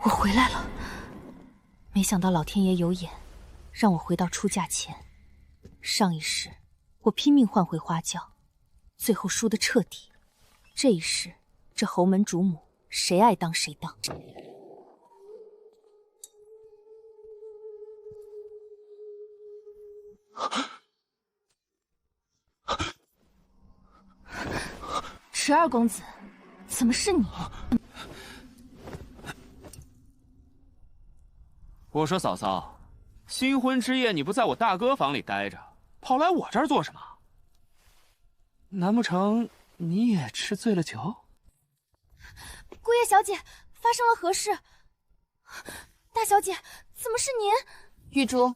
我回来了。没想到老天爷有眼，让我回到出嫁前。上一世我拼命换回花轿，最后输得彻底。这一世，这侯门主母谁爱当谁当。池二公子，怎么是你？我说嫂嫂，新婚之夜你不在我大哥房里待着，跑来我这儿做什么？难不成你也吃醉了酒？姑爷小姐，发生了何事？大小姐，怎么是您？玉珠，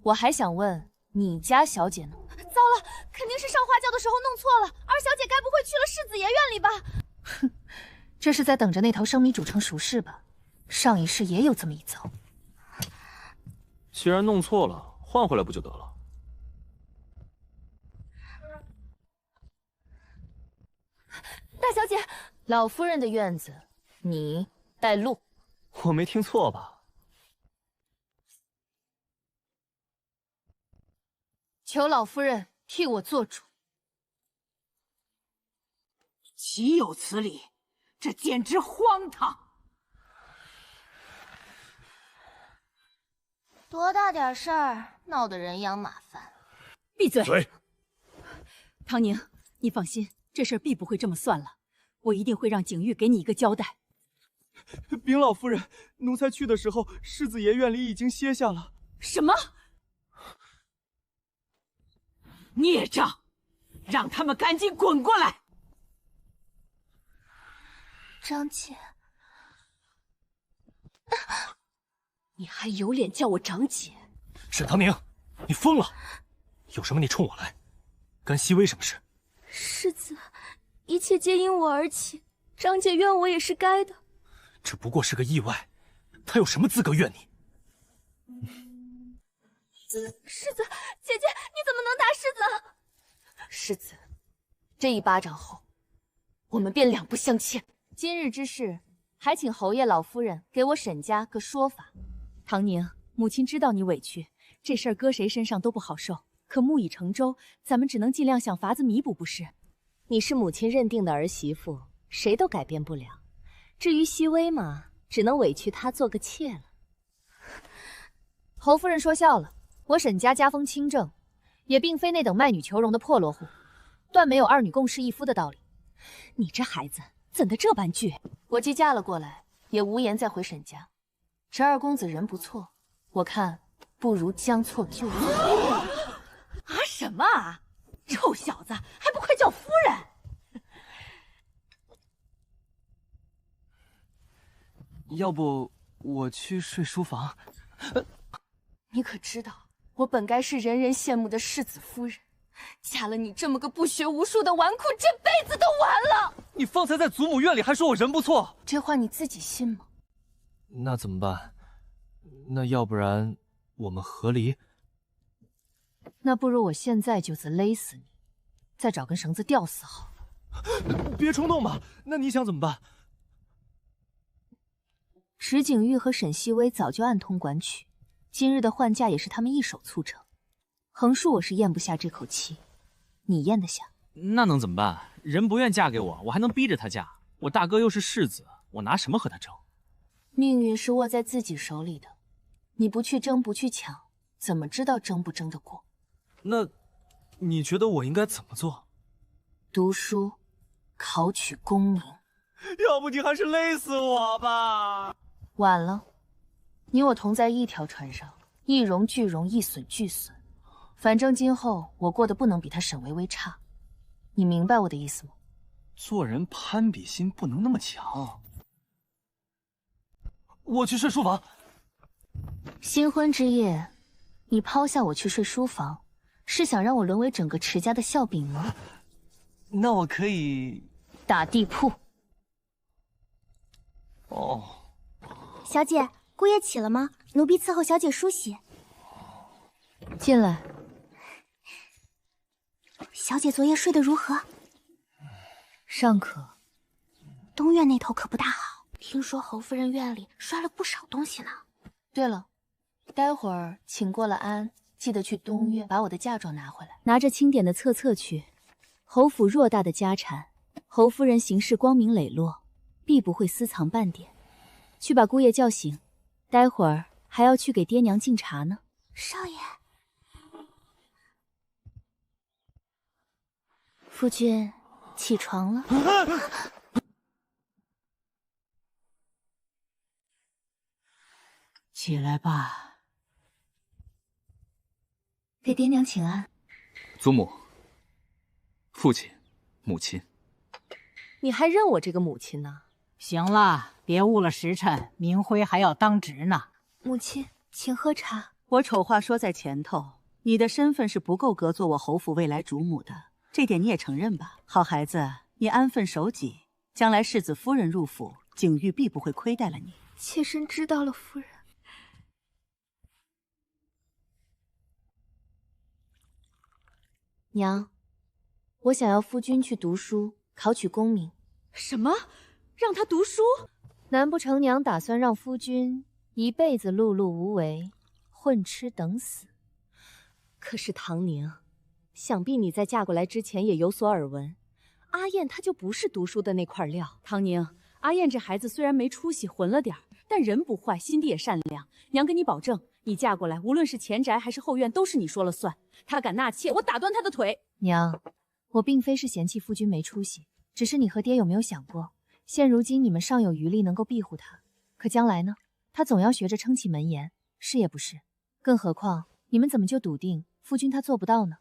我还想问你家小姐呢？糟了，肯定是上花轿的时候弄错了，二小姐该不会去了世子爷院里吧？哼，这是在等着那头生米煮成熟事吧？上一世也有这么一遭。既然弄错了，换回来不就得了？大小姐，老夫人的院子，你带路。我没听错吧？求老夫人替我做主。岂有此理！这简直荒唐！多大点事儿，闹得人仰马翻。闭嘴！嘴！唐宁，你放心，这事儿必不会这么算了，我一定会让景玉给你一个交代。禀老夫人，奴才去的时候，世子爷院里已经歇下了。什么？孽障！让他们赶紧滚过来！张姐，你还有脸叫我长姐？沈唐宁，你疯了！有什么你冲我来，干熹微什么事？世子，一切皆因我而起，张姐怨我也是该的。只不过是个意外，他有什么资格怨你？世子，姐姐，你怎么能打世子？世子，这一巴掌后，我们便两不相欠。今日之事，还请侯爷老夫人给我沈家个说法。唐宁，母亲知道你委屈，这事儿搁谁身上都不好受。可木已成舟，咱们只能尽量想法子弥补，不是？你是母亲认定的儿媳妇，谁都改变不了。至于熹微嘛，只能委屈她做个妾了。侯夫人说笑了，我沈家家风清正，也并非那等卖女求荣的破落户，断没有二女共侍一夫的道理。你这孩子怎的这般倔？我既嫁了过来，也无颜再回沈家。池二公子人不错，我看不如将错就错。啊什么啊！臭小子，还不快叫夫人！要不我去睡书房？你可知道，我本该是人人羡慕的世子夫人，嫁了你这么个不学无术的纨绔，这辈子都完了。你方才在祖母院里还说我人不错，这话你自己信吗？那怎么办？那要不然我们和离？那不如我现在就此勒死你，再找根绳子吊死好了。别冲动嘛，那你想怎么办？石景玉和沈熹微早就暗通管曲，今日的换嫁也是他们一手促成。横竖我是咽不下这口气，你咽得下？那能怎么办？人不愿嫁给我，我还能逼着她嫁。我大哥又是世子，我拿什么和他争？命运是握在自己手里的，你不去争，不去抢，怎么知道争不争得过？那你觉得我应该怎么做？读书，考取功名。要不你还是勒死我吧。晚了，你我同在一条船上，一荣俱荣，一损俱损。反正今后我过得不能比他沈微微差，你明白我的意思吗？做人攀比心不能那么强。我去睡书房。新婚之夜，你抛下我去睡书房，是想让我沦为整个池家的笑柄吗？那我可以打地铺。哦，小姐，姑爷起了吗？奴婢伺候小姐梳洗。进来。小姐昨夜睡得如何？尚可。东院那头可不大好。听说侯夫人院里摔了不少东西呢。对了，待会儿请过了安，记得去东院把我的嫁妆拿回来。拿着清点的册册去。侯府偌大的家产，侯夫人行事光明磊落，必不会私藏半点。去把姑爷叫醒，待会儿还要去给爹娘敬茶呢。少爷，夫君起床了。起来吧，给爹娘请安。祖母、父亲、母亲，你还认我这个母亲呢？行了，别误了时辰，明辉还要当值呢。母亲，请喝茶。我丑话说在前头，你的身份是不够格做我侯府未来主母的，这点你也承认吧？好孩子，你安分守己，将来世子夫人入府，景玉必不会亏待了你。妾身知道了，夫人。娘，我想要夫君去读书，考取功名。什么？让他读书？难不成娘打算让夫君一辈子碌碌无为，混吃等死？可是唐宁，想必你在嫁过来之前也有所耳闻，阿燕她就不是读书的那块料。唐宁，阿燕这孩子虽然没出息，混了点儿，但人不坏，心地也善良。娘跟你保证，你嫁过来，无论是前宅还是后院，都是你说了算。她敢纳妾，我打断她的腿。娘，我并非是嫌弃夫君没出息，只是你和爹有没有想过，现如今你们尚有余力能够庇护他，可将来呢？他总要学着撑起门檐，是也不是？更何况你们怎么就笃定夫君他做不到呢？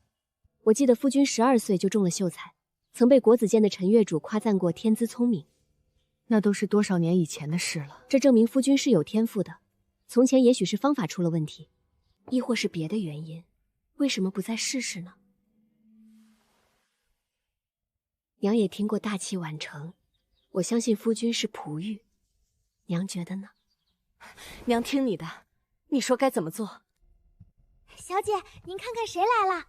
我记得夫君12岁就中了秀才，曾被国子监的陈月主夸赞过天资聪明。那都是多少年以前的事了。这证明夫君是有天赋的，从前也许是方法出了问题，亦或是别的原因，为什么不再试试呢？娘也听过大器晚成，我相信夫君是璞玉，娘觉得呢？娘听你的，你说该怎么做？小姐，您看看谁来了？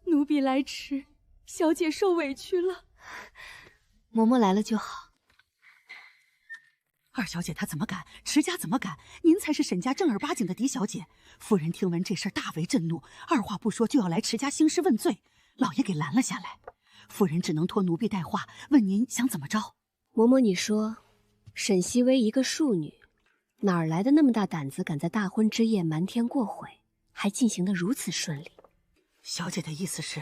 奴婢来迟，小姐受委屈了。嬷嬷来了就好。二小姐她怎么敢？迟家怎么敢？您才是沈家正儿八经的嫡小姐。夫人听闻这事大为震怒，二话不说就要来迟家兴师问罪，老爷给拦了下来。夫人只能托奴婢带话，问您想怎么着？嬷嬷，你说，沈熹微一个庶女，哪儿来的那么大胆子，敢在大婚之夜瞒天过悔，还进行得如此顺利？小姐的意思是，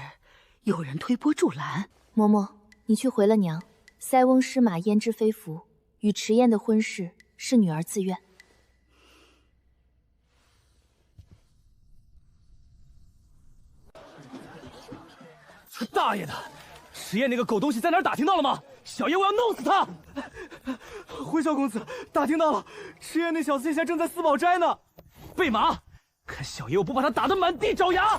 有人推波助澜。嬷嬷，你去回了娘。塞翁失马焉知非福，与迟燕的婚事是女儿自愿。大爷的！迟燕那个狗东西在哪儿打听到了吗？小爷我要弄死他！回少公子，打听到了，迟燕那小子现在正在四宝斋呢。备马，看小爷我不把他打得满地找牙！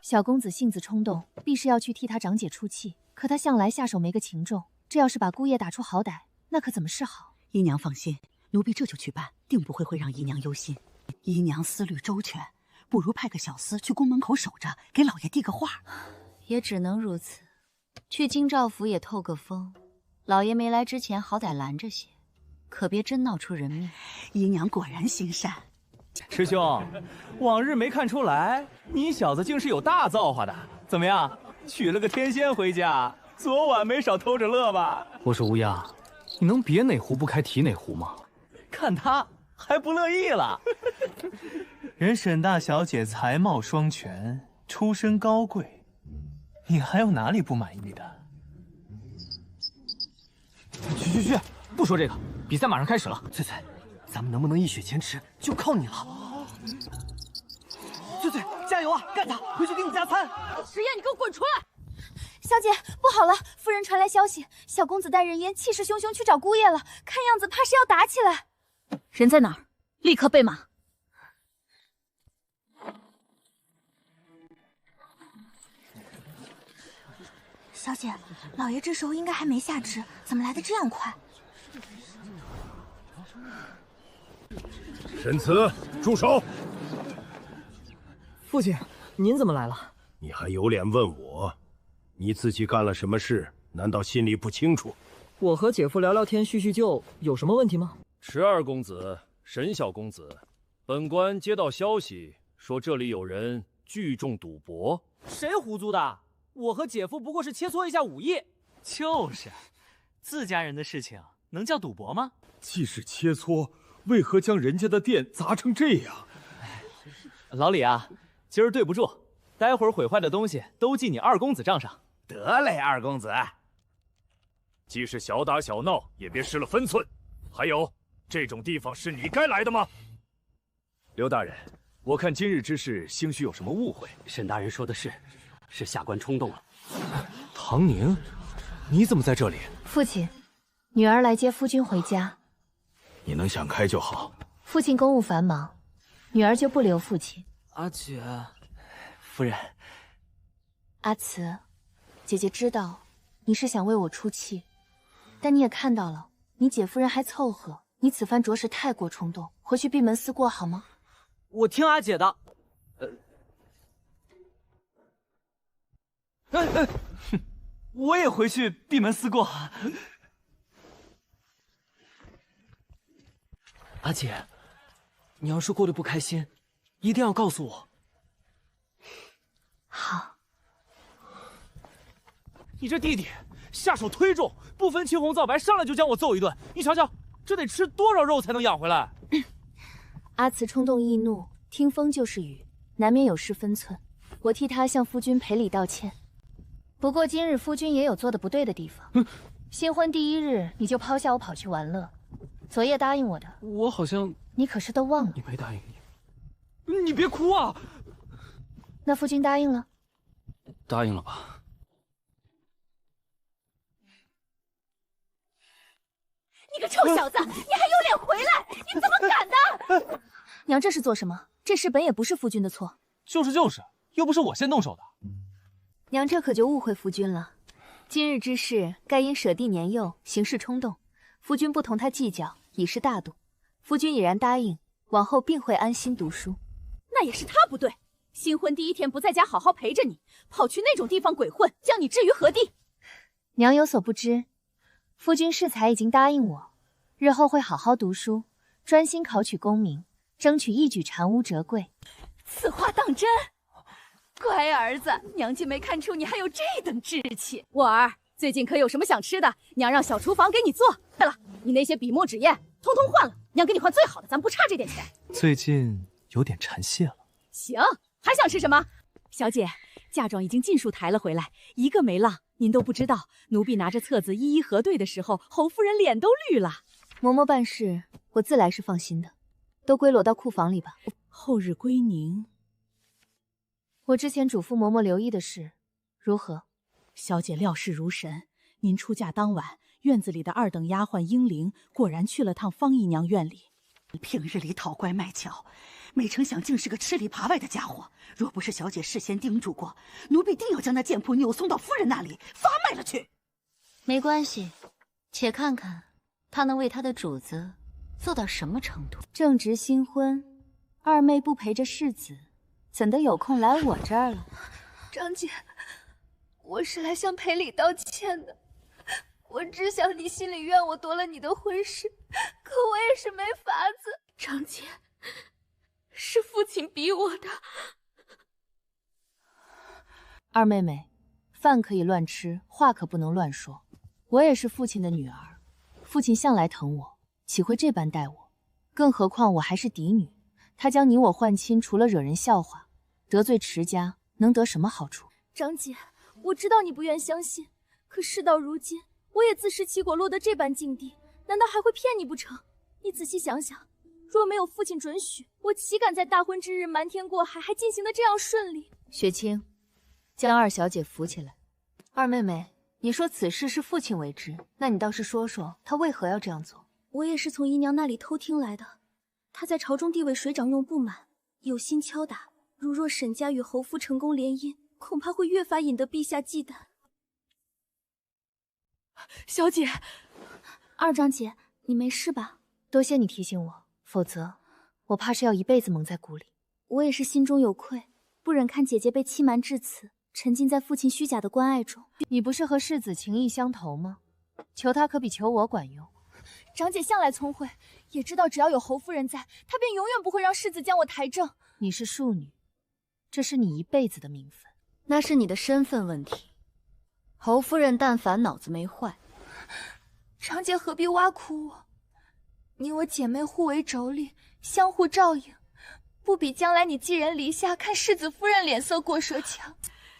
小公子性子冲动，必是要去替他长姐出气，可他向来下手没个情重，这要是把姑爷打出好歹，那可怎么是好？姨娘放心，奴婢这就去办，定不会让姨娘忧心。姨娘思虑周全，不如派个小厮去宫门口守着，给老爷递个话。也只能如此。去京兆府也透个风，老爷没来之前好歹拦着些，可别真闹出人命。姨娘果然心善。师兄，往日没看出来，你小子竟是有大造化的。怎么样，娶了个天仙回家，昨晚没少偷着乐吧？我说乌鸦，你能别哪壶不开提哪壶吗？看他还不乐意了。人沈大小姐才貌双全，出身高贵，你还有哪里不满意的？去，不说这个，比赛马上开始了。翠翠，咱们能不能一雪前耻，就靠你了。翠翠，加油啊，干他，回去给你加餐。迟燕，你给我滚出来！小姐，不好了，夫人传来消息，小公子带人烟气势汹汹去找姑爷了，看样子怕是要打起来。人在哪儿？立刻备马。小姐，老爷这时候应该还没下旨，怎么来的这样快？沈慈，住手！父亲，您怎么来了？你还有脸问我？你自己干了什么事？难道心里不清楚？我和姐夫聊聊天叙叙旧，有什么问题吗？池二公子、沈小公子，本官接到消息，说这里有人聚众赌博。谁胡诌的？我和姐夫不过是切磋一下武艺。就是，自家人的事情能叫赌博吗？既是切磋，为何将人家的店砸成这样？老李啊，今儿对不住，待会儿毁坏的东西都记你二公子账上。得嘞，二公子。既是小打小闹，也别失了分寸。还有，这种地方是你该来的吗？刘大人，我看今日之事，兴许有什么误会。沈大人说的是下官冲动了。唐宁，你怎么在这里？父亲，女儿来接夫君回家。你能想开就好。父亲公务繁忙，女儿就不留父亲。阿姐，夫人，阿慈，姐姐知道你是想为我出气，但你也看到了，你姐夫人还凑合，你此番着实太过冲动，回去闭门思过好吗？我听阿姐的。我也回去闭门思过。阿姐，你要是过得不开心，一定要告诉我。好。你这弟弟下手忒重，不分青红皂白，上来就将我揍一顿。你瞧瞧，这得吃多少肉才能养回来？阿慈冲动易怒，听风就是雨，难免有失分寸。我替他向夫君赔礼道歉。不过今日夫君也有做的不对的地方。新婚第一日你就抛下我跑去玩乐，昨夜答应我的，我好像……你可是都忘了？你没答应你。你别哭啊！那夫君答应了？答应了吧？你个臭小子，你还有脸回来？你怎么敢的？娘这是做什么？这事本也不是夫君的错。就是，又不是我先动手的。娘这可就误会夫君了。今日之事，该因舍弟年幼，行事冲动，夫君不同他计较，已是大度。夫君已然答应，往后定会安心读书。那也是他不对，新婚第一天不在家好好陪着你，跑去那种地方鬼混，将你置于何地？娘有所不知，夫君适才已经答应我，日后会好好读书，专心考取功名，争取一举蟾污折桂。此话当真？乖儿子，娘亲没看出你还有这等志气。我儿，最近可有什么想吃的？娘让小厨房给你做。对了，你那些笔墨纸砚，通通换了，娘给你换最好的，咱不差这点钱。最近有点馋蟹了。行，还想吃什么？小姐，嫁妆已经尽数抬了回来，一个没落。您都不知道，奴婢拿着册子一一核对的时候，侯夫人脸都绿了。嬷嬷办事，我自来是放心的，都归拢到库房里吧。后日归宁。我之前嘱咐嬷嬷留意的事，如何？小姐料事如神。您出嫁当晚，院子里的二等丫鬟英灵果然去了趟方姨娘院里。平日里讨乖卖巧，没成想竟是个吃里扒外的家伙。若不是小姐事先叮嘱过，奴婢定要将那贱仆扭送到夫人那里发卖了去。没关系，且看看他能为他的主子做到什么程度。正值新婚，二妹不陪着世子，怎的有空来我这儿了？张姐，我是来向赔礼道歉的。我只想你心里怨我夺了你的婚事，可我也是没法子。张姐，是父亲逼我的。二妹妹，饭可以乱吃，话可不能乱说。我也是父亲的女儿，父亲向来疼我，岂会这般待我？更何况我还是嫡女，他将你我换亲，除了惹人笑话，得罪池家，能得什么好处？张姐，我知道你不愿相信，可事到如今，我也自食其果，落得这般境地，难道还会骗你不成？你仔细想想，若没有父亲准许，我岂敢在大婚之日瞒天过海，还进行得这样顺利？雪清，将二小姐扶起来。二妹妹，你说此事是父亲为之，那你倒是说说，他为何要这样做？我也是从姨娘那里偷听来的，他在朝中地位水涨用不满，有心敲打。如若沈家与侯夫成功联姻，恐怕会越发引得陛下忌惮。小姐，二张姐，你没事吧？多谢你提醒我，否则我怕是要一辈子蒙在鼓里。我也是心中有愧，不忍看姐姐被欺瞒至此，沉浸在父亲虚假的关爱中。你不是和世子情意相投吗？求他可比求我管用。长姐向来聪慧，也知道只要有侯夫人在，她便永远不会让世子将我抬正。你是庶女，这是你一辈子的名分。那是你的身份问题。侯夫人但凡脑子没坏，长姐何必挖苦我？你我姐妹互为妯娌，相互照应，不比将来你寄人篱下，看世子夫人脸色过蛇强。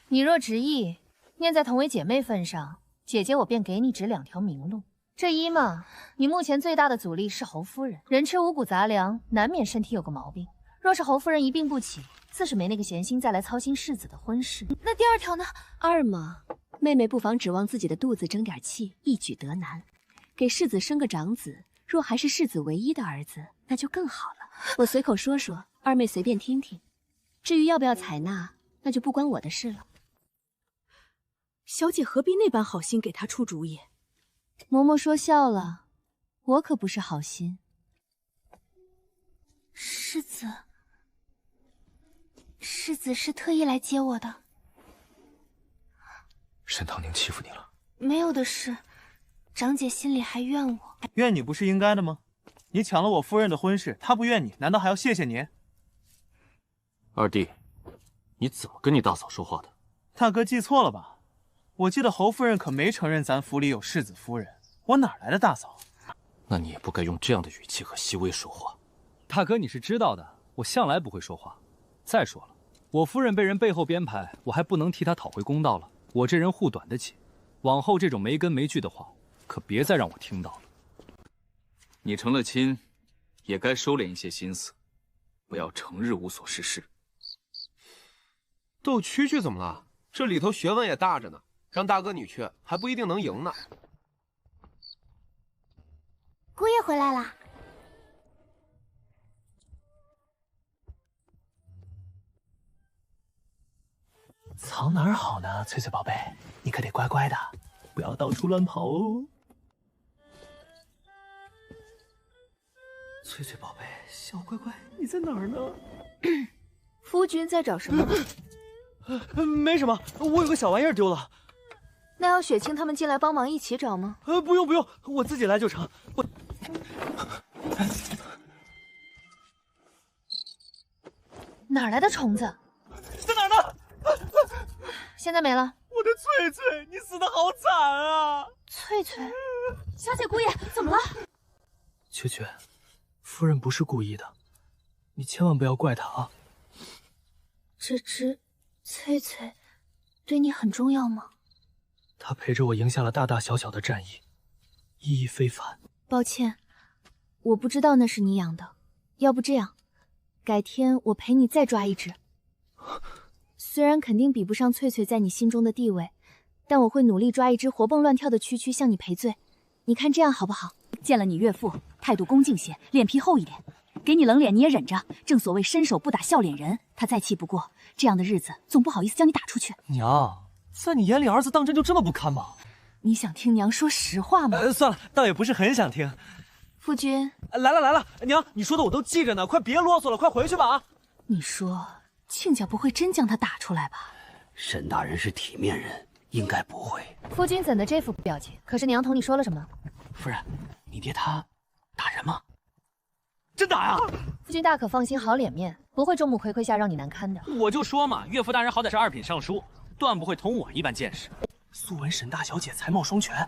你若执意，念在同为姐妹份上，姐姐我便给你指2条明路。这一嘛，你目前最大的阻力是侯夫人，人吃五谷杂粮，难免身体有个毛病。若是侯夫人一病不起，自是没那个闲心再来操心世子的婚事。那第2条呢？二嘛，妹妹不妨指望自己的肚子争点气，一举得男，给世子生个长子。若还是世子唯一的儿子，那就更好了。我随口说说，二妹随便听听。至于要不要采纳，那就不关我的事了。小姐何必那般好心给他出主意？嬷嬷说笑了，我可不是好心。世子是特意来接我的。沈唐宁欺负你了？没有的事，长姐心里还怨我。怨你不是应该的吗？你抢了我夫人的婚事，她不怨你，难道还要谢谢您？二弟，你怎么跟你大嫂说话的？大哥记错了吧？我记得侯夫人可没承认咱府里有世子夫人，我哪来的大嫂？那你也不该用这样的语气和熹微说话。大哥，你是知道的，我向来不会说话。再说了，我夫人被人背后编排，我还不能替她讨回公道了。我这人护短得起，往后这种没根没据的话，可别再让我听到了。你成了亲，也该收敛一些心思，不要成日无所事事。斗蛐蛐怎么了？这里头学问也大着呢，让大哥你去还不一定能赢呢。姑爷回来啦！藏哪儿好呢？翠翠宝贝，你可得乖乖的，不要到处乱跑哦。翠翠宝贝，小乖乖，你在哪儿呢？夫君在找什么？没什么，我有个小玩意儿丢了。那要雪清他们进来帮忙一起找吗？不用不用，我自己来就成。哪来的虫子？在哪儿呢？现在没了。我的翠翠，你死得好惨啊！翠翠，小姐姑爷怎么了？雀雀，夫人不是故意的，你千万不要怪她啊。这只翠翠对你很重要吗？她陪着我赢下了大大小小的战役，意义非凡。抱歉，我不知道那是你养的。要不这样，改天我陪你再抓一只。虽然肯定比不上翠翠在你心中的地位，但我会努力抓一只活蹦乱跳的蛐蛐向你赔罪。你看这样好不好？见了你岳父，态度恭敬些，脸皮厚一点，给你冷脸你也忍着。正所谓伸手不打笑脸人，他再气不过，这样的日子总不好意思将你打出去。娘，在你眼里儿子当真就这么不堪吗？你想听娘说实话吗？算了，倒也不是很想听。夫君，来了来了，娘，你说的我都记着呢，快别啰嗦了，快回去吧啊！你说亲家不会真将他打出来吧？沈大人是体面人，应该不会。夫君怎的这副表情？可是娘同你说了什么？夫人，你爹他打人吗？真打呀！夫君大可放心，好脸面，不会众目睽睽下让你难堪的。我就说嘛，岳父大人好歹是2品尚书，断不会同我一般见识。素闻沈大小姐才貌双全，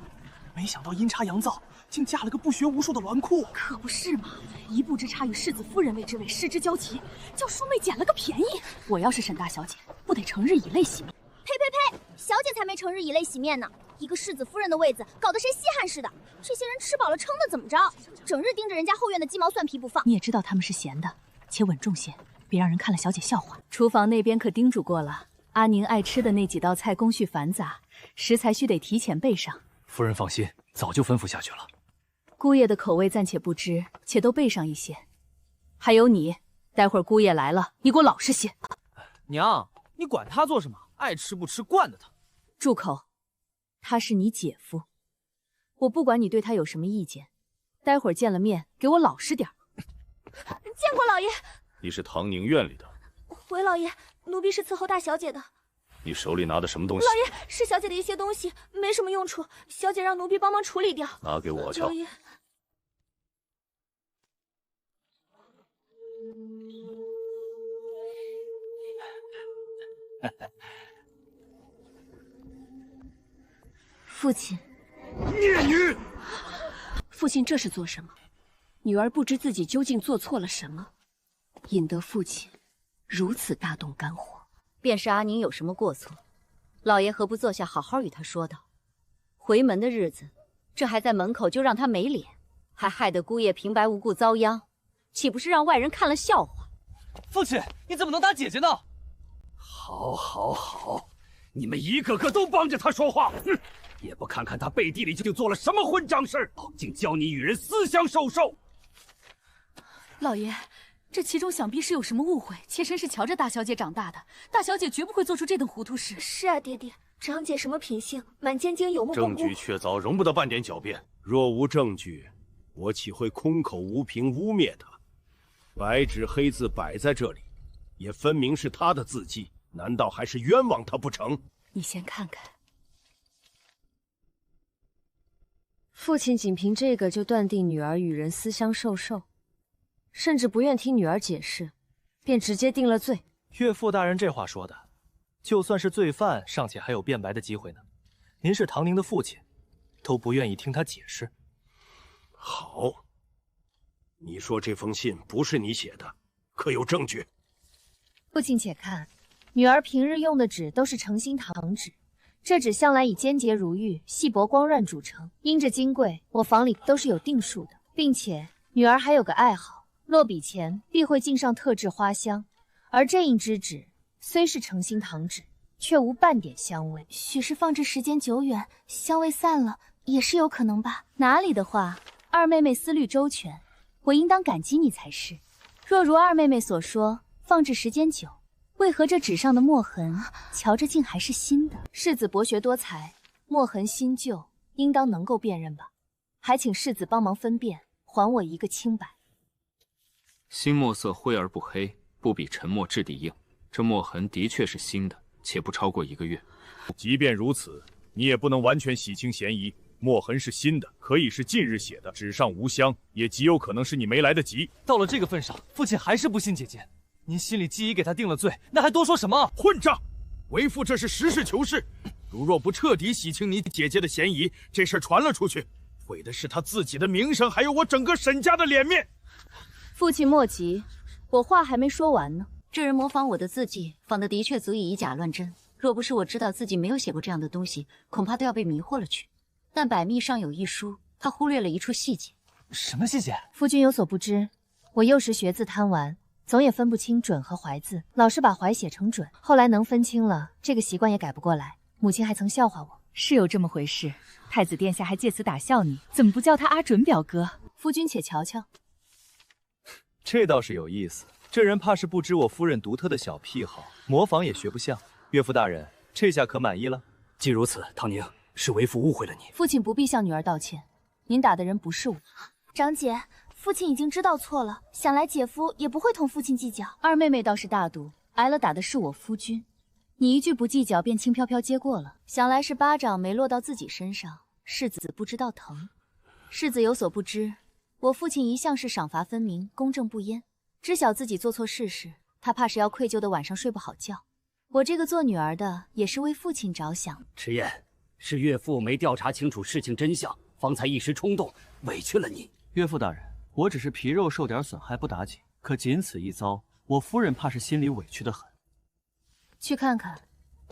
没想到阴差阳造，竟嫁了个不学无术的纨绔。可不是嘛，一步之差与世子夫人为之位失之交旗，叫叔妹捡了个便宜。我要是沈大小姐，不得成日以泪洗面？呸呸呸！小姐才没成日以泪洗面呢！一个世子夫人的位子，搞得谁稀罕似的。这些人吃饱了撑的怎么着？整日盯着人家后院的鸡毛蒜皮不放。你也知道他们是闲的，且稳重些，别让人看了小姐笑话。厨房那边可叮嘱过了，阿宁爱吃的那几道菜工序繁杂，食材须得提前备上。夫人放心，早就吩咐下去了。姑爷的口味暂且不知，且都备上一些。还有你，待会儿姑爷来了，你给我老实些。娘，你管他做什么？爱吃不吃，惯着他。住口！他是你姐夫，我不管你对他有什么意见，待会儿见了面给我老实点。见过老爷。你是唐宁院里的？回老爷，奴婢是伺候大小姐的。你手里拿的什么东西？老爷，是小姐的一些东西，没什么用处，小姐让奴婢帮忙处理掉。拿给我瞧。老爷，父亲，孽女！父亲这是做什么？女儿不知自己究竟做错了什么，引得父亲如此大动肝火。便是阿宁有什么过错，老爷何不坐下好好与他说道？回门的日子，这还在门口就让他没脸，还害得姑爷平白无故遭殃，岂不是让外人看了笑话？父亲，你怎么能打姐姐呢？好，好，好，你们一个个都帮着他说话，哼！也不看看他背地里究竟做了什么混账事，竟教你与人私相授受。老爷，这其中想必是有什么误会。妾身是瞧着大小姐长大的，大小姐绝不会做出这等糊涂事。是啊，爹爹，长姐什么品性，满尖尖有目共证据确凿，容不得半点狡辩。若无证据，我岂会空口无凭污蔑他？白纸黑字摆在这里，也分明是他的字迹，难道还是冤枉他不成？你先看看。父亲仅凭这个就断定女儿与人私相授受，甚至不愿听女儿解释，便直接定了罪。岳父大人这话说的，就算是罪犯，尚且还有辩白的机会呢。您是唐宁的父亲，都不愿意听他解释。好，你说这封信不是你写的，可有证据？父亲且看，女儿平日用的纸都是诚心堂纸。这纸向来以坚洁如玉、细薄光润著称，因着金贵，我房里都是有定数的，并且女儿还有个爱好，落笔前必会浸上特制花香。而这一支纸虽是诚心堂纸，却无半点香味。许是放置时间久远，香味散了，也是有可能吧？哪里的话，二妹妹思虑周全，我应当感激你才是。若如二妹妹所说，放置时间久，为何这纸上的墨痕，瞧着竟还是新的？世子博学多才，墨痕新旧，应当能够辨认吧？还请世子帮忙分辨，还我一个清白。新墨色灰而不黑，不比陈墨质地硬。这墨痕的确是新的，且不超过1个月。即便如此，你也不能完全洗清嫌疑。墨痕是新的，可以是近日写的，纸上无香，也极有可能是你没来得及。到了这个份上，父亲还是不信姐姐。您心里既已给他定了罪，那还多说什么？混账！为父这是实事求是，如若不彻底洗清你姐姐的嫌疑，这事传了出去，毁的是他自己的名声，还有我整个沈家的脸面。父亲莫急，我话还没说完呢。这人模仿我的字迹，仿的的确足以以假乱真。若不是我知道自己没有写过这样的东西，恐怕都要被迷惑了去。但百密上有一疏，他忽略了一处细节。什么细节？夫君有所不知，我幼时学字贪玩。总也分不清准和怀字，老是把怀写成准，后来能分清了，这个习惯也改不过来。母亲还曾笑话我。是有这么回事，太子殿下还借此打笑你，怎么不叫他阿准表哥？夫君且瞧瞧。这倒是有意思，这人怕是不知我夫人独特的小癖好，模仿也学不像。岳父大人，这下可满意了？既如此，唐宁，是为父误会了你。父亲不必向女儿道歉，您打的人不是我。长姐，父亲已经知道错了，想来姐夫也不会同父亲计较。二妹妹倒是大度，挨了打的是我夫君，你一句不计较便轻飘飘接过了，想来是巴掌没落到自己身上，世子不知道疼。世子有所不知，我父亲一向是赏罚分明，公正不焉，知晓自己做错事时，他怕是要愧疚的晚上睡不好觉。我这个做女儿的也是为父亲着想。迟燕，是岳父没调查清楚事情真相，方才一时冲动，委屈了你。岳父大人，我只是皮肉受点损害不打紧，可仅此一遭，我夫人怕是心里委屈得很。去看看，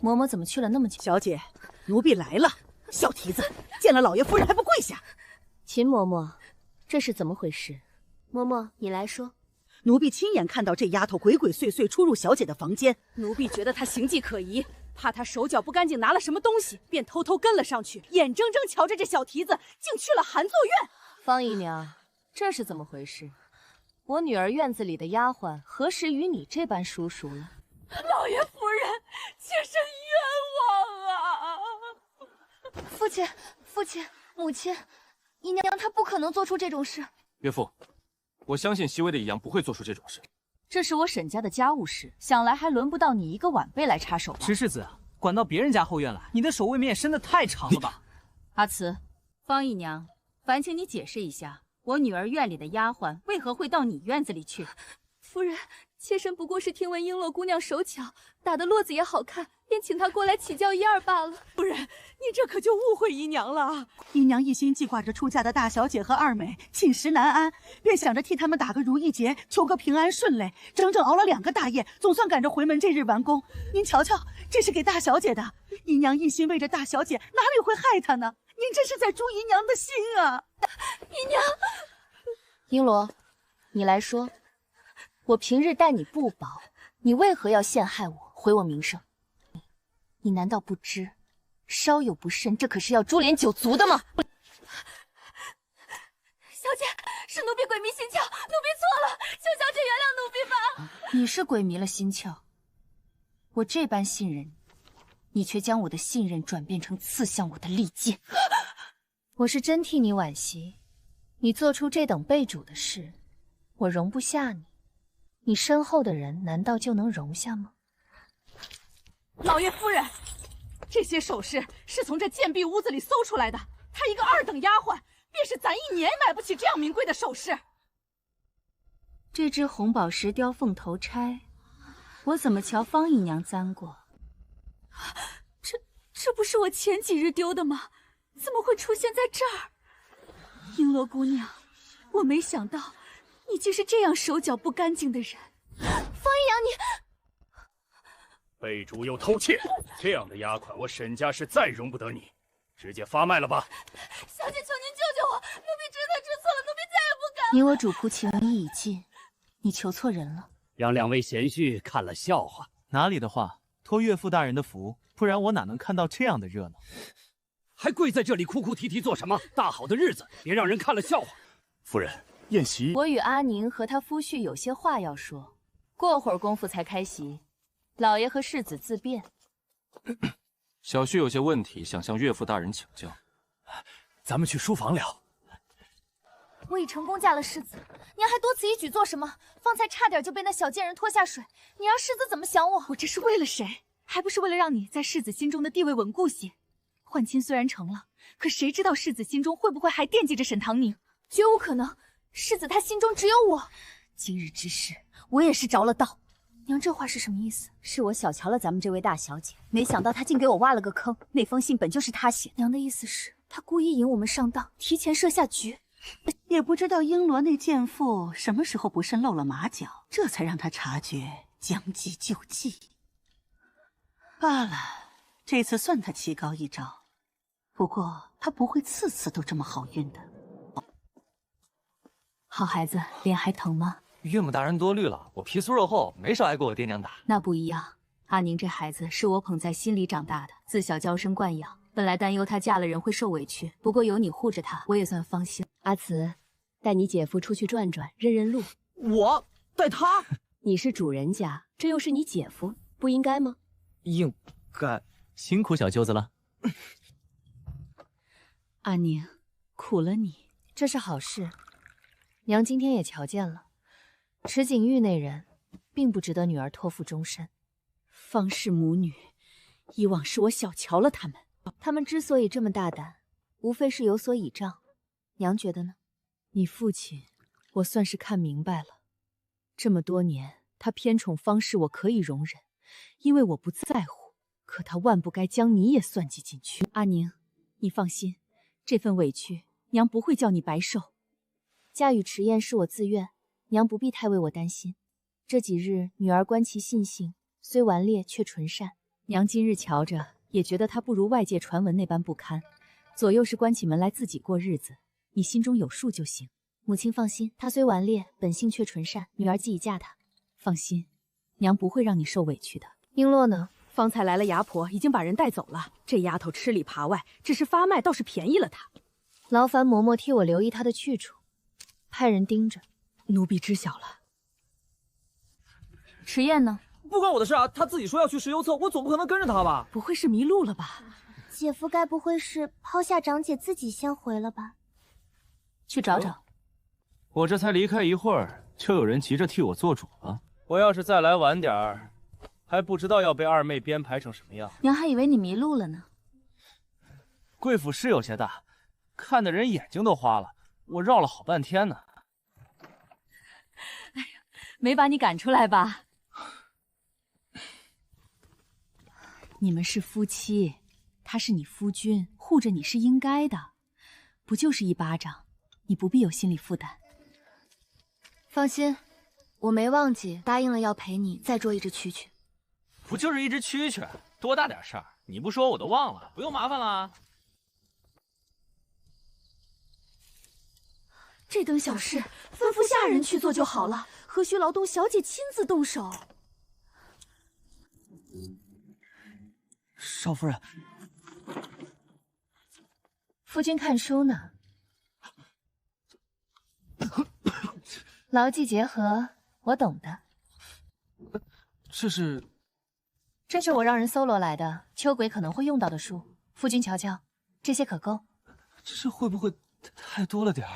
嬷嬷怎么去了那么久？小姐，奴婢来了。小蹄子，见了老爷夫人还不跪下？秦嬷嬷，这是怎么回事？嬷嬷，你来说。奴婢亲眼看到这丫头鬼鬼祟祟出入小姐的房间，奴婢觉得她形迹可疑，怕她手脚不干净拿了什么东西，便偷偷跟了上去，眼睁睁瞧着这小蹄子竟去了寒作院。方姨娘，这是怎么回事？我女儿院子里的丫鬟何时与你这般叔叔了？老爷夫人，妾身冤枉啊！父亲，父亲，母亲，姨娘她不可能做出这种事。岳父，我相信熹微的姨娘不会做出这种事。这是我沈家的家务事，想来还轮不到你一个晚辈来插手吧？石世子，管到别人家后院来，你的手未免也伸得太长了吧？阿慈，方姨娘，烦请你解释一下，我女儿院里的丫鬟为何会到你院子里去？夫人，妾身不过是听闻璎珞姑娘手巧，打的络子也好看，便请她过来起教一二罢了。夫人，你这可就误会姨娘了。姨娘一心记挂着出嫁的大小姐和二美寝食难安，便想着替他们打个如意结，求个平安顺累，整整熬了2个大夜，总算赶着回门这日完工。您瞧瞧，这是给大小姐的，姨娘一心为着大小姐，哪里会害她呢？您这是在诛姨娘的心啊！姨娘，璎珞，你来说。我平日待你不薄，你为何要陷害我，毁我名声？你难道不知，稍有不慎，这可是要株连9族的吗？小姐，是奴婢鬼迷心窍，奴婢错了，求小姐原谅奴婢吧。你是鬼迷了心窍，我这般信任你，你却将我的信任转变成刺向我的利剑。我是真替你惋惜，你做出这等背主的事，我容不下你。你身后的人难道就能容下吗？老爷夫人，这些首饰是从这贱婢屋子里搜出来的。她一个2等丫鬟，便是咱1年也买不起这样名贵的首饰。这只红宝石雕凤头钗，我怎么瞧方姨娘簪过？这不是我前几日丢的吗？怎么会出现在这儿？璎珞姑娘，我没想到你竟是这样手脚不干净的人。方姨娘，你被主又偷窃，这样的丫鬟，我沈家是再容不得你，直接发卖了吧。小姐，求您救救我，奴婢知错知错了，奴婢再也不敢了。你我主仆情谊已尽，你求错人了。让2位贤婿看了笑话。哪里的话，托岳父大人的福，不然我哪能看到这样的热闹？还跪在这里哭哭啼啼做什么？大好的日子，别让人看了笑话。夫人，宴席，我与阿宁和他夫婿有些话要说，过会儿功夫才开席。老爷和世子自便。小婿有些问题想向岳父大人请教。咱们去书房聊。我已成功嫁了世子，娘还多此一举做什么？方才差点就被那小贱人拖下水，你让世子怎么想我？我这是为了谁？还不是为了让你在世子心中的地位稳固些。换亲虽然成了，可谁知道世子心中会不会还惦记着沈唐宁？绝无可能，世子他心中只有我。今日之事，我也是着了道。娘，这话是什么意思？是我小瞧了咱们这位大小姐，没想到她竟给我挖了个坑。那封信本就是她写。娘的意思是，她故意引我们上当，提前设下局。也不知道璎珞那贱妇什么时候不慎露了马脚，这才让她察觉将计就计。罢了，这次算她棋高一招。不过她不会次次都这么好运的。好孩子，脸还疼吗？岳母大人多虑了，我皮粗肉厚，没少挨过我爹娘打。那不一样，阿宁这孩子是我捧在心里长大的，自小娇生惯养。本来担忧她嫁了人会受委屈，不过有你护着她，我也算放心。阿慈，带你姐夫出去转转，认认路。我带他？你是主人家，这又是你姐夫，不应该吗？应该。辛苦小舅子了。阿宁，苦了你。这是好事。娘今天也瞧见了，池景玉那人并不值得女儿托付终身。方氏母女，以往是我小瞧了他们。他们之所以这么大胆，无非是有所倚仗。娘觉得呢？你父亲，我算是看明白了。这么多年，他偏宠方氏，我可以容忍，因为我不在乎。可他万不该将你也算计进去。阿宁，你放心，这份委屈，娘不会叫你白受。嫁与迟燕是我自愿，娘不必太为我担心。这几日女儿观其信性，虽顽劣却纯善。娘今日瞧着，也觉得她不如外界传闻那般不堪。左右是关起门来自己过日子，你心中有数就行。母亲放心，她虽顽劣，本性却纯善。女儿既已嫁她，放心，娘不会让你受委屈的。璎珞呢？方才来了牙婆，已经把人带走了。这丫头吃里扒外，只是发卖倒是便宜了她。劳烦嬷嬷替我留意她的去处，派人盯着。奴婢知晓了。迟燕呢？不关我的事啊，她自己说要去石油侧，我总不可能跟着她吧？不会是迷路了吧？姐夫该不会是抛下长姐自己先回了吧？去找找。我这才离开一会儿，就有人急着替我做主了。我要是再来晚点儿，还不知道要被二妹编排成什么样。娘还以为你迷路了呢。贵府是有些大，看的人眼睛都花了。我绕了好半天呢。哎呀，没把你赶出来吧？你们是夫妻，他是你夫君，护着你是应该的。不就是一巴掌，你不必有心理负担。放心，我没忘记答应了要陪你再捉一只蛐蛐。不就是一只蛐蛐，多大点事儿？你不说我都忘了，不用麻烦了。这等小事，吩咐下人去做就好了，何须劳动小姐亲自动手？少夫人，夫君看书呢。劳技结合，我懂的。这是我让人搜罗来的秋鬼可能会用到的书，夫君瞧瞧，这些可够？这会不会太多了点儿？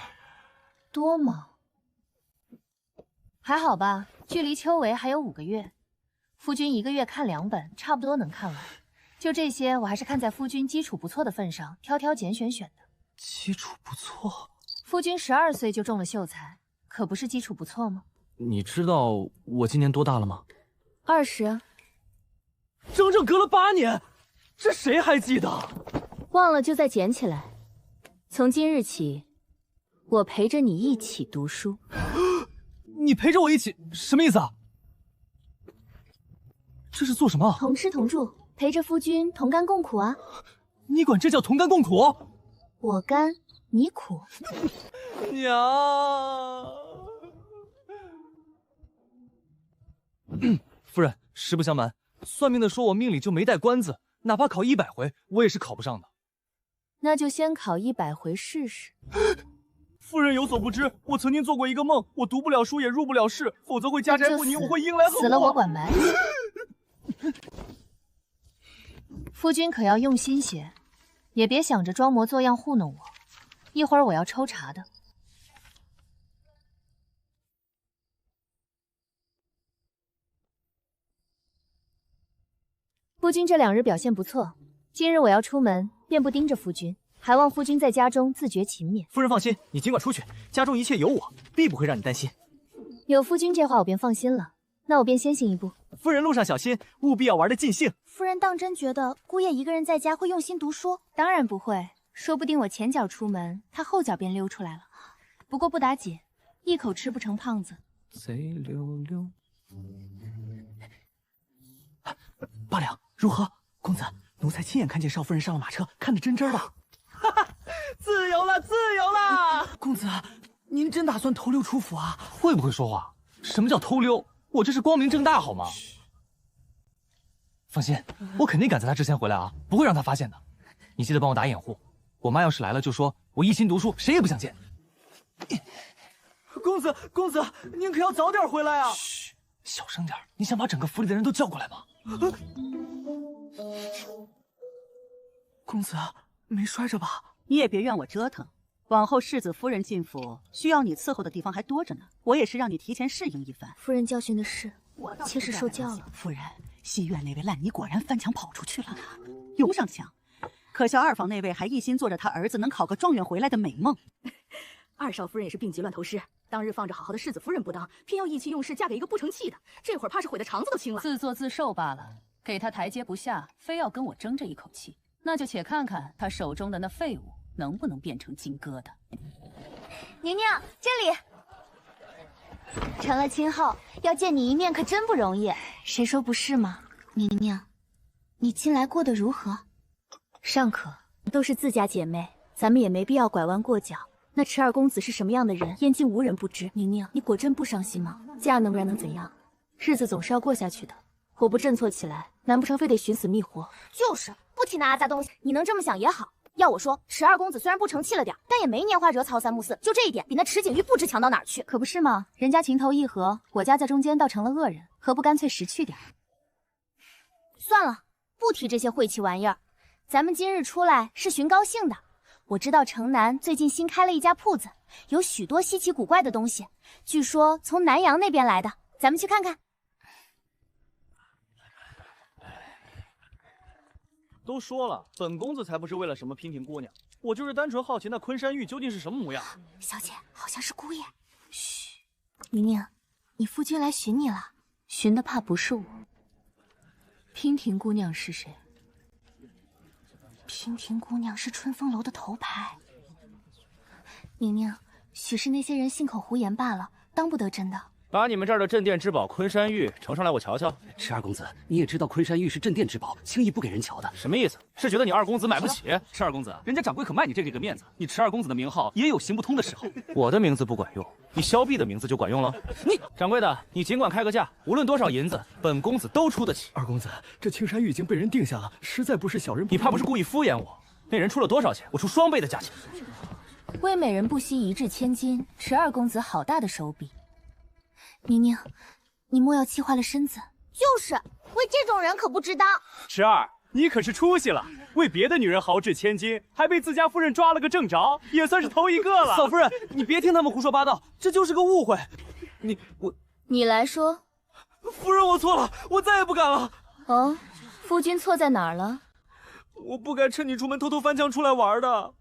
多吗？还好吧，距离秋闱还有5个月，夫君1个月看2本，差不多能看完。就这些，我还是看在夫君基础不错的份上，挑挑拣选选的。基础不错。夫君12岁就中了秀才，可不是基础不错吗？你知道我今年多大了吗？20。整整隔了8年，这谁还记得？忘了就再捡起来。从今日起，我陪着你一起读书。你陪着我一起，什么意思啊？这是做什么？同吃同住，陪着夫君同甘共苦啊！你管这叫同甘共苦？我甘，你苦。娘。夫人，实不相瞒，算命的说我命里就没带官字，哪怕考100回，我也是考不上的。那就先考100回试试。夫人有所不知，我曾经做过一个梦，我读不了书也入不了仕，否则会家宅不宁，我会迎来横祸。死了我管埋。夫君可要用心些，也别想着装模作样糊弄我。一会儿我要抽查的。夫君这2日表现不错，今日我要出门，便不盯着夫君，还望夫君在家中自觉勤勉。夫人放心，你尽管出去，家中一切有我，必不会让你担心。有夫君这话，我便放心了。那我便先行一步。夫人路上小心，务必要玩得尽兴。夫人当真觉得姑爷一个人在家会用心读书？当然不会，说不定我前脚出门，他后脚便溜出来了。不过不打紧，一口吃不成胖子。贼溜溜。八两如何？公子，奴才亲眼看见少夫人上了马车，看得真真的。哈哈，自由了，自由了！公子，您真打算偷溜出府啊？会不会说话？什么叫偷溜？我这是光明正大，好吗？放心，我肯定赶在他之前回来啊，不会让他发现的。你记得帮我打掩护，我妈要是来了，就说我一心读书，谁也不想见。公子，公子，您可要早点回来啊！嘘，小声点，你想把整个府里的人都叫过来吗？公子，没摔着吧？你也别怨我折腾。往后世子夫人进府，需要你伺候的地方还多着呢。我也是让你提前适应一番。夫人教训的是，我妾是受教了。夫人，西院那位烂泥果然翻墙跑出去了呢，用上墙。可笑二房那位还一心做着他儿子能考个状元回来的美梦。二少夫人也是病急乱投医，当日放着好好的世子夫人不当，偏要意气用事嫁给一个不成器的，这会儿怕是悔得肠子都青了。自作自受罢了，给他台阶不下，非要跟我争这一口气，那就且看看他手中的那废物能不能变成金疙瘩。娘娘，这里。成了亲后，要见你一面可真不容易。谁说不是吗？娘娘，你近来过得如何？尚可。都是自家姐妹，咱们也没必要拐弯过角。那池二公子是什么样的人，燕京无人不知。娘娘，你果真不伤心吗？嫁能不然能怎样？日子总是要过下去的。我不振作起来，难不成非得寻死觅活？就是不提那阿杂东西。你能这么想也好。要我说，池二公子虽然不成器了点，但也没年华惹草三木四，就这一点，比那池景玉不知强到哪儿去。可不是吗？人家情投意合，我家在中间倒成了恶人，何不干脆识趣点？算了，不提这些晦气玩意儿。咱们今日出来是寻高兴的。我知道城南最近新开了一家铺子，有许多稀奇古怪的东西，据说从南阳那边来的，咱们去看看。都说了，本公子才不是为了什么娉婷姑娘，我就是单纯好奇那昆山玉究竟是什么模样。小姐，好像是姑爷。嘘，宁宁，你夫君来寻你了。寻的怕不是我。娉婷姑娘是谁？娉婷姑娘是春风楼的头牌。宁宁，许是那些人信口胡言罢了，当不得真的。把你们这儿的镇店之宝昆山玉呈上来，我瞧瞧。池二公子，你也知道昆山玉是镇店之宝，轻易不给人瞧的。什么意思？是觉得你二公子买不起？池二公子，人家掌柜可卖你这个面子，你池二公子的名号也有行不通的时候。我的名字不管用，你萧碧的名字就管用了。你掌柜的，你尽管开个价，无论多少银子，本公子都出得起。二公子，这青山玉已经被人定下了，实在不是小人。你怕不是故意敷衍我？那人出了多少钱？我出双倍的价钱。为美人不惜一掷千金，池二公子好大的手笔。宁宁，你莫要气坏了身子。就是为这种人可不值当。池二，你可是出息了，为别的女人豪掷千金，还被自家夫人抓了个正着，也算是头一个了。嫂夫人，你别听他们胡说八道，这就是个误会。你来说。夫人，我错了，我再也不敢了。哦，夫君错在哪儿了？我不该趁你出门偷偷翻墙出来玩的。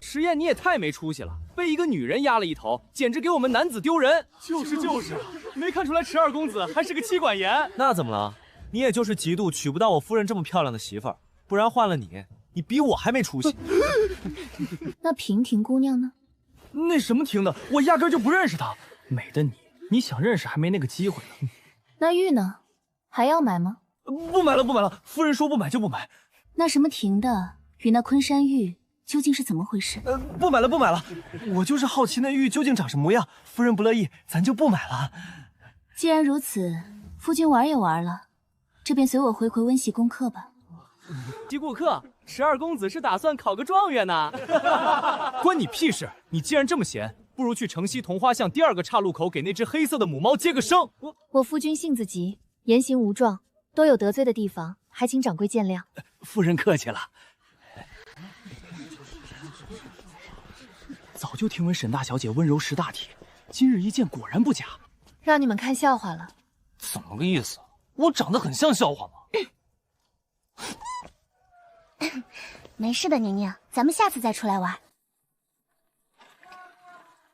石燕，你也太没出息了，被一个女人压了一头，简直给我们男子丢人。就是，没看出来池二公子还是个妻管严。那怎么了？你也就是嫉妒娶不到我夫人这么漂亮的媳妇儿，不然换了你比我还没出息。那娉婷姑娘呢？那什么婷的，我压根就不认识她。美的你想认识还没那个机会呢。那玉呢？还要买吗？不买了，夫人说不买就不买。那什么婷的与那昆山玉究竟是怎么回事？不买了，我就是好奇那玉究竟长什么样。夫人不乐意，咱就不买了。既然如此，夫君玩也玩了，这便随我回温习功课吧。西顾客，池二公子是打算考个状元呢？关你屁事！你既然这么闲，不如去城西桐花巷第2个岔路口给那只黑色的母猫接个生。我夫君性子急，言行无状，多有得罪的地方，还请掌柜见谅。夫人客气了。早就听闻沈大小姐温柔识大体，今日一见果然不假。让你们看笑话了。怎么个意思？我长得很像笑话吗？没事的，宁宁，咱们下次再出来玩。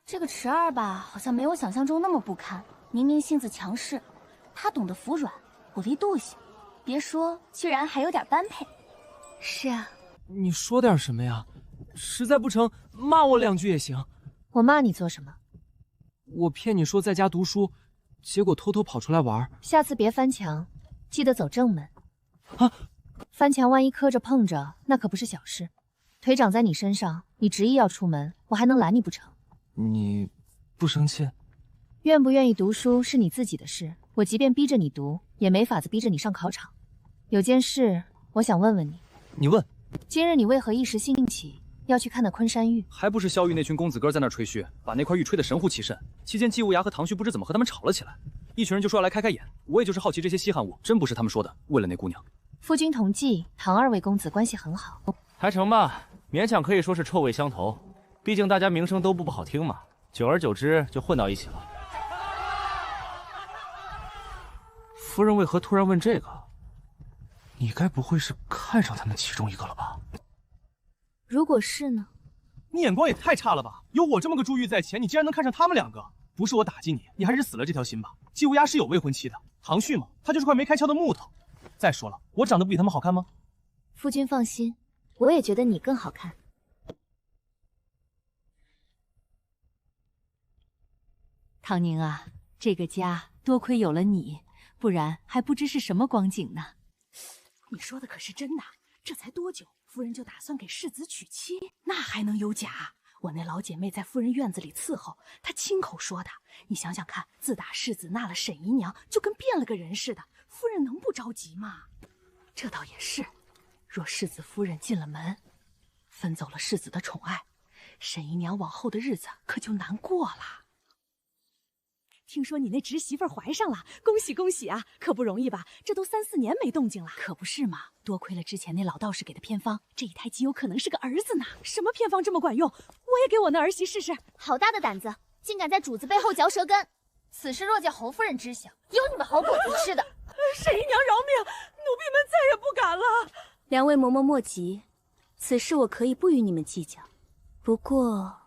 这个池二吧，好像没我想象中那么不堪。宁宁性子强势，她懂得服软，鼓励度性，别说，居然还有点般配。是啊，你说点什么呀？实在不成，骂我2句也行。我骂你做什么？我骗你说在家读书，结果偷偷跑出来玩。下次别翻墙，记得走正门。啊！翻墙万一磕着碰着，那可不是小事。腿长在你身上，你执意要出门，我还能拦你不成？你不生气？愿不愿意读书是你自己的事，我即便逼着你读，也没法子逼着你上考场。有件事，我想问问你。你问。今日你为何一时兴起要去看那昆山玉？还不是萧玉那群公子哥在那吹嘘，把那块玉吹得神乎其神。期间季无涯和唐旭不知怎么和他们吵了起来，一群人就说要来开开眼。我也就是好奇这些稀罕物，真不是他们说的，为了那姑娘。夫君同季、唐2位公子关系很好，还成吧，勉强可以说是臭味相投。毕竟大家名声都不好听嘛，久而久之就混到一起了。夫人为何突然问这个？你该不会是看上他们其中一个了吧？如果是呢？你眼光也太差了吧！有我这么个珠玉在前，你竟然能看上他们2个？不是我打击你，你还是死了这条心吧。季无涯是有未婚妻的，唐旭嘛，他就是块没开窍的木头。再说了，我长得比他们好看吗？夫君放心，我也觉得你更好看。唐宁啊，这个家多亏有了你，不然还不知是什么光景呢。你说的可是真的？这才多久，夫人就打算给世子娶妻？那还能有假？我那老姐妹在夫人院子里伺候，她亲口说的。你想想看，自打世子纳了沈姨娘，就跟变了个人似的，夫人能不着急吗？这倒也是，若世子夫人进了门，分走了世子的宠爱，沈姨娘往后的日子可就难过了。听说你那侄媳妇怀上了，恭喜恭喜啊！可不容易吧？这都3、4年没动静了。可不是嘛，多亏了之前那老道士给的偏方，这一胎极有可能是个儿子呢。什么偏方这么管用？我也给我那儿媳试试。好大的胆子，竟敢在主子背后嚼舌根！此事若叫侯夫人知晓，有你们好果子吃的！沈姨娘饶命，奴婢们再也不敢了。两位嬷嬷莫急，此事我可以不与你们计较。不过，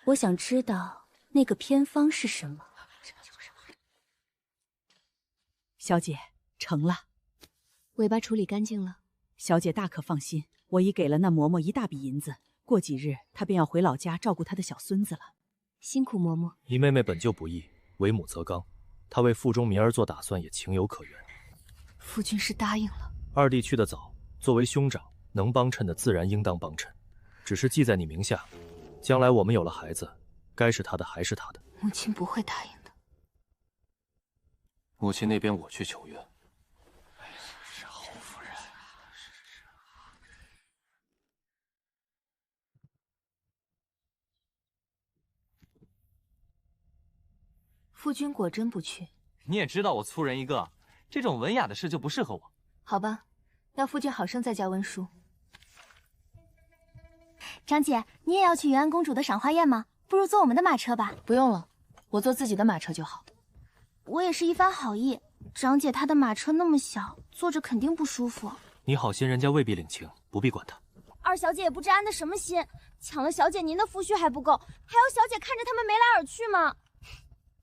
我想知道那个偏方是什么。小姐，成了。尾巴处理干净了。小姐大可放心，我已给了那嬷嬷一大笔银子，过几日她便要回老家照顾她的小孙子了。辛苦嬷嬷。你妹妹本就不易，为母则刚，她为腹中民儿做打算也情有可原。夫君是答应了。二弟去得早，作为兄长，能帮衬的自然应当帮衬，只是记在你名下，将来我们有了孩子，该是他的还是他的。母亲不会答应的。母亲那边我去求援。是侯夫人。夫君果真不去。你也知道我粗人一个，这种文雅的事就不适合我。好吧，那夫君好生在家温书。长姐，你也要去云安公主的赏花宴吗？不如坐我们的马车吧。不用了，我坐自己的马车就好。我也是一番好意，长姐她的马车那么小，坐着肯定不舒服。你好心人家未必领情，不必管他。二小姐也不知安的什么心，抢了小姐您的夫婿还不够，还要小姐看着他们眉来耳去吗？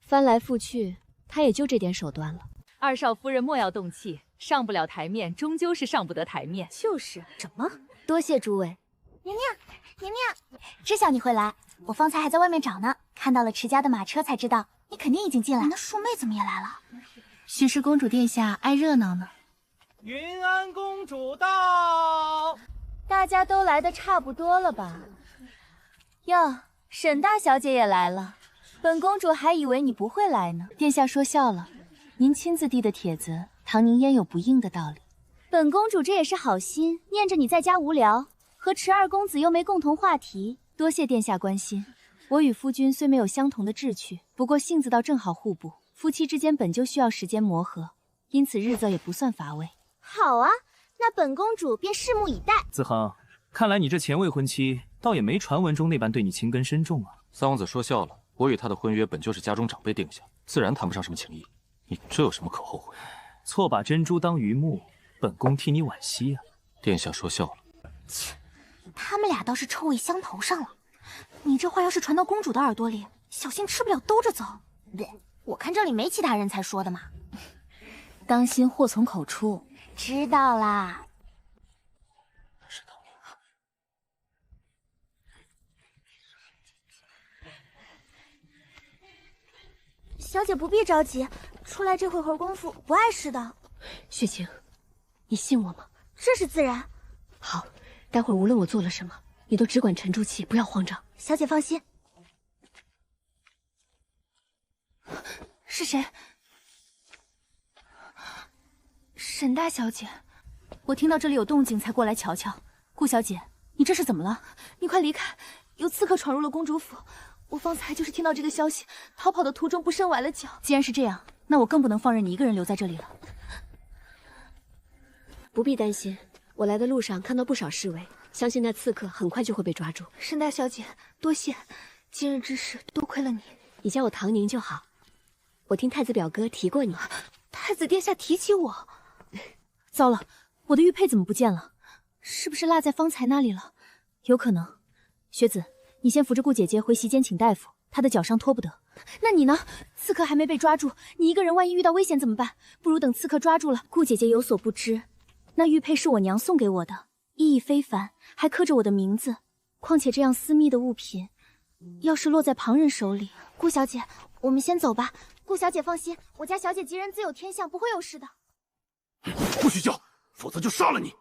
翻来覆去，他也就这点手段了。二少夫人莫要动气，上不了台面，终究是上不得台面。就是什么？多谢诸位。娘娘，知晓你会来，我方才还在外面找呢，看到了池家的马车，才知道你肯定已经进来。你的庶妹怎么也来了？巡视公主殿下爱热闹呢。云安公主到，大家都来的差不多了吧？哟，沈大小姐也来了，本公主还以为你不会来呢。殿下说笑了，您亲自递的帖子，唐宁焉有不应的道理？本公主这也是好心，念着你在家无聊，和池二公子又没共同话题。多谢殿下关心。我与夫君虽没有相同的志趣，不过性子倒正好互补。夫妻之间本就需要时间磨合，因此日子也不算乏味。好啊，那本公主便拭目以待。子恒，看来你这前未婚妻倒也没传闻中那般对你情根深重啊。三王子说笑了，我与他的婚约本就是家中长辈定下，自然谈不上什么情谊。你这有什么可后悔？错把珍珠当榆木，本宫替你惋惜啊。殿下说笑了。切，他们俩倒是臭味相投上了。你这话要是传到公主的耳朵里，小心吃不了兜着走。我看这里没其他人才说的嘛。当心祸从口出。知道啦。小姐不必着急，出来这会儿功夫不碍事的。雪晴，你信我吗？这是自然。好，待会儿无论我做了什么，你都只管沉住气，不要慌张。小姐放心。是谁？沈大小姐，我听到这里有动静才过来瞧瞧。顾小姐，你这是怎么了？你快离开，有刺客闯入了公主府。我方才就是听到这个消息，逃跑的途中不慎崴了脚。既然是这样，那我更不能放任你一个人留在这里了。不必担心，我来的路上看到不少侍卫，相信那刺客很快就会被抓住。沈大小姐，多谢，今日之事多亏了你。你叫我唐宁就好。我听太子表哥提过你。太子殿下提起我，糟了，我的玉佩怎么不见了？是不是落在方才那里了？有可能。学子，你先扶着顾姐姐回席间请大夫，她的脚伤拖不得。那你呢？刺客还没被抓住，你一个人万一遇到危险怎么办？不如等刺客抓住了，顾姐姐有所不知，那玉佩是我娘送给我的，意义非凡，还刻着我的名字。况且这样私密的物品，要是落在旁人手里……顾小姐，我们先走吧。顾小姐放心，我家小姐吉人自有天相，不会有事的。不许叫，否则就杀了你！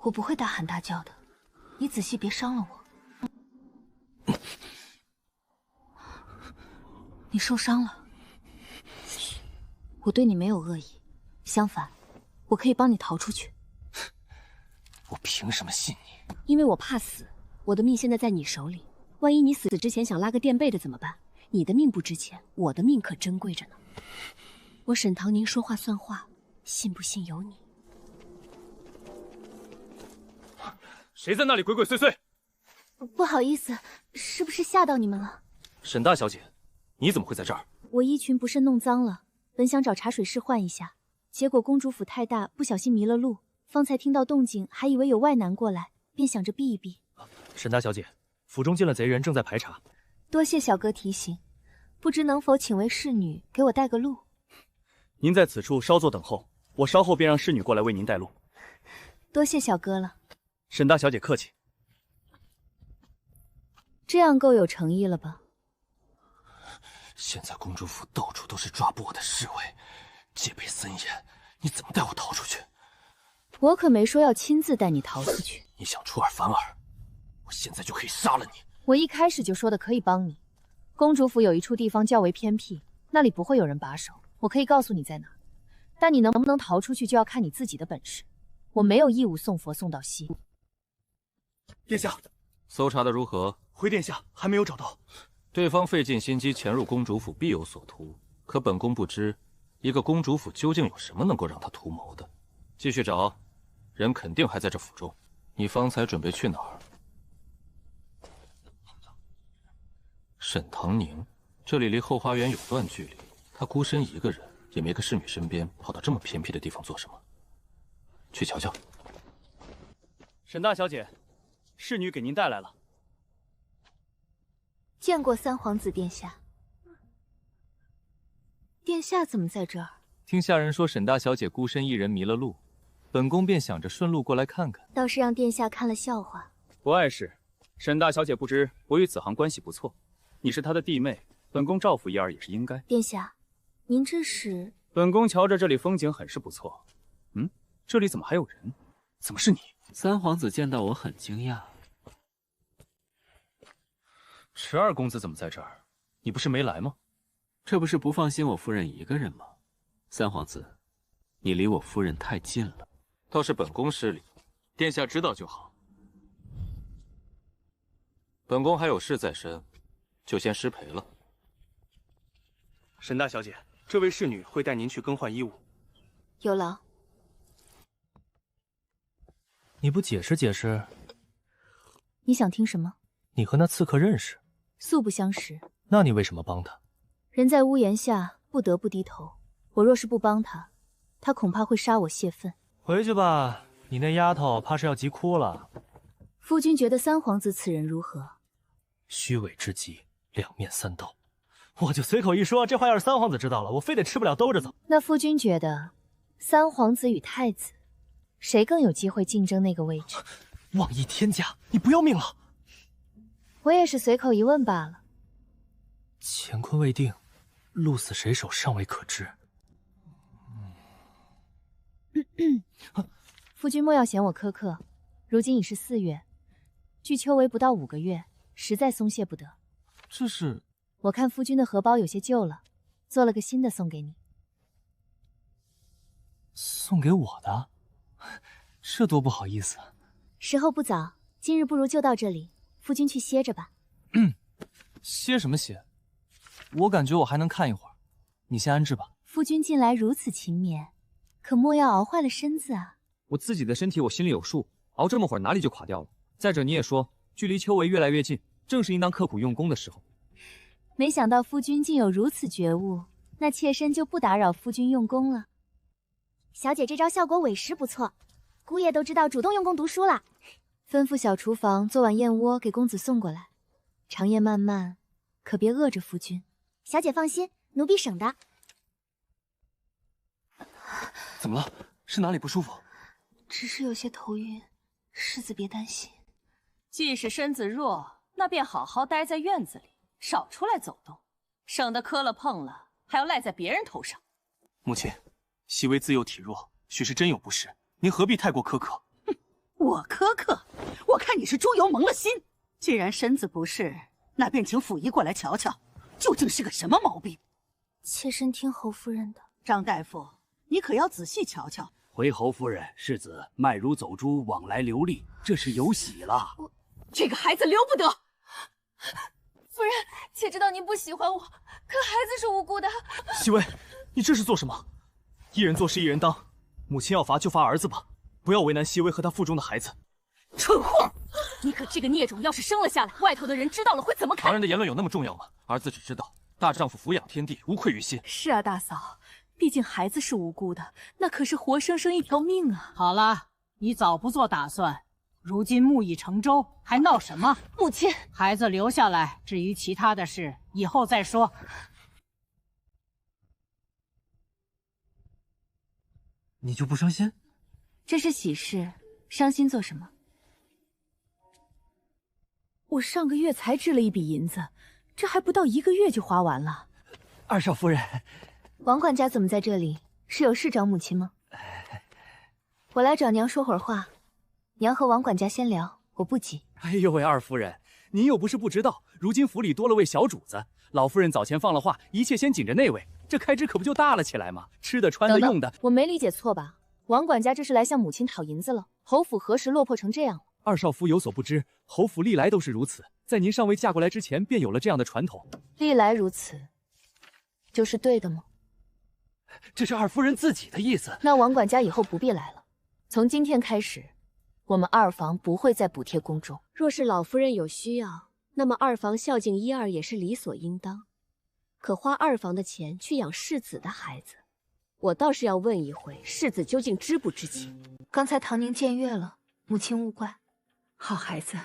我不会大喊大叫的，你仔细别伤了我。你受伤了？我对你没有恶意，相反，我可以帮你逃出去。我凭什么信你？因为我怕死，我的命现在在你手里。万一你死之前想拉个垫背的怎么办？你的命不值钱，我的命可珍贵着呢。我沈唐宁说话算话，信不信由你。谁在那里鬼鬼祟祟？不好意思，是不是吓到你们了？沈大小姐，你怎么会在这儿？我衣裙不慎弄脏了，本想找茶水室换一下，结果公主府太大，不小心迷了路。方才听到动静，还以为有外男过来，便想着避一避。沈大小姐，府中进了贼人，正在排查。多谢小哥提醒，不知能否请位侍女给我带个路？您在此处稍作等候，我稍后便让侍女过来为您带路。多谢小哥了。沈大小姐客气。这样够有诚意了吧？现在公主府到处都是抓捕我的侍卫，戒备森严，你怎么带我逃出去？我可没说要亲自带你逃出去。你想出尔反尔，我现在就可以杀了你。我一开始就说的可以帮你。公主府有一处地方较为偏僻，那里不会有人把守，我可以告诉你在哪儿。但你能不能逃出去，就要看你自己的本事。我没有义务送佛送到西。殿下，搜查的如何？回殿下，还没有找到。对方费尽心机潜入公主府，必有所图。可本宫不知，一个公主府究竟有什么能够让他图谋的。继续找，人肯定还在这府中。你方才准备去哪儿？沈唐宁，这里离后花园有段距离。他孤身一个人，也没个侍女身边，跑到这么偏僻的地方做什么？去瞧瞧。沈大小姐，侍女给您带来了。见过三皇子殿下。殿下怎么在这儿？听下人说沈大小姐孤身一人迷了路，本宫便想着顺路过来看看。倒是让殿下看了笑话。不碍事，沈大小姐不知我与子航关系不错，你是她的弟妹，本宫照拂一二也是应该。殿下，您这是？本宫瞧着这里风景很是不错。这里怎么还有人？怎么是你？三皇子见到我很惊讶。池二公子怎么在这儿？你不是没来吗？这不是不放心我夫人一个人吗？三皇子，你离我夫人太近了。倒是本宫失礼，殿下知道就好。本宫还有事在身，就先失陪了。沈大小姐，这位侍女会带您去更换衣物。有劳。你不解释解释？你想听什么？你和那刺客认识？素不相识。那你为什么帮他？人在屋檐下，不得不低头。我若是不帮他，他恐怕会杀我泄愤。回去吧，你那丫头怕是要急哭了。夫君觉得三皇子此人如何？虚伪之极，两面三刀。我就随口一说，这话要是三皇子知道了，我非得吃不了兜着走。那夫君觉得，三皇子与太子，谁更有机会竞争那个位置？妄议天价，你不要命了？我也是随口一问罢了。乾坤未定，鹿死谁手尚未可知。夫君莫要嫌我苛刻，如今已是4月，距秋闱不到5个月，实在松懈不得。这是……我看夫君的荷包有些旧了，做了个新的送给你。送给我的？这多不好意思。时候不早，今日不如就到这里，夫君去歇着吧。歇什么歇？我感觉我还能看一会儿，你先安置吧。夫君近来如此勤勉，可莫要熬坏了身子啊。我自己的身体我心里有数，熬这么会儿哪里就垮掉了。再者你也说，距离秋闱越来越近，正是应当刻苦用功的时候。没想到夫君竟有如此觉悟，那妾身就不打扰夫君用功了。小姐这招效果委实不错，姑爷都知道主动用功读书了。吩咐小厨房做碗燕窝给公子送过来，长夜漫漫，可别饿着夫君。小姐放心，奴婢省得。怎么了？是哪里不舒服？只是有些头晕，世子别担心。既是身子弱，那便好好待在院子里，少出来走动，省得磕了碰了还要赖在别人头上。母亲，熹微自幼体弱，许是真有不适，您何必太过苛刻？我苛刻？我看你是猪油蒙了心。既然身子不适，那便请府医过来瞧瞧，究竟是个什么毛病。妾身听侯夫人的。张大夫，你可要仔细瞧瞧。回侯夫人，世子脉如走珠，往来流利，这是有喜了。这个孩子留不得。夫人，妾知道您不喜欢我，可孩子是无辜的。熹微，你这是做什么？一人做事一人当，母亲要罚就罚儿子吧，不要为难熹微和她腹中的孩子。蠢货！你可这个孽种要是生了下来，外头的人知道了会怎么看？旁人的言论有那么重要吗？儿子只知道大丈夫抚养天地，无愧于心。是啊，大嫂，毕竟孩子是无辜的，那可是活生生一条命啊。好了，你早不做打算，如今木已成舟，还闹什么？母亲，孩子留下来，至于其他的事，以后再说。你就不伤心？这是喜事，伤心做什么？我上个月才支了一笔银子，这还不到1个月就花完了。二少夫人，王管家怎么在这里？是有事找母亲吗？我来找娘说会儿话，娘和王管家先聊，我不急。哎呦喂，二夫人，您又不是不知道，如今府里多了位小主子，老夫人早前放了话，一切先紧着那位，这开支可不就大了起来吗？吃的、穿的、用的，我没理解错吧？王管家这是来向母亲讨银子了？侯府何时落魄成这样了？二少夫有所不知，侯府历来都是如此，在您尚未嫁过来之前，便有了这样的传统。历来如此，就是对的吗？这是二夫人自己的意思。那王管家以后不必来了。从今天开始，我们二房不会再补贴宫中。若是老夫人有需要，那么二房孝敬一二也是理所应当。可花二房的钱去养世子的孩子，我倒是要问一回，世子究竟知不知情？刚才唐宁僭越了，母亲勿怪。好孩子，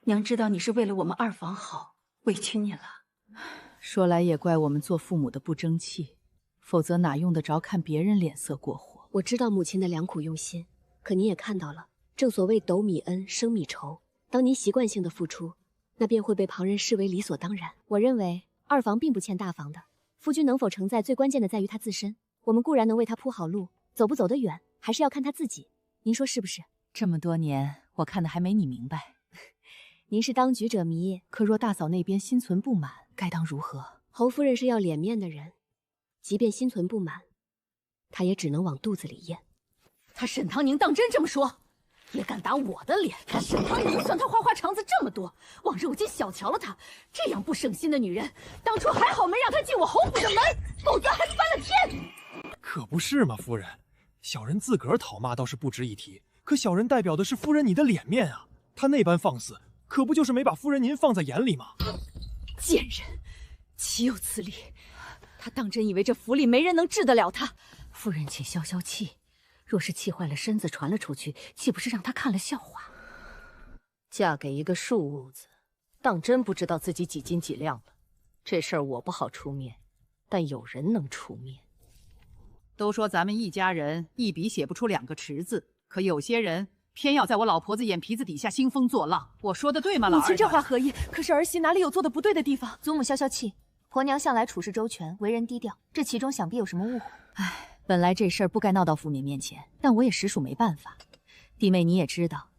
娘知道你是为了我们二房好，委屈你了。说来也怪我们做父母的不争气，否则哪用得着看别人脸色过活。我知道母亲的良苦用心，可你也看到了，正所谓斗米恩，升米仇。当您习惯性的付出，那便会被旁人视为理所当然。我认为二房并不欠大房的，夫君能否承载，最关键的在于他自身。我们固然能为他铺好路，走不走得远，还是要看他自己。您说是不是？这么多年，我看的还没你明白。您是当局者迷，可若大嫂那边心存不满，该当如何？侯夫人是要脸面的人，即便心存不满，她也只能往肚子里咽。他沈唐宁当真这么说？也敢打我的脸？沈唐宁算他花花肠子这么多，往如今小瞧了他，这样不省心的女人，当初还好没让她进我侯府的门，否则还翻了天。可不是嘛，夫人，小人自个儿讨骂倒是不值一提，可小人代表的是夫人你的脸面啊！他那般放肆，可不就是没把夫人您放在眼里吗？贱人，岂有此理！他当真以为这府里没人能治得了他？夫人，请消消气。若是气坏了身子传了出去，岂不是让他看了笑话？嫁给一个树兀子，当真不知道自己几斤几两了。这事儿我不好出面，但有人能出面。都说咱们一家人一笔写不出2个池字，可有些人偏要在我老婆子眼皮子底下兴风作浪。我说的对吗，老二？母亲这话何意？可是儿媳哪里有做的不对的地方？祖母消消气，婆娘向来处事周全，为人低调，这其中想必有什么误会。唉。本来这事儿不该闹到父母面前，但我也实属没办法。弟妹你也知道，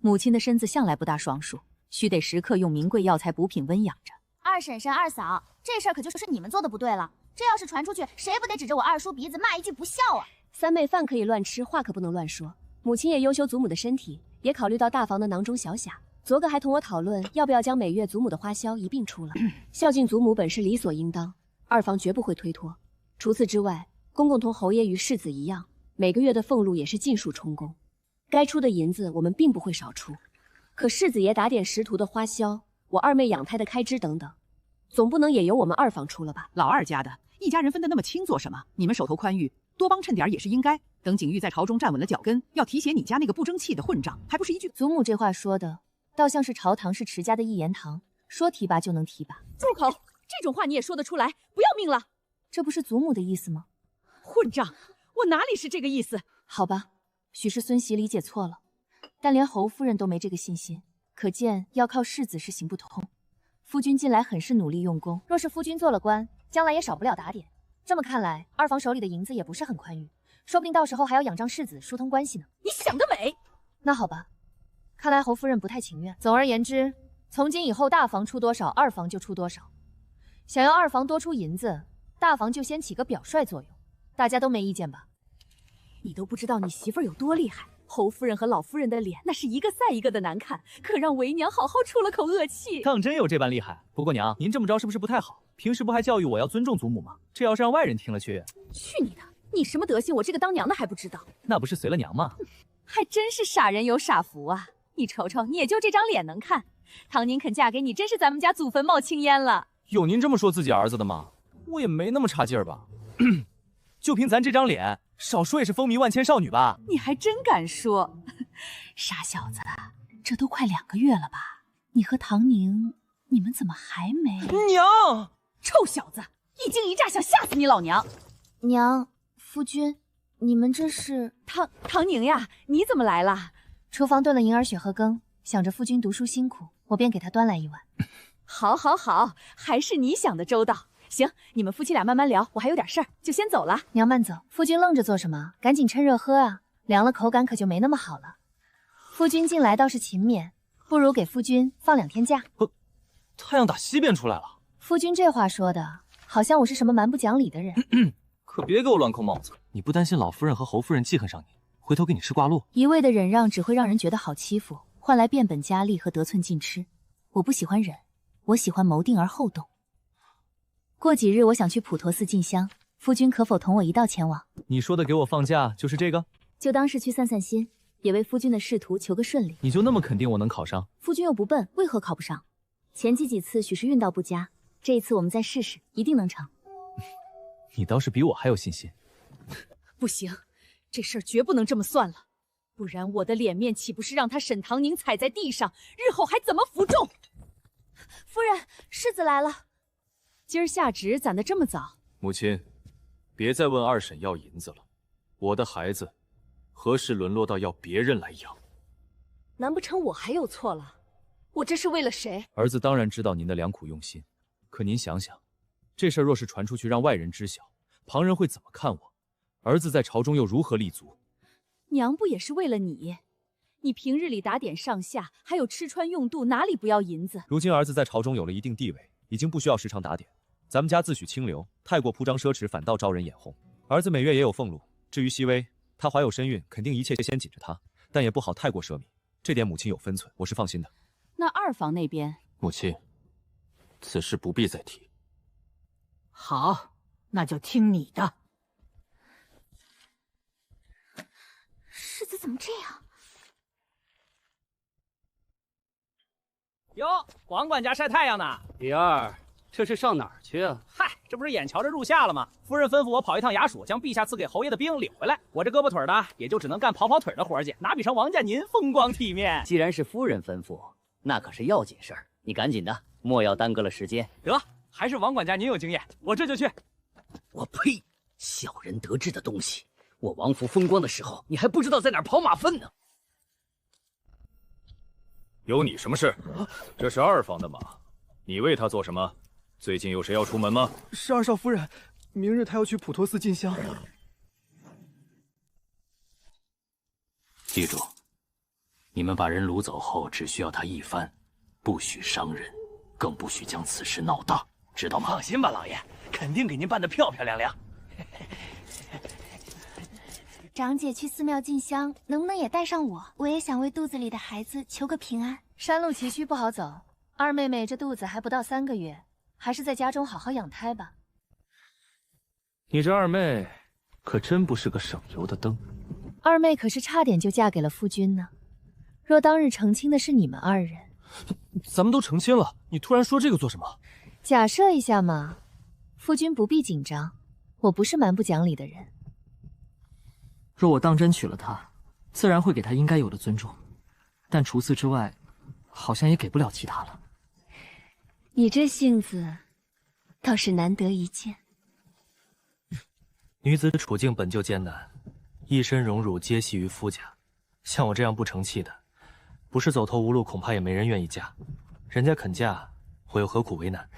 母亲的身子向来不大爽数，须得时刻用名贵药材补品温养着。二婶婶、二嫂，这事儿可就是你们做的不对了。这要是传出去，谁不得指着我二叔鼻子骂一句不孝啊？三妹饭可以乱吃，话可不能乱说。母亲也忧羞祖母的身体，也考虑到大房的囊中小匣。昨个还同我讨论要不要将每月祖母的花销一并出了。孝敬祖母本是理所应当，二房绝不会推脱。除此之外，公公同侯爷与世子一样，每个月的俸禄也是尽数充公，该出的银子我们并不会少出。可世子爷打点识途的花销，我二妹养胎的开支等等，总不能也由我们二房出了吧？老二家的一家人分得那么清做什么？你们手头宽裕，多帮衬点也是应该。等景玉在朝中站稳了脚跟，要提携你家那个不争气的混账，还不是一句？祖母这话说的，倒像是朝堂是持家的一言堂，说提拔就能提拔。住口！这种话你也说得出来？不要命了？这不是祖母的意思吗？混账！我哪里是这个意思？好吧，许是孙媳理解错了，但连侯夫人都没这个信心，可见要靠世子是行不通。夫君近来很是努力用功，若是夫君做了官，将来也少不了打点。这么看来，二房手里的银子也不是很宽裕，说不定到时候还要仰仗世子疏通关系呢。你想得美！那好吧，看来侯夫人不太情愿。总而言之，从今以后大房出多少，二房就出多少。想要二房多出银子，大房就先起个表率作用。大家都没意见吧？你都不知道你媳妇儿有多厉害，侯夫人和老夫人的脸那是一个赛一个的难看，可让为娘好好出了口恶气。当真有这般厉害？不过娘，您这么着是不是不太好？平时不还教育我要尊重祖母吗？这要是让外人听了去……去你的！你什么德行，我这个当娘的还不知道？那不是随了娘吗？还真是傻人有傻福啊！你瞅瞅，你也就这张脸能看，唐宁肯嫁给你，真是咱们家祖坟冒青烟了。有您这么说自己儿子的吗？我也没那么差劲儿吧？就凭咱这张脸，少说也是风靡万千少女吧？你还真敢说，傻小子，这都快2个月了吧？你和唐宁，你们怎么还没？娘，臭小子，一惊一乍想吓死你老娘！娘，夫君，你们这是？唐宁呀，你怎么来了？厨房炖了银耳血和羹，想着夫君读书辛苦，我便给他端来一碗。好，还是你想的周到。行，你们夫妻俩慢慢聊，我还有点事儿，就先走了。娘慢走，夫君愣着做什么？赶紧趁热喝啊，凉了口感可就没那么好了。夫君近来倒是勤勉，不如给夫君放2天假。太阳打西边出来了。夫君这话说的，好像我是什么蛮不讲理的人。可别给我乱扣帽子。你不担心老夫人和侯夫人记恨上你，回头给你吃挂落？一味的忍让只会让人觉得好欺负，换来变本加厉和得寸进尺。我不喜欢忍，我喜欢谋定而后动。过几日我想去普陀寺进香，夫君可否同我一道前往？你说的给我放假就是这个？就当是去散散心，也为夫君的仕途求个顺利。你就那么肯定我能考上？夫君又不笨，为何考不上？前几次许是运道不佳，这一次我们再试试，一定能成。你倒是比我还有信心。不行，这事儿绝不能这么算了，不然我的脸面岂不是让他沈唐宁踩在地上，日后还怎么服众？夫人，世子来了。今儿下旨攒得这么早？母亲，别再问二婶要银子了。我的孩子，何时沦落到要别人来养？难不成我还有错了？我这是为了谁？儿子当然知道您的良苦用心，可您想想，这事儿若是传出去让外人知晓，旁人会怎么看我？儿子在朝中又如何立足？娘不也是为了你？你平日里打点上下，还有吃穿用度，哪里不要银子？如今儿子在朝中有了一定地位，已经不需要时常打点。咱们家自诩清流，太过铺张奢侈，反倒招人眼红。儿子每月也有俸禄，至于熹微，她怀有身孕，肯定一切先紧着她，但也不好太过奢靡，这点母亲有分寸，我是放心的。那二房那边，母亲，此事不必再提。好，那就听你的。世子怎么这样？哟，王管家晒太阳呢。李二，这是上哪儿去啊？嗨，这不是眼瞧着入夏了吗？夫人吩咐我跑一趟衙署，将陛下赐给侯爷的兵领回来。我这胳膊腿的，也就只能干跑腿的活去，哪比上王家您风光体面？既然是夫人吩咐，那可是要紧事儿，你赶紧的，莫要耽搁了时间。得，还是王管家您有经验，我这就去。我呸！小人得志的东西，我王府风光的时候，你还不知道在哪儿跑马粪呢。有你什么事？这是二房的马，你为他做什么？最近有谁要出门吗？是二少夫人，明日她要去普陀寺进香。记住，你们把人掳走后，只需要他一番，不许伤人，更不许将此事闹大，知道吗？放心吧，老爷，肯定给您办得漂漂亮亮。长姐去寺庙进香，能不能也带上我？我也想为肚子里的孩子求个平安。山路崎岖不好走，二妹妹这肚子还不到3个月，还是在家中好好养胎吧。你这二妹可真不是个省油的灯。二妹可是差点就嫁给了夫君呢。若当日成亲的是你们2人，咱们都成亲了，你突然说这个做什么？假设一下嘛。夫君不必紧张，我不是蛮不讲理的人。若我当真娶了她，自然会给她应该有的尊重，但除此之外，好像也给不了其他了。你这性子，倒是难得一见。女子处境本就艰难，一身荣辱皆系于夫家。像我这样不成器的，不是走投无路，恐怕也没人愿意嫁。人家肯嫁，我又何苦为难？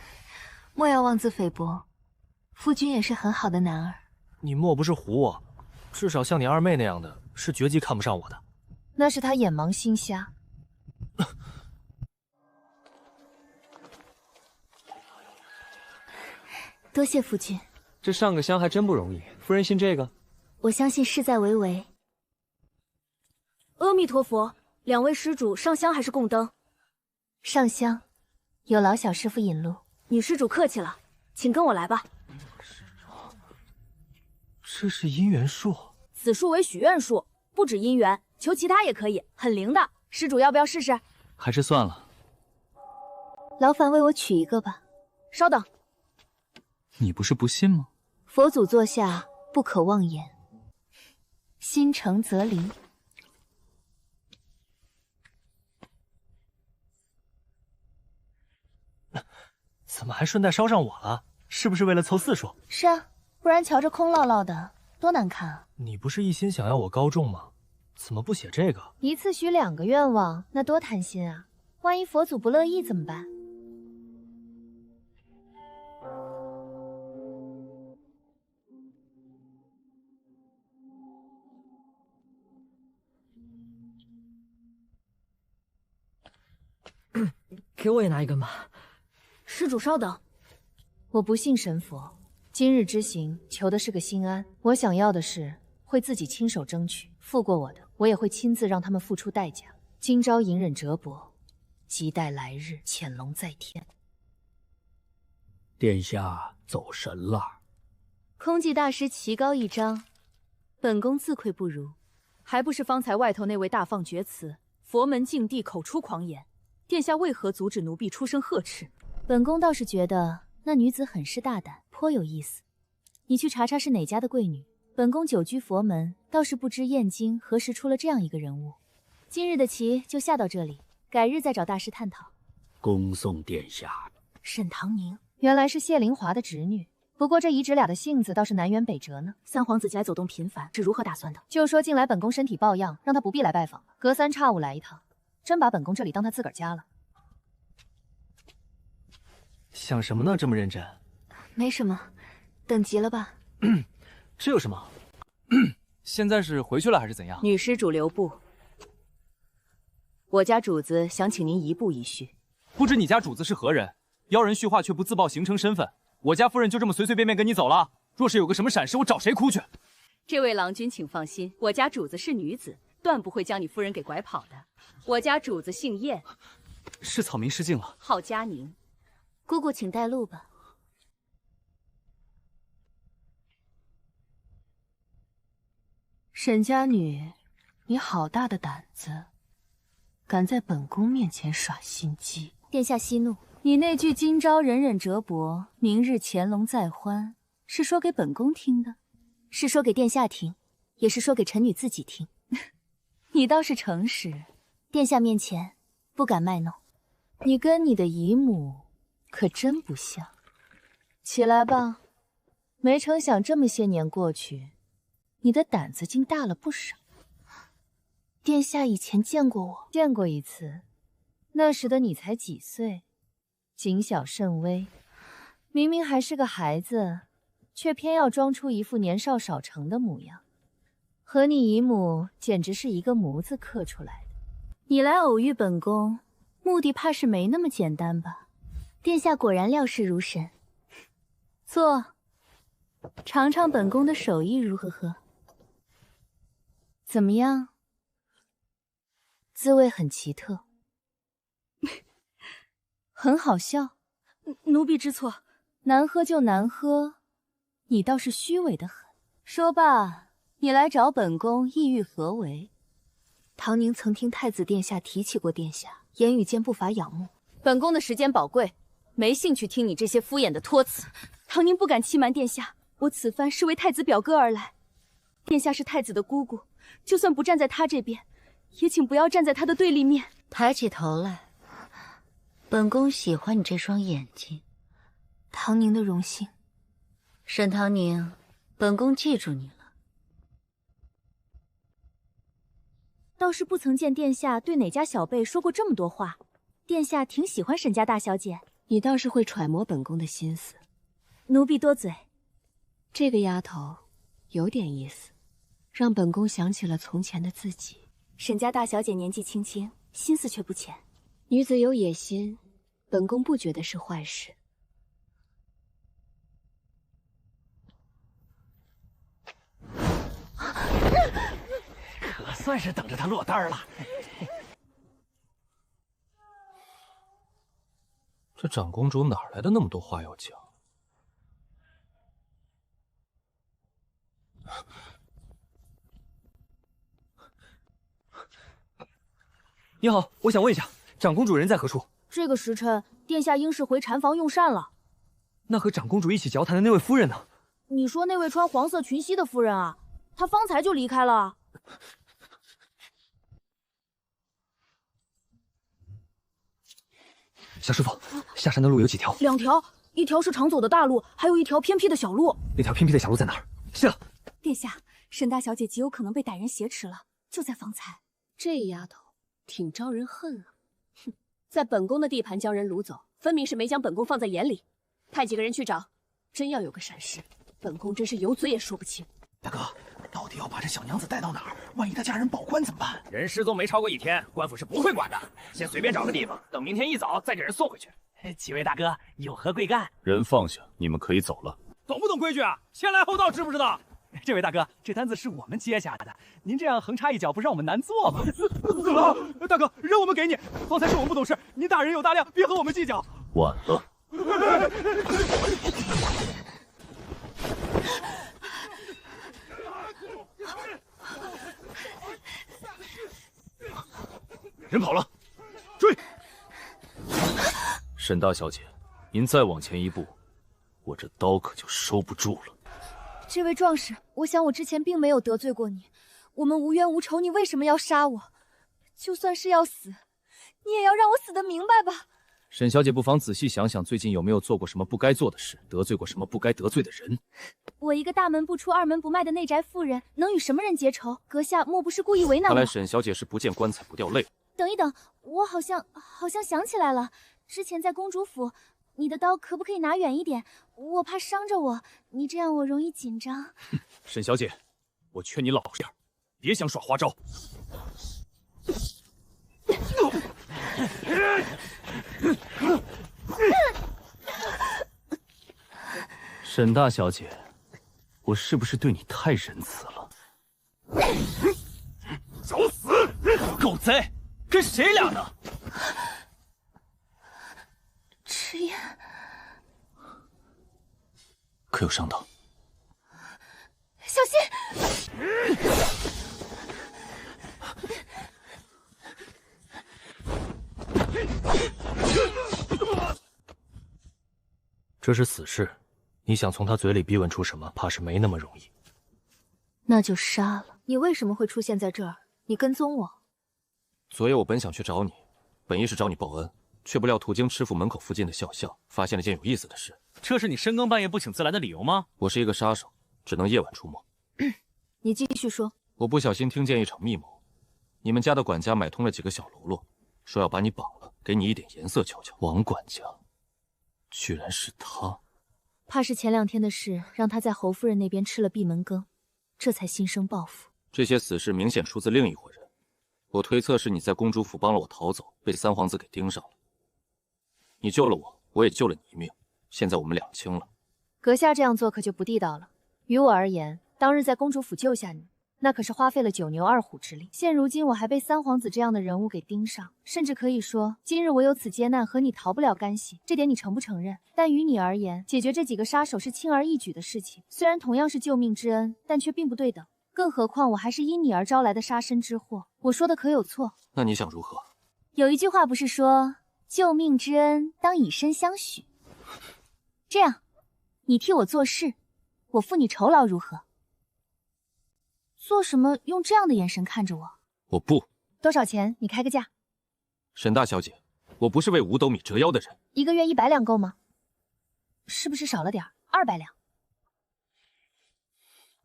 莫要妄自菲薄，夫君也是很好的男儿。你莫不是唬我？至少像你二妹那样的，是绝技看不上我的。那是他眼盲心瞎。多谢夫君。这上个香还真不容易，夫人信这个？我相信事在为为。阿弥陀佛，两位施主上香还是供灯？上香，有劳小师傅引路。女施主客气了，请跟我来吧。这是姻缘树，此树为许愿树，不止姻缘，求其他也可以，很灵的。施主要不要试试？还是算了。劳烦为我取一个吧。稍等，你不是不信吗？佛祖座下不可妄言，心诚则灵。怎么还顺带捎上我了？是不是为了凑4数？是啊，不然瞧着空落落的，多难看啊！你不是一心想要我高中吗？怎么不写这个？一次许2个愿望，那多贪心啊！万一佛祖不乐意怎么办？给我也拿一根吧。施主稍等，我不信神佛，今日之行求的是个心安。我想要的是会自己亲手争取，负过我的，我也会亲自让他们付出代价。今朝隐忍折帛，即待来日潜龙在天。殿下走神了。空寂大师棋高一张，本宫自愧不如。还不是方才外头那位大放厥词，佛门净地口出狂言，殿下为何阻止奴婢出声呵斥？本宫倒是觉得那女子很是大胆，颇有意思。你去查查是哪家的贵女。本宫久居佛门，倒是不知燕京何时出了这样一个人物。今日的棋就下到这里，改日再找大师探讨。恭送殿下。沈唐宁原来是谢灵华的侄女，不过这姨侄俩的性子倒是南辕北辙呢。三皇子近来走动频繁，是如何打算的？就说近来本宫身体抱恙，让他不必来拜访了，隔3差5来一趟，真把本宫这里当他自个儿家了。想什么呢？这么认真？没什么，等急了吧？这有什么？现在是回去了还是怎样？女施主留步，我家主子想请您一步一叙。不知你家主子是何人？妖人续话却不自报形成身份，我家夫人就这么随随便便跟你走了？若是有个什么闪失，我找谁哭去？这位郎君请放心，我家主子是女子，断不会将你夫人给拐跑的。我家主子姓燕，是草民失敬了，号佳宁。姑姑请带路吧。沈家女，你好大的胆子，敢在本宫面前耍心机！殿下息怒，你那句今朝忍忍折帛，明日潜龙再欢，是说给本宫听的？是说给殿下听，也是说给臣女自己听。你倒是诚实，殿下面前不敢卖弄。你跟你的姨母可真不像。起来吧，没成想这么些年过去，你的胆子竟大了不少。殿下以前见过我，见过一次，那时的你才几岁，谨小慎微，明明还是个孩子，却偏要装出一副年少少成的模样，和你姨母简直是一个模子刻出来的。你来偶遇本宫，目的怕是没那么简单吧？殿下果然料事如神。坐，尝尝本宫的手艺如何？怎么样？滋味很奇特，很好笑。奴婢知错，难喝就难喝，你倒是虚伪的很。说罢，你来找本宫意欲何为？唐宁曾听太子殿下提起过殿下，言语间不乏仰慕。本宫的时间宝贵，没兴趣听你这些敷衍的托辞。唐宁不敢欺瞒殿下，我此番是为太子表哥而来。殿下是太子的姑姑，就算不站在他这边，也请不要站在他的对立面。抬起头来，本宫喜欢你这双眼睛。唐宁的荣幸。沈唐宁，本宫记住你了。倒是不曾见殿下对哪家小辈说过这么多话。殿下挺喜欢沈家大小姐，你倒是会揣摩本宫的心思。奴婢多嘴。这个丫头有点意思，让本宫想起了从前的自己。沈家大小姐年纪轻轻，心思却不浅。女子有野心，本宫不觉得是坏事。可算是等着他落单了。这长公主哪来的那么多话要讲？你好，我想问一下，长公主人在何处？这个时辰，殿下应是回禅房用膳了。那和长公主一起交谈的那位夫人呢？你说那位穿黄色裙膝的夫人啊？她方才就离开了。小师傅，下山的路有几条？2条，一条是常走的大路，还有一条偏僻的小路。那条偏僻的小路在哪儿？是了。殿下，沈大小姐极有可能被歹人挟持了，就在方才。这丫头挺招人恨啊！哼，在本宫的地盘将人掳走，分明是没将本宫放在眼里。派几个人去找，真要有个闪失，本宫真是有嘴也说不清。大哥，到底要把这小娘子带到哪儿？万一她家人报官怎么办？人失踪没超过1天，官府是不会管的。先随便找个地方，等明天一早再给人送回去。几位大哥有何贵干？人放下，你们可以走了。懂不懂规矩啊？先来后到，知不知道？这位大哥，这单子是我们接下的，您这样横插一脚，不让我们难做吗？怎么，大哥，人我们给你。方才是我们不懂事，您大人有大量，别和我们计较。晚了。人跑了，追！沈大小姐，您再往前一步，我这刀可就收不住了。这位壮士，我想我之前并没有得罪过你，我们无冤无仇，你为什么要杀我？就算是要死，你也要让我死得明白吧。沈小姐不妨仔细想想，最近有没有做过什么不该做的事，得罪过什么不该得罪的人？我一个大门不出二门不迈的内宅妇人，能与什么人结仇？阁下莫不是故意为难我？看来沈小姐是不见棺材不掉泪。等一等，我好像想起来了，之前在公主府，你的刀可不可以拿远一点？我怕伤着我，你这样我容易紧张。沈小姐，我劝你老实点，别想耍花招。沈大小姐，我是不是对你太仁慈了？找死！狗贼，跟谁俩呢？赤焰，可有伤到？小心！这是死士，你想从他嘴里逼问出什么，怕是没那么容易。那就杀了。你为什么会出现在这儿？你跟踪我？昨夜我本想去找你，本意是找你报恩，却不料途经知府门口附近的小巷，发现了件有意思的事。这是你深更半夜不请自来的理由吗？我是一个杀手，只能夜晚出没。你继续说。我不小心听见一场密谋，你们家的管家买通了几个小喽啰，说要把你绑了，给你一点颜色瞧瞧。王管家，居然是他！怕是前2天的事让他在侯夫人那边吃了闭门羹，这才心生报复。这些死士明显出自另一伙人，我推测是你在公主府帮了我逃走，被三皇子给盯上了。你救了我，我也救了你一命，现在我们两清了。阁下这样做可就不地道了。于我而言，当日在公主府救下你，那可是花费了9牛2虎之力。现如今我还被三皇子这样的人物给盯上，甚至可以说，今日我有此劫难和你逃不了干系，这点你承不承认？但于你而言，解决这几个杀手是轻而易举的事情，虽然同样是救命之恩，但却并不对等。更何况我还是因你而招来的杀身之祸，我说的可有错？那你想如何？有一句话不是说救命之恩当以身相许？这样，你替我做事，我付你酬劳如何？做什么用这样的眼神看着我？我不。多少钱？你开个价。沈大小姐，我不是为5斗米折腰的人。1个月100两够吗？是不是少了点？200两。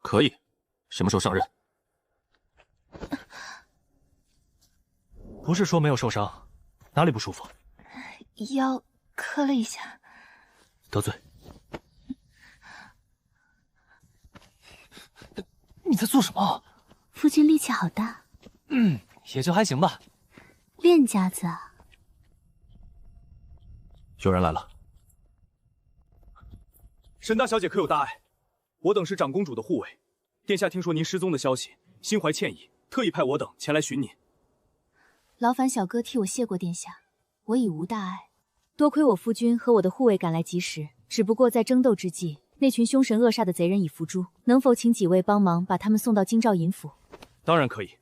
可以。什么时候上任？不是说没有受伤，哪里不舒服？腰磕了一下。得罪。你在做什么？夫君力气好大。也就还行吧。练家子啊。有人来了。沈大小姐可有大碍？我等是长公主的护卫。殿下听说您失踪的消息，心怀歉意，特意派我等前来寻您。劳烦小哥替我谢过殿下，我已无大碍。多亏我夫君和我的护卫赶来及时，只不过在争斗之际，那群凶神恶煞的贼人已伏诛，能否请几位帮忙把他们送到京兆尹府？当然可以。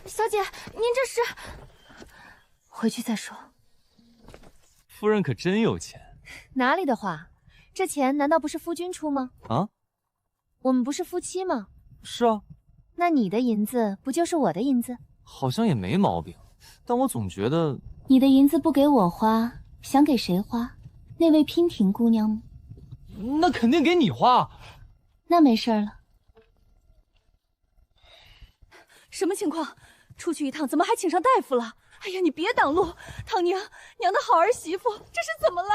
小姐，您这是……回去再说。夫人可真有钱，哪里的话？这钱难道不是夫君出吗？啊？我们不是夫妻吗？是啊。那你的银子不就是我的银子？好像也没毛病，但我总觉得你的银子不给我花，想给谁花？那位娉婷姑娘吗？那肯定给你花。那没事了。什么情况？出去一趟怎么还请上大夫了？哎呀，你别挡路，唐宁，娘的好儿媳妇，这是怎么了？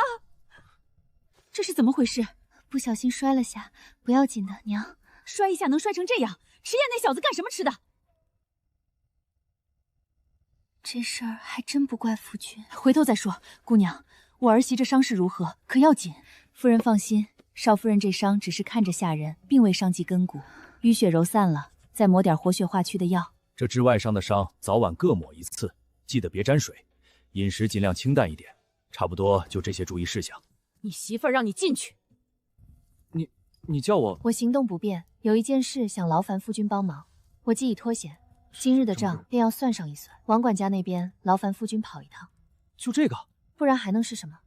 这是怎么回事？不小心摔了下，不要紧的，娘。摔一下能摔成这样？迟燕那小子干什么吃的？这事儿还真不怪夫君，回头再说。姑娘，我儿媳这伤势如何？可要紧？夫人放心，少夫人这伤只是看着吓人，并未伤及根骨，淤血揉散了，再抹点活血化蛆的药。这治外伤的伤，早晚各抹一次，记得别沾水，饮食尽量清淡一点。差不多就这些注意事项。你媳妇儿让你进去。你叫我？我行动不便，有一件事想劳烦夫君帮忙。我既已脱险，今日的账便要算上一算。王管家那边劳烦夫君跑一趟。就这个？不然还能是什么？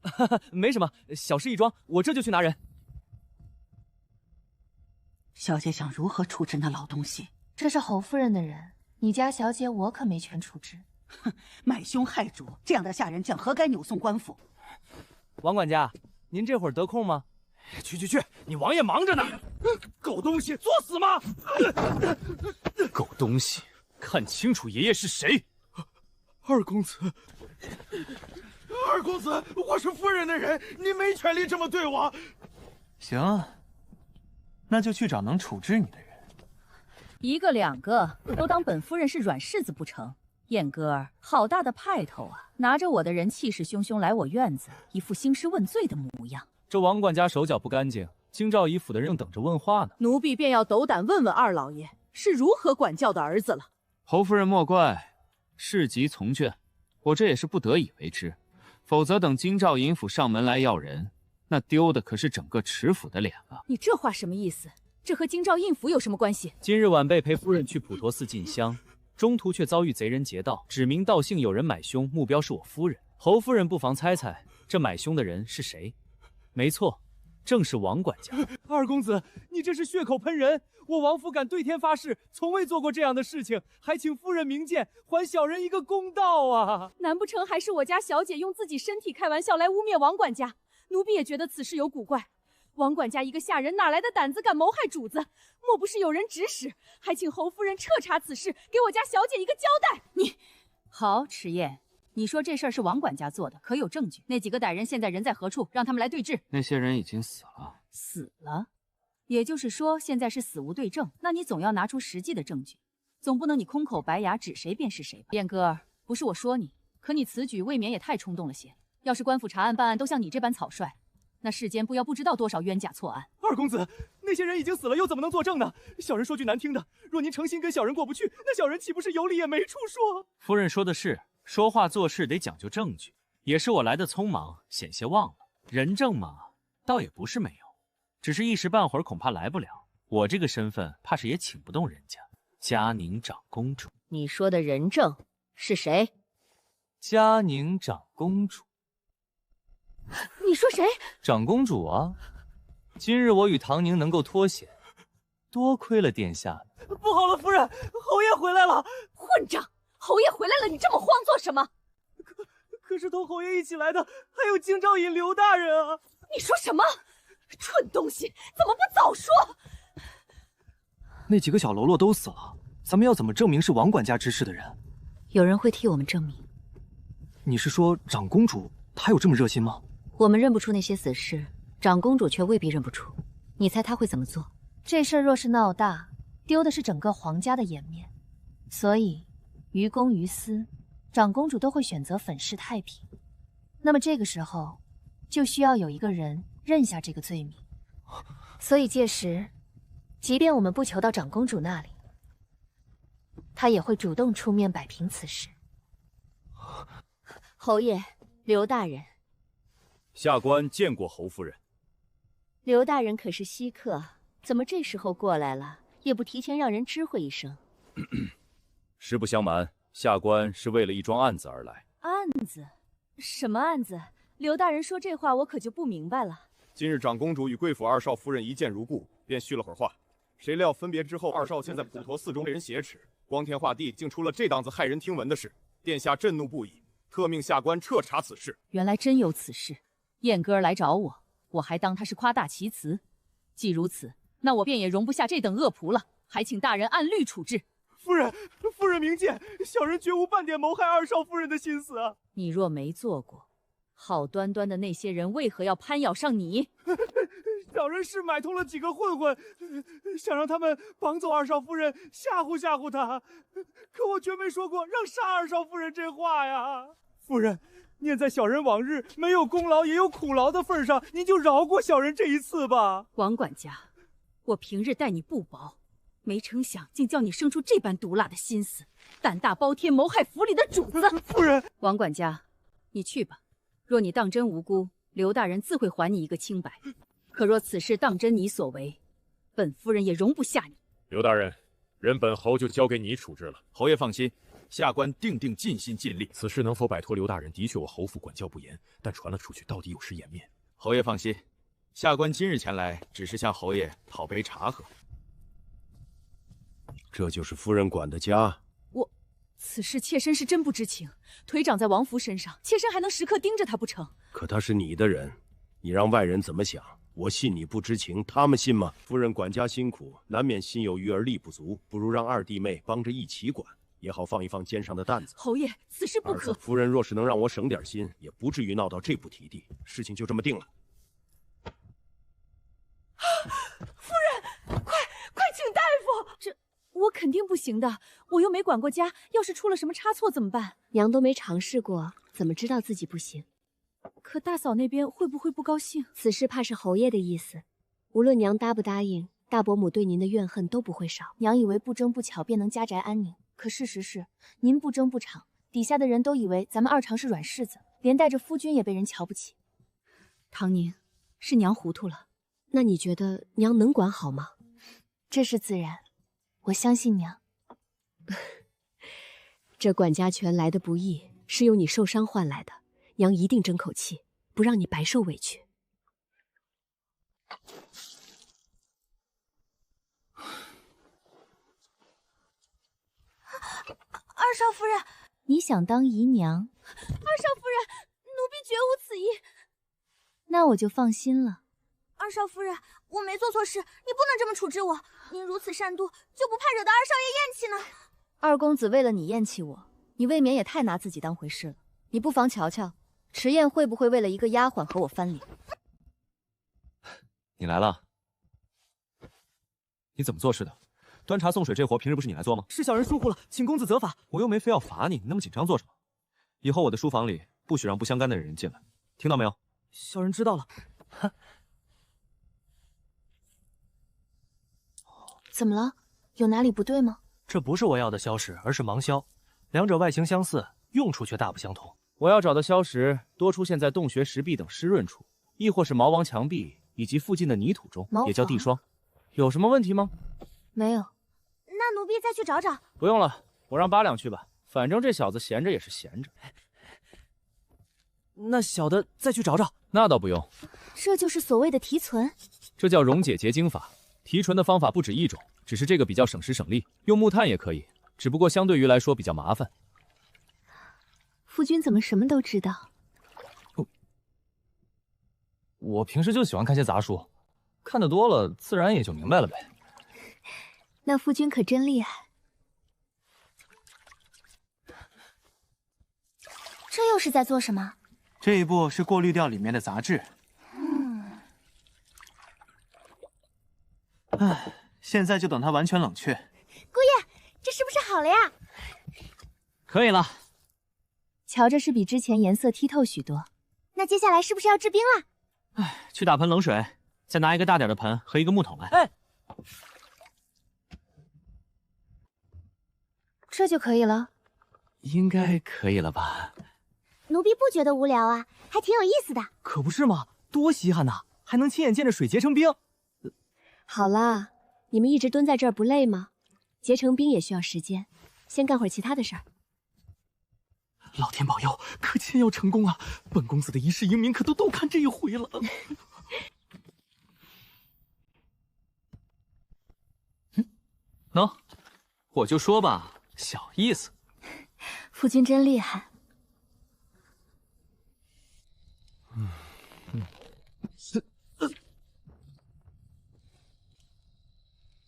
没什么，小事一桩，我这就去拿人。小姐想如何处置那老东西？这是侯夫人的人，你家小姐我可没权处置。哼，买凶害主，这样的下人将何该扭送官府？王管家，您这会儿得空吗？去，你王爷忙着呢。狗东西，作死吗？狗东西，看清楚爷爷是谁！二公子，我是夫人的人，你没权利这么对我。行，那就去找能处置你的人。一个两个都当本夫人是软柿子不成？燕哥儿，好大的派头啊！拿着我的人气势汹汹来我院子，一副兴师问罪的模样。这王管家手脚不干净，京兆尹府的人正等着问话呢。奴婢便要斗胆问问二老爷是如何管教的儿子了。侯夫人莫怪，事急从眷，我这也是不得已为之。否则等京兆尹府上门来要人，那丢的可是整个池府的脸了。你这话什么意思？这和京兆尹府有什么关系？今日晚辈陪夫人去普陀寺进香，中途却遭遇贼人劫道，指名道姓有人买凶，目标是我夫人。侯夫人不妨猜猜，这买凶的人是谁？没错，正是王管家。二公子，你这是血口喷人！我王府敢对天发誓，从未做过这样的事情，还请夫人明鉴，还小人一个公道啊！难不成还是我家小姐用自己身体开玩笑来污蔑王管家？奴婢也觉得此事有古怪。王管家一个下人哪来的胆子敢谋害主子？莫不是有人指使？还请侯夫人彻查此事，给我家小姐一个交代。你好，迟燕。你说这事儿是王管家做的，可有证据？那几个歹人现在人在何处？让他们来对质。那些人已经死了。死了？也就是说现在是死无对证。那你总要拿出实际的证据，总不能你空口白牙指谁便是谁吧？燕哥儿，不是我说你，可你此举未免也太冲动了些。要是官府查案办案都像你这般草率，那世间不知道多少冤假错案。二公子，那些人已经死了，又怎么能作证呢？小人说句难听的，若您诚心跟小人过不去，那小人岂不是有理也没处说？夫人说的是。说话做事得讲究证据，也是我来的匆忙，险些忘了。人证嘛，倒也不是没有，只是一时半会儿恐怕来不了。我这个身份，怕是也请不动人家。嘉宁长公主，你说的人证是谁？嘉宁长公主。你说谁？长公主啊！今日我与唐宁能够脱险，多亏了殿下。不好了，夫人，侯爷回来了！混账！侯爷回来了，你这么慌做什么？可是同侯爷一起来的还有京兆尹刘大人啊！你说什么？蠢东西，怎么不早说？那几个小喽啰都死了，咱们要怎么证明是王管家指使的人？有人会替我们证明。你是说长公主她有这么热心吗？我们认不出那些死士，长公主却未必认不出。你猜她会怎么做？这事儿若是闹大，丢的是整个皇家的颜面，所以于公于私，长公主都会选择粉饰太平。那么这个时候，就需要有一个人认下这个罪名。所以届时，即便我们不求到长公主那里，她也会主动出面摆平此事。侯爷，刘大人。下官见过侯夫人。刘大人可是稀客，怎么这时候过来了，也不提前让人知会一声？实不相瞒，下官是为了一桩案子而来。案子？什么案子？刘大人说这话，我可就不明白了。今日长公主与贵府二少夫人一见如故，便叙了会儿话。谁料分别之后，二少竟在普陀寺中被人挟持，光天化地竟出了这档子骇人听闻的事。殿下震怒不已，特命下官彻查此事。原来真有此事。燕哥儿来找我，我还当他是夸大其词。既如此，那我便也容不下这等恶仆了，还请大人按律处置。夫人明鉴，小人绝无半点谋害二少夫人的心思啊！你若没做过，好端端的那些人为何要攀咬上你？小人是买通了几个混混，想让他们绑走二少夫人，吓唬吓唬她。可我绝没说过让杀二少夫人这话呀！夫人，念在小人往日没有功劳也有苦劳的份上，您就饶过小人这一次吧。王管家，我平日待你不薄，没成想竟叫你生出这般毒辣的心思，胆大包天谋害府里的主子。夫人，王管家，你去吧。若你当真无辜，刘大人自会还你一个清白。可若此事当真你所为，本夫人也容不下你。刘大人，人本侯就交给你处置了。侯爷放心，下官定尽心尽力。此事能否摆脱刘大人，的确我侯府管教不严，但传了出去，到底有失颜面。侯爷放心，下官今日前来，只是向侯爷讨杯茶喝。这就是夫人管的家。此事妾身是真不知情，腿长在王福身上，妾身还能时刻盯着他不成？可他是你的人，你让外人怎么想？我信你不知情，他们信吗？夫人管家辛苦，难免心有余而力不足，不如让二弟妹帮着一起管，也好放一放肩上的担子。侯爷，此事不可。夫人若是能让我省点心，也不至于闹到这步田地。事情就这么定了。夫人，快请大夫！这我肯定不行的，我又没管过家，要是出了什么差错怎么办？娘都没尝试过，怎么知道自己不行？可大嫂那边会不会不高兴？此事怕是侯爷的意思，无论娘答不答应，大伯母对您的怨恨都不会少。娘以为不争不巧便能家宅安宁，可事实是，您不争不抢，底下的人都以为咱们二常是软柿子，连带着夫君也被人瞧不起。唐宁，是娘糊涂了。那你觉得娘能管好吗？这是自然，我相信娘。这管家权来的不易，是由你受伤换来的。娘一定争口气，不让你白受委屈。二少夫人，你想当姨娘？二少夫人，奴婢绝无此意。那我就放心了。二少夫人，我没做错事，你不能这么处置我。您如此善妒，就不怕惹得二少爷厌弃呢？二公子为了你厌弃我，你未免也太拿自己当回事了。你不妨瞧瞧，迟燕会不会为了一个丫鬟和我翻脸？你来了，你怎么做事的？端茶送水这活平日不是你来做吗？是小人疏忽了，请公子责罚。我又没非要罚你，你那么紧张做什么？以后我的书房里不许让不相干的人进来，听到没有？小人知道了。哼。怎么了？有哪里不对吗？这不是我要的消食，而是芒硝，两者外形相似，用处却大不相同。我要找的硝石多出现在洞穴、石壁等湿润处，亦或是茅房墙壁以及附近的泥土中，也叫地霜。有什么问题吗？没有。那奴婢再去找找。不用了，我让8两去吧，反正这小子闲着也是闲着。那小的再去找找。那倒不用。这就是所谓的提纯。这叫溶解结晶法。提纯的方法不止一种，只是这个比较省时省力，用木炭也可以，只不过相对于来说比较麻烦。夫君怎么什么都知道？我平时就喜欢看些杂书，看得多了，自然也就明白了呗。那夫君可真厉害。这又是在做什么？这一步是过滤掉里面的杂质。唉，现在就等它完全冷却。姑爷，这是不是好了呀？可以了。瞧着是比之前颜色剔透许多。那接下来是不是要制冰了？唉，去打盆冷水，再拿一个大点的盆和一个木桶来。哎，这就可以了？应该可以了吧？奴婢不觉得无聊啊，还挺有意思的。可不是嘛，多稀罕呐，还能亲眼见着水结成冰。好啦，你们一直蹲在这儿不累吗？结成冰也需要时间，先干会儿其他的事儿。老天保佑，可千要成功啊！本公子的一世英名可都看这一回了。喏，我就说吧，小意思。夫君真厉害。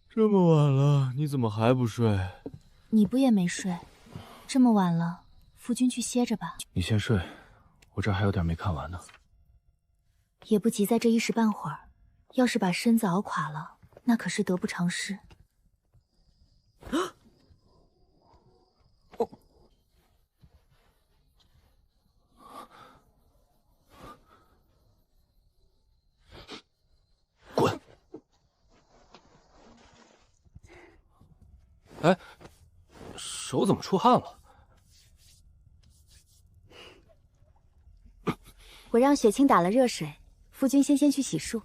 这么晚了，你怎么还不睡？你不也没睡？这么晚了，夫君去歇着吧。你先睡，我这还有点没看完呢。也不急在这一时半会儿，要是把身子熬垮了，那可是得不偿失。滚！哎，手怎么出汗了？我让雪清打了热水，夫君先去洗漱。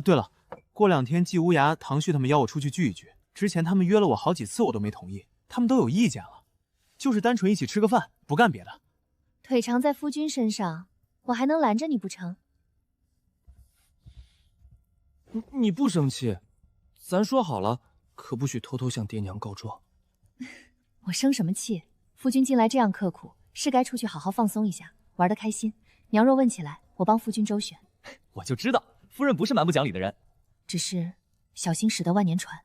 对了，过2天季无涯、唐旭他们邀我出去聚一聚，之前他们约了我好几次，我都没同意，他们都有意见了，就是单纯一起吃个饭，不干别的。腿长在夫君身上，我还能拦着你不成？你不生气？咱说好了，可不许偷偷向爹娘告状。我生什么气？夫君近来这样刻苦，是该出去好好放松一下，玩得开心。娘若问起来，我帮夫君周旋。我就知道夫人不是蛮不讲理的人，只是小心驶得万年船。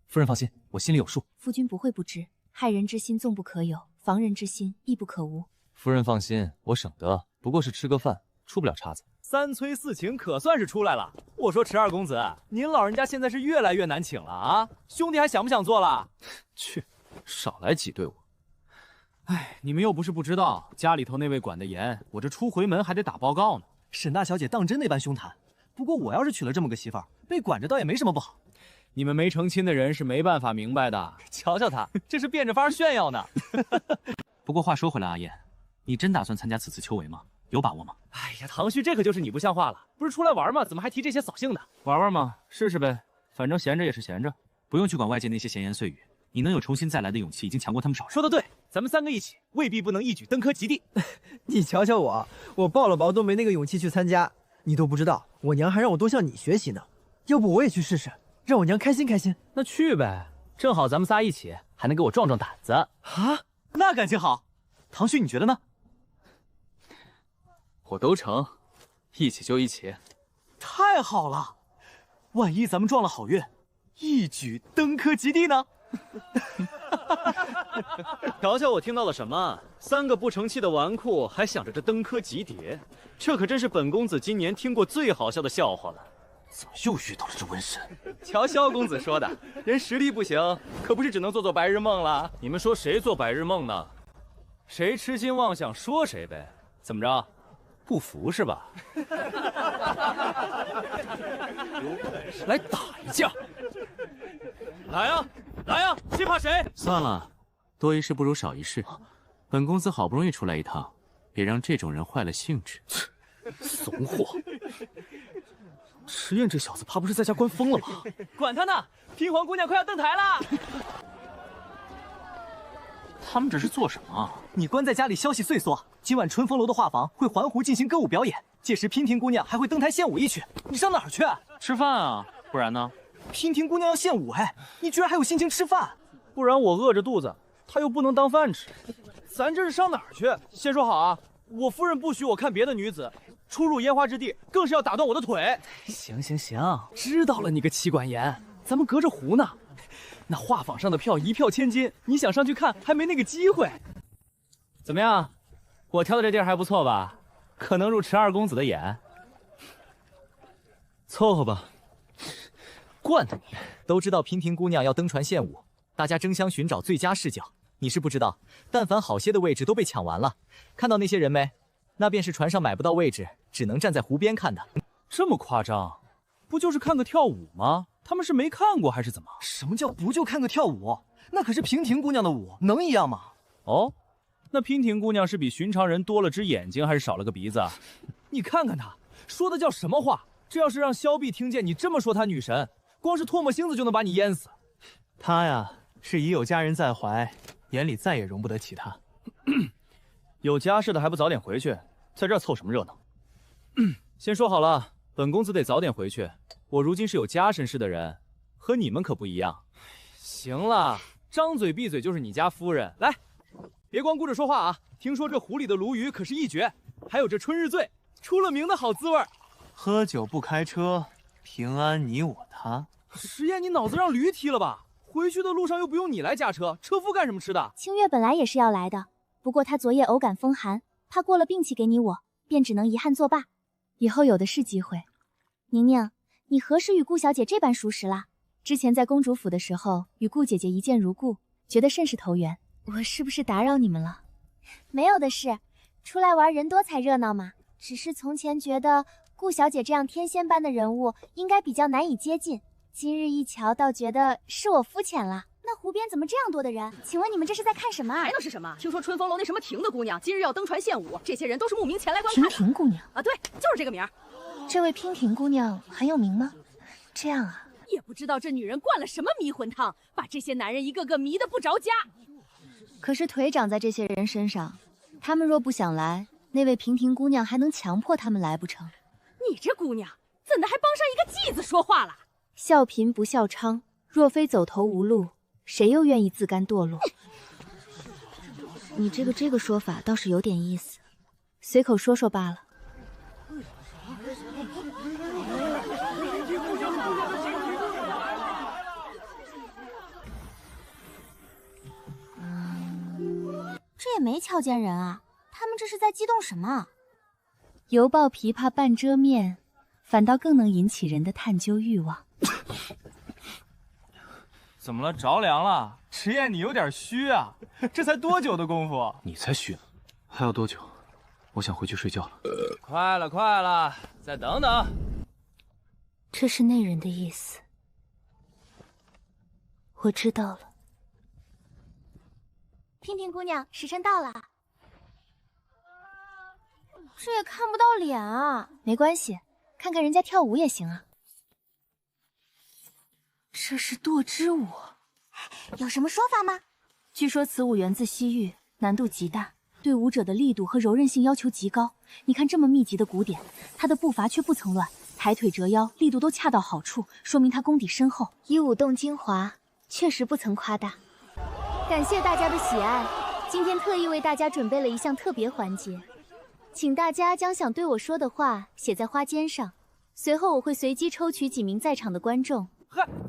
夫人放心，我心里有数。夫君不会不知，害人之心纵不可有，防人之心亦不可无。夫人放心，我省得，不过是吃个饭，出不了岔子。3催4请可算是出来了。我说池二公子，您老人家现在是越来越难请了啊！兄弟还想不想做了？去，少来挤兑我。哎，你们又不是不知道，家里头那位管得严，我这出回门还得打报告呢。沈大小姐当真那般凶残，不过我要是娶了这么个媳妇儿，被管着倒也没什么不好。你们没成亲的人是没办法明白的。瞧瞧他，这是变着法炫耀呢。不过话说回来，阿燕，你真打算参加此次秋闱吗？有把握吗？哎呀，唐旭，这可就是你不像话了。不是出来玩吗？怎么还提这些扫兴的？玩玩嘛，试试呗，反正闲着也是闲着，不用去管外界那些闲言碎语。你能有重新再来的勇气，已经强过他们少。说得对，咱们3个一起，未必不能一举登科及第。你瞧瞧我抱了毛都没那个勇气去参加。你都不知道，我娘还让我多向你学习呢。要不我也去试试，让我娘开心开心。那去呗，正好咱们仨一起，还能给我壮壮胆子啊！那感情好。唐旭，你觉得呢？我都成，一起就一起。太好了，万一咱们撞了好运，一举登科及第呢？瞧瞧我听到了什么？3个不成器的纨绔还想着这登科及第，这可真是本公子今年听过最好笑的笑话了。怎么又遇到了这瘟神？瞧萧公子说的，人实力不行，可不是只能做白日梦了。你们说谁做白日梦呢？谁痴心妄想说谁呗。怎么着？不服是吧？来打一架！来呀，来呀，谁怕谁？算了，多一事不如少一事。本公子好不容易出来一趟，别让这种人坏了兴致。怂货！迟燕这小子怕不是在家关疯了吧？管他呢！嫔皇姑娘快要登台了。他们这是做什么？你关在家里消息碎缩，今晚春风楼的画舫会环湖进行歌舞表演，届时嫔廷姑娘还会登台献舞一曲。你上哪儿去？吃饭啊，不然呢？嫔廷姑娘要献舞，哎，你居然还有心情吃饭？不然我饿着肚子，她又不能当饭吃。咱这是上哪儿去？先说好啊，我夫人不许我看别的女子，出入烟花之地，更是要打断我的腿。行，知道了，你个妻管严，咱们隔着湖呢。那画舫上的票1票千金，你想上去看还没那个机会。怎么样，我挑的这地儿还不错吧？可能入池二公子的眼。凑合吧。惯的你，都知道嫔廷姑娘要登船献舞，大家争相寻找最佳视角。你是不知道，但凡好些的位置都被抢完了。看到那些人没？那便是船上买不到位置，只能站在湖边看的。这么夸张？不就是看个跳舞吗？他们是没看过还是怎么？什么叫不就看个跳舞？那可是嫔廷姑娘的舞，能一样吗？哦，那嫔廷姑娘是比寻常人多了只眼睛，还是少了个鼻子啊？你看看她说的叫什么话？这要是让萧碧听见你这么说她女神，光是唾沫星子就能把你淹死。他呀，是已有佳人在怀，眼里再也容不得其他。有家室的还不早点回去，在这儿凑什么热闹？先说好了，本公子得早点回去。我如今是有家身世的人，和你们可不一样。行了，张嘴闭嘴就是你家夫人。来，别光顾着说话啊！听说这湖里的鲈鱼可是一绝，还有这春日醉，出了名的好滋味。喝酒不开车，平安你我他。石燕，你脑子让驴踢了吧？回去的路上又不用你来驾车，车夫干什么吃的？清月本来也是要来的，不过他昨夜偶感风寒，怕过了病气给你我，便只能遗憾作罢。以后有的是机会。宁宁，你何时与顾小姐这般熟识了？之前在公主府的时候，与顾姐姐一见如故，觉得甚是投缘。我是不是打扰你们了？没有的事，出来玩人多才热闹嘛。只是从前觉得顾小姐这样天仙般的人物，应该比较难以接近。今日一瞧，倒觉得是我肤浅了。那湖边怎么这样多的人？请问你们这是在看什么啊？还能是什么？听说春风楼那什么婷的姑娘今日要登船献舞，这些人都是慕名前来观看。娉婷姑娘啊，对，就是这个名儿。这位娉婷姑娘很有名吗？这样啊，也不知道这女人灌了什么迷魂汤，把这些男人一个个迷得不着家。可是腿长在这些人身上，他们若不想来，那位娉婷姑娘还能强迫他们来不成？你这姑娘怎的还帮上一个继子说话了？笑贫不笑娼，若非走投无路，谁又愿意自甘堕落？你这个说法倒是有点意思，随口说说罢了。这也没瞧见人啊，他们这是在激动什么？犹抱琵琶半遮面，反倒更能引起人的探究欲望。怎么了？着凉了？迟燕，你有点虚啊！这才多久的功夫？你才虚呢，还要多久？我想回去睡觉了。快了，快了，再等等。这是那人的意思，我知道了。娉婷姑娘，时辰到了。这也看不到脸啊。没关系，看看人家跳舞也行啊。这是堕之舞，有什么说法吗？据说此舞源自西域，难度极大，对舞者的力度和柔韧性要求极高。你看这么密集的鼓点，他的步伐却不曾乱，抬腿折腰，力度都恰到好处，说明他功底深厚。以舞动精华，确实不曾夸大。感谢大家的喜爱，今天特意为大家准备了一项特别环节，请大家将想对我说的话写在花笺上，随后我会随机抽取几名在场的观众。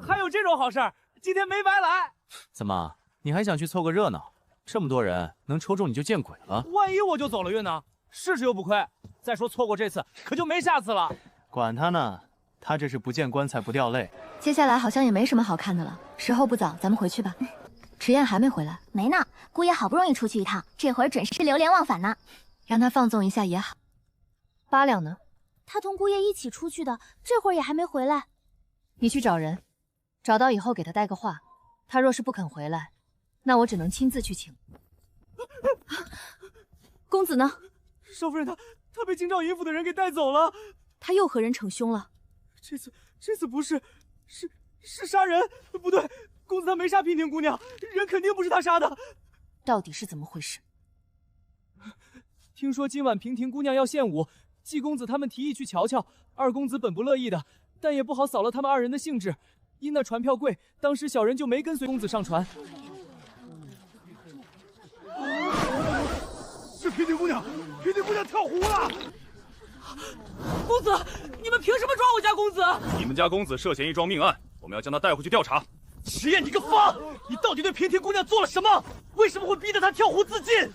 还有这种好事儿，今天没白来。怎么，你还想去凑个热闹？这么多人，能抽中你就见鬼了。万一我就走了运呢？试试又不亏。再说错过这次，可就没下次了。管他呢，他这是不见棺材不掉泪。接下来好像也没什么好看的了，时候不早，咱们回去吧。迟燕还没回来？没呢，姑爷好不容易出去一趟，这会儿准是流连忘返呢。让他放纵一下也好。八两呢？他同姑爷一起出去的，这会儿也还没回来。你去找人，找到以后给他带个话。他若是不肯回来，那我只能亲自去请。公子呢？少夫人他被京兆尹府的人给带走了。他又和人逞凶了？这次不是杀人？不对，公子他没杀娉婷姑娘，人肯定不是他杀的。到底是怎么回事？听说今晚娉婷姑娘要献舞，季公子他们提议去瞧瞧。二公子本不乐意的，但也不好扫了他们二人的兴致。因那船票贵，当时小人就没跟随公子上船。是娉婷姑娘，娉婷姑娘跳湖了！公子，你们凭什么抓我家公子？你们家公子涉嫌一桩命案，我们要将他带回去调查。迟燕，你个疯！你到底对娉婷姑娘做了什么？为什么会逼得她跳湖自尽？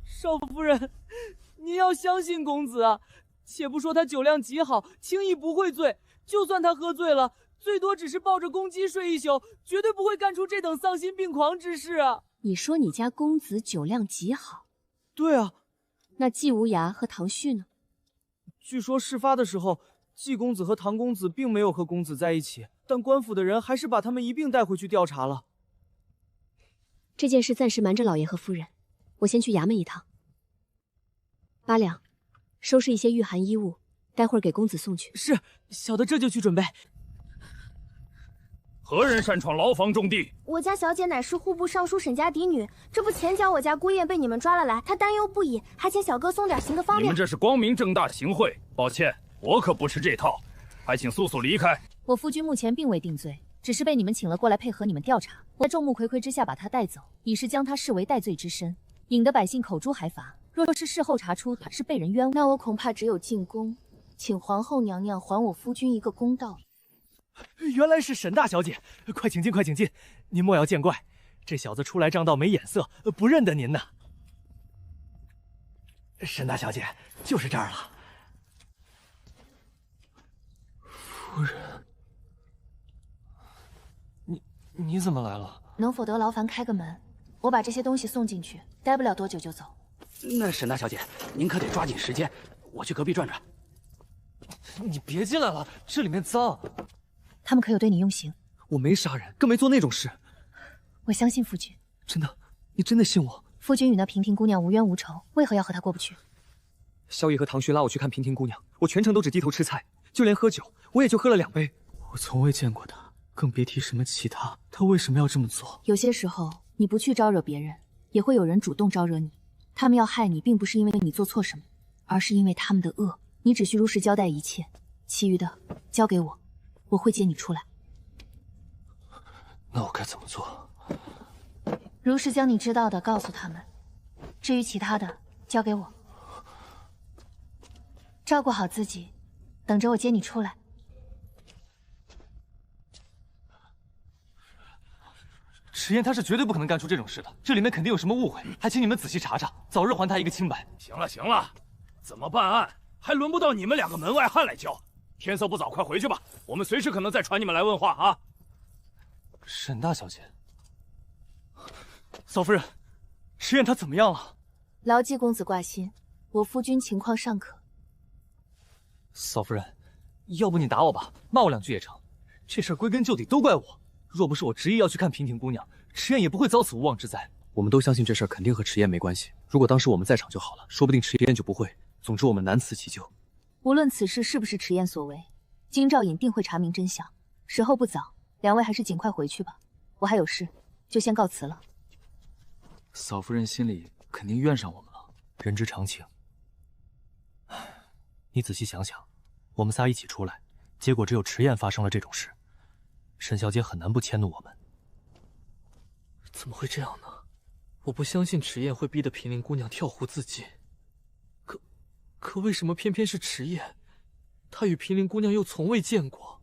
少夫人，您要相信公子啊！且不说他酒量极好，轻易不会醉，就算他喝醉了，最多只是抱着公鸡睡一宿，绝对不会干出这等丧心病狂之事啊！你说你家公子酒量极好？对啊。那季无涯和唐旭呢？据说事发的时候，季公子和唐公子并没有和公子在一起，但官府的人还是把他们一并带回去调查了。这件事暂时瞒着老爷和夫人，我先去衙门一趟。八两，收拾一些御寒衣物，待会儿给公子送去。是，小的这就去准备。何人擅闯牢房重地？我家小姐乃是户部尚书沈家嫡女，这不前脚我家姑爷被你们抓了来，她担忧不已，还请小哥送点行个方便。你们这是光明正大的行贿，抱歉，我可不吃这套，还请速速离开。我夫君目前并未定罪，只是被你们请了过来配合你们调查。我在众目睽睽之下把他带走，已是将他视为戴罪之身，引得百姓口诛海伐。若是事后查出他是被人冤枉，那我恐怕只有进宫，请皇后娘娘还我夫君一个公道。原来是沈大小姐，快请进，快请进。您莫要见怪，这小子初来乍到没眼色，不认得您呢。沈大小姐，就是这儿了。夫人，你怎么来了？能否得劳烦开个门？我把这些东西送进去，待不了多久就走。那沈大小姐，您可得抓紧时间，我去隔壁转转。你别进来了，这里面脏。他们可有对你用刑？我没杀人，更没做那种事。我相信夫君。真的，你真的信我？夫君与那平亭姑娘无冤无仇，为何要和她过不去？萧逸和唐轩拉我去看平亭姑娘，我全程都只低头吃菜，就连喝酒，我也就喝了2杯。我从未见过她，更别提什么其他。她为什么要这么做？有些时候，你不去招惹别人，也会有人主动招惹你。他们要害你，并不是因为你做错什么，而是因为他们的恶。你只需如实交代一切，其余的交给我。我会接你出来。那我该怎么做？如实将你知道的告诉他们，至于其他的，交给我。照顾好自己，等着我接你出来。迟燕他是绝对不可能干出这种事的，这里面肯定有什么误会，还请你们仔细查查，早日还他一个清白。行了行了，怎么办案还轮不到你们2个门外汉来教。天色不早，快回去吧，我们随时可能再传你们来问话啊。沈大小姐，嫂夫人，迟燕她怎么样了？牢记公子挂心，我夫君情况尚可。嫂夫人，要不你打我吧，骂我2句也成。这事归根究底都怪我，若不是我执意要去看平亭姑娘，迟燕也不会遭此无妄之灾。我们都相信这事肯定和迟燕没关系，如果当时我们在场就好了，说不定迟燕就不会。总之我们难辞其咎。无论此事是不是迟燕所为，京兆尹定会查明真相。时候不早，2位还是尽快回去吧。我还有事，就先告辞了。嫂夫人心里肯定怨上我们了，人之常情。你仔细想想，我们仨一起出来，结果只有迟燕发生了这种事，沈小姐很难不迁怒我们。怎么会这样呢？我不相信迟燕会逼得平陵姑娘跳湖自尽。可为什么偏偏是迟燕？她与平陵姑娘又从未见过。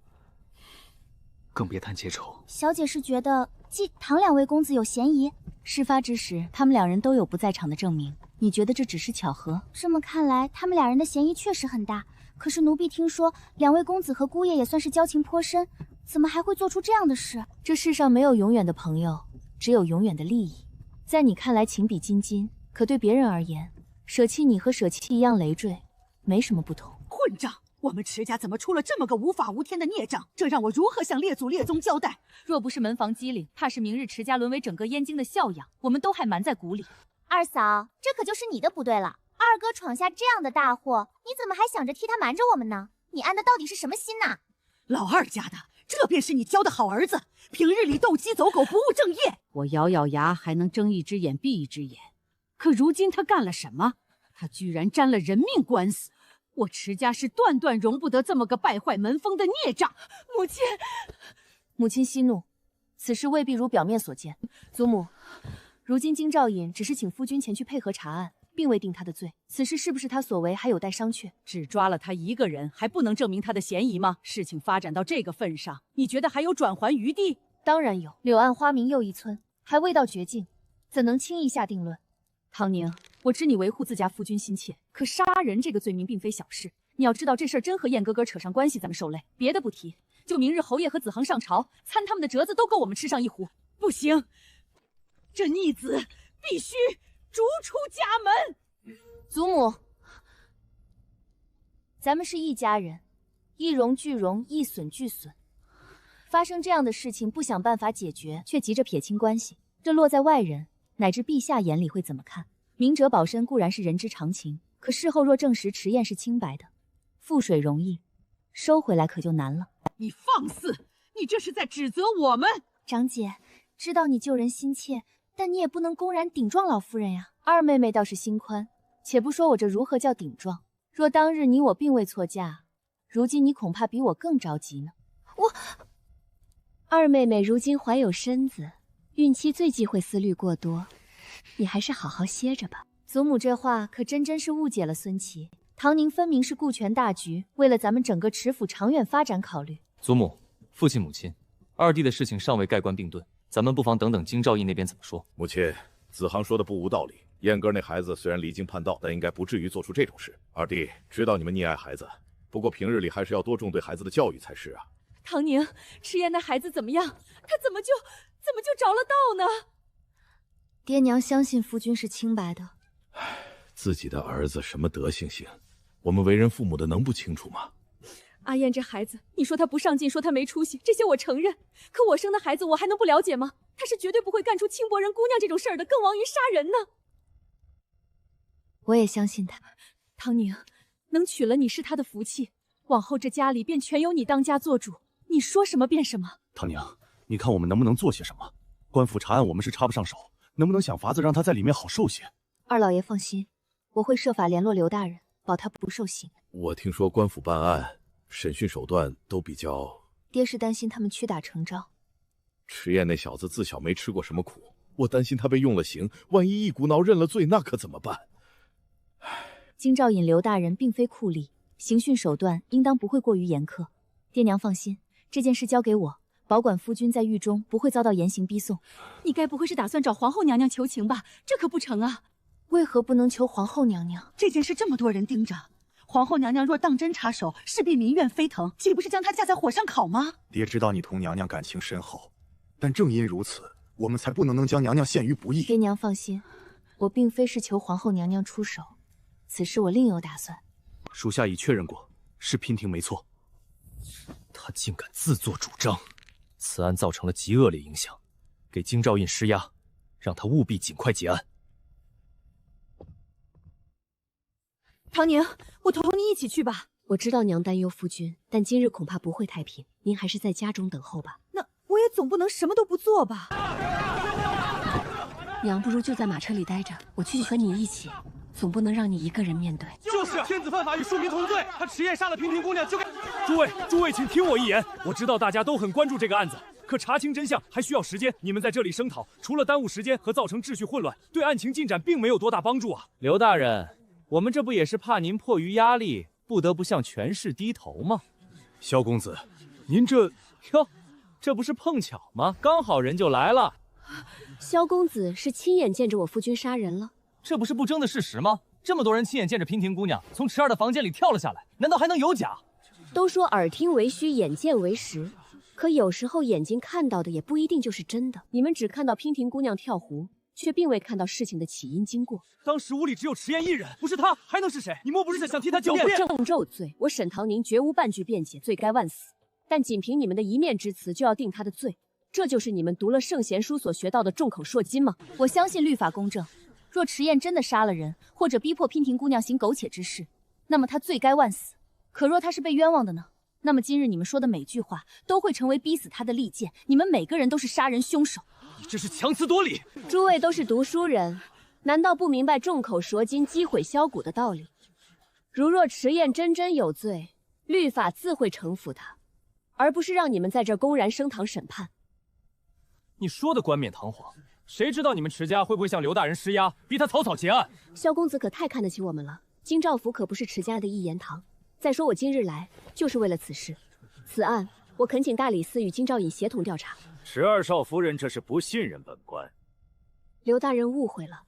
更别谈结仇。小姐是觉得继唐2位公子有嫌疑？事发之时，他们2人都有不在场的证明。你觉得这只是巧合？这么看来，他们2人的嫌疑确实很大。可是奴婢听说2位公子和姑爷也算是交情颇深，怎么还会做出这样的事？这世上没有永远的朋友，只有永远的利益。在你看来情比金坚，可对别人而言，舍弃你和舍弃一样累赘，没什么不同。混账！我们迟家怎么出了这么个无法无天的孽障？这让我如何向列祖列宗交代？若不是门房机灵，怕是明日迟家沦为整个燕京的笑养，我们都还瞒在鼓里。二嫂，这可就是你的不对了。二哥闯下这样的大祸，你怎么还想着替他瞒着我们呢？你安的到底是什么心呐？老二家的，这便是你教的好儿子，平日里斗鸡走狗，不务正业。我咬咬牙还能睁一只眼闭一只眼，可如今他干了什么？他居然沾了人命官司，我迟家是断断容不得这么个败坏门风的孽障。母亲息怒，此事未必如表面所见。祖母，如今京兆尹只是请夫君前去配合查案，并未定他的罪。此事是不是他所为，还有待商榷。只抓了他一个人，还不能证明他的嫌疑吗？事情发展到这个份上，你觉得还有转圜余地？当然有。柳暗花明又一村，还未到绝境，怎能轻易下定论？唐宁，我知你维护自家夫君心切，可杀人这个罪名并非小事。你要知道，这事儿真和燕哥哥扯上关系，咱们受累。别的不提，就明日侯爷和子恒上朝，参他们的折子都够我们吃上一壶。不行，这逆子必须逐出家门。祖母，咱们是一家人，一荣俱荣，一损俱损。发生这样的事情，不想办法解决，却急着撇清关系，这落在外人乃至陛下眼里会怎么看？明哲保身固然是人之常情，可事后若证实迟燕是清白的，覆水容易，收回来可就难了。你放肆！你这是在指责我们。长姐，知道你救人心切，但你也不能公然顶撞老夫人呀。二妹妹倒是心宽，且不说我这如何叫顶撞，若当日你我并未错嫁，如今你恐怕比我更着急呢。二妹妹如今怀有身子，孕期最忌讳思虑过多，你还是好好歇着吧。祖母这话可真是误解了孙琦。唐宁分明是顾全大局，为了咱们整个池府长远发展考虑。祖母、父亲、母亲，二弟的事情尚未盖棺定论，咱们不妨等等京兆尹那边怎么说。母亲，子航说的不无道理。燕哥那孩子虽然离经叛道，但应该不至于做出这种事。二弟知道你们溺爱孩子，不过平日里还是要多重对孩子的教育才是啊。唐宁，迟燕那孩子怎么样？他怎么就着了道呢？爹娘相信夫君是清白的。自己的儿子什么德行行，我们为人父母的能不清楚吗？阿燕这孩子，你说他不上进，说他没出息，这些我承认。可我生的孩子，我还能不了解吗？他是绝对不会干出轻薄人姑娘这种事儿的，更亡于杀人呢。我也相信他。唐宁，能娶了你是他的福气，往后这家里便全由你当家做主，你说什么便什么。唐宁，你看我们能不能做些什么？官府查案我们是插不上手，能不能想法子让他在里面好受些？二老爷放心，我会设法联络刘大人，保他不受刑。我听说官府办案审讯手段都比较……爹是担心他们屈打成招。迟燕那小子自小没吃过什么苦，我担心他被用了刑，万一一股脑认了罪，那可怎么办？京兆尹刘大人并非酷吏，刑讯手段应当不会过于严苛。爹娘放心，这件事交给我，保管夫君在狱中不会遭到严刑逼送。你该不会是打算找皇后娘娘求情吧？这可不成啊！为何不能求皇后娘娘？这件事这么多人盯着，皇后娘娘若当真插手，势必民怨沸腾，岂不是将她架在火上烤吗？爹知道你同娘娘感情深厚，但正因如此，我们才不能将娘娘陷于不义。爹娘放心，我并非是求皇后娘娘出手，此事我另有打算。属下已确认过，是娉婷没错。他竟敢自作主张，此案造成了极恶劣影响，给京兆尹施压，让他务必尽快结案。唐宁，我同你一起去吧。我知道娘担忧夫君，但今日恐怕不会太平，您还是在家中等候吧。那我也总不能什么都不做吧？娘不如就在马车里待着，我去和你一起，总不能让你一个人面对。就是天子犯法与庶民同罪，他迟燕杀了娉婷姑娘，就该……诸位，请听我一言。我知道大家都很关注这个案子，可查清真相还需要时间。你们在这里声讨，除了耽误时间和造成秩序混乱，对案情进展并没有多大帮助啊。刘大人，我们这不也是怕您迫于压力，不得不向权势低头吗？萧公子，您这……哟，这不是碰巧吗？刚好人就来了。萧公子是亲眼见着我夫君杀人了，这不是不争的事实吗？这么多人亲眼见着娉婷姑娘从池儿的房间里跳了下来，难道还能有假？都说耳听为虚，眼见为实，可有时候眼睛看到的也不一定就是真的。你们只看到娉婷姑娘跳湖，却并未看到事情的起因经过。当时屋里只有迟燕一人，不是他还能是谁？你莫不是想替他狡辩？有正肉罪，我沈唐宁绝无半句辩解，罪该万死。但仅凭你们的一面之词就要定他的罪，这就是你们读了圣贤书所学到的众口铄金吗？我相信律法公正，若迟燕真的杀了人，或者逼迫娉婷姑娘行苟且之事，那么她罪该万死。可若她是被冤枉的呢？那么今日你们说的每句话都会成为逼死她的利剑，你们每个人都是杀人凶手。你这是强词夺理！诸位都是读书人，难道不明白众口铄金、积毁销骨的道理？如若迟燕真有罪，律法自会惩罚他，而不是让你们在这公然升堂审判。你说的冠冕堂皇，谁知道你们迟家会不会向刘大人施压，逼他草草结案？萧公子可太看得起我们了，京兆府可不是迟家的一言堂。再说我今日来就是为了此事，此案我恳请大理寺与京兆尹协同调查。迟二少夫人这是不信任本官。刘大人误会了，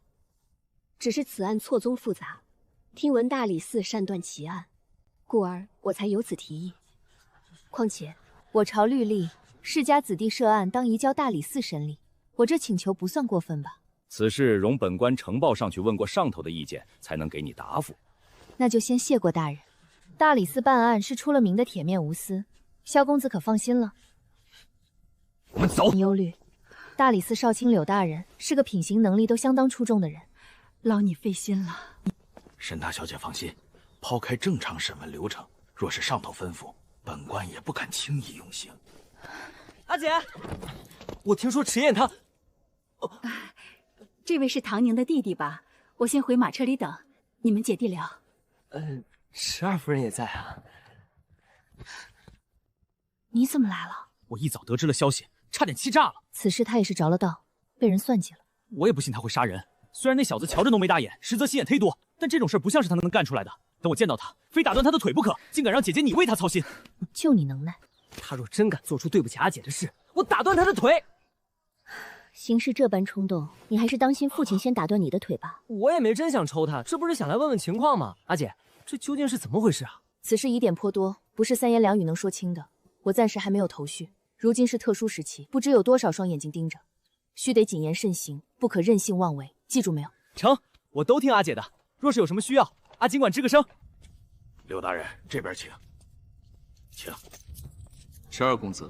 只是此案错综复杂，听闻大理寺擅断其案，故而我才有此提议。况且我朝律例，世家子弟涉案当移交大理寺审理，我这请求不算过分吧？此事容本官呈报上去问过上头的意见，才能给你答复。那就先谢过大人。大理寺办案是出了名的铁面无私，萧公子可放心了。我们走。忧虑，大理寺少卿柳大人是个品行能力都相当出众的人，劳你费心了。沈大小姐放心，抛开正常审问流程，若是上头吩咐，本官也不敢轻易用刑。阿姐，我听说迟燕她……这位是唐宁的弟弟吧？我先回马车里等，你们姐弟聊。迟二夫人也在啊。你怎么来了？我一早得知了消息，差点气炸了。此事他也是着了道，被人算计了。我也不信他会杀人。虽然那小子瞧着浓眉大眼，实则心眼忒多，但这种事不像是他能干出来的。等我见到他，非打断他的腿不可！竟敢让姐姐你为他操心，就你能耐。他若真敢做出对不起阿姐的事，我打断他的腿。行事这般冲动，你还是当心父亲先打断你的腿吧。我也没真想抽他，这不是想来问问情况吗？阿姐，这究竟是怎么回事啊？此事疑点颇多，不是三言两语能说清的。我暂时还没有头绪。如今是特殊时期，不知有多少双眼睛盯着，须得谨言慎行，不可任性妄为。记住没有？成，我都听阿姐的。若是有什么需要，阿尽管吱个声。刘大人，这边请。请。迟二公子，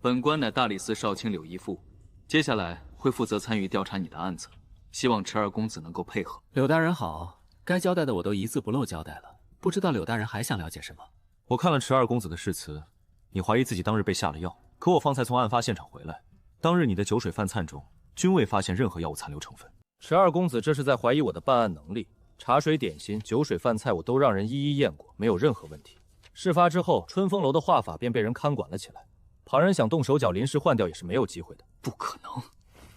本官乃大理寺少卿柳一富，接下来会负责参与调查你的案子，希望迟二公子能够配合。柳大人好，该交代的我都一字不漏交代了，不知道柳大人还想了解什么？我看了迟二公子的誓词，你怀疑自己当日被下了药，可我方才从案发现场回来，当日你的酒水饭菜中均未发现任何药物残留成分。迟二公子这是在怀疑我的办案能力。茶水、点心、酒水、饭菜我都让人一一验过，没有任何问题。事发之后，春风楼的画法便被人看管了起来，旁人想动手脚临时换掉也是没有机会的。不可能！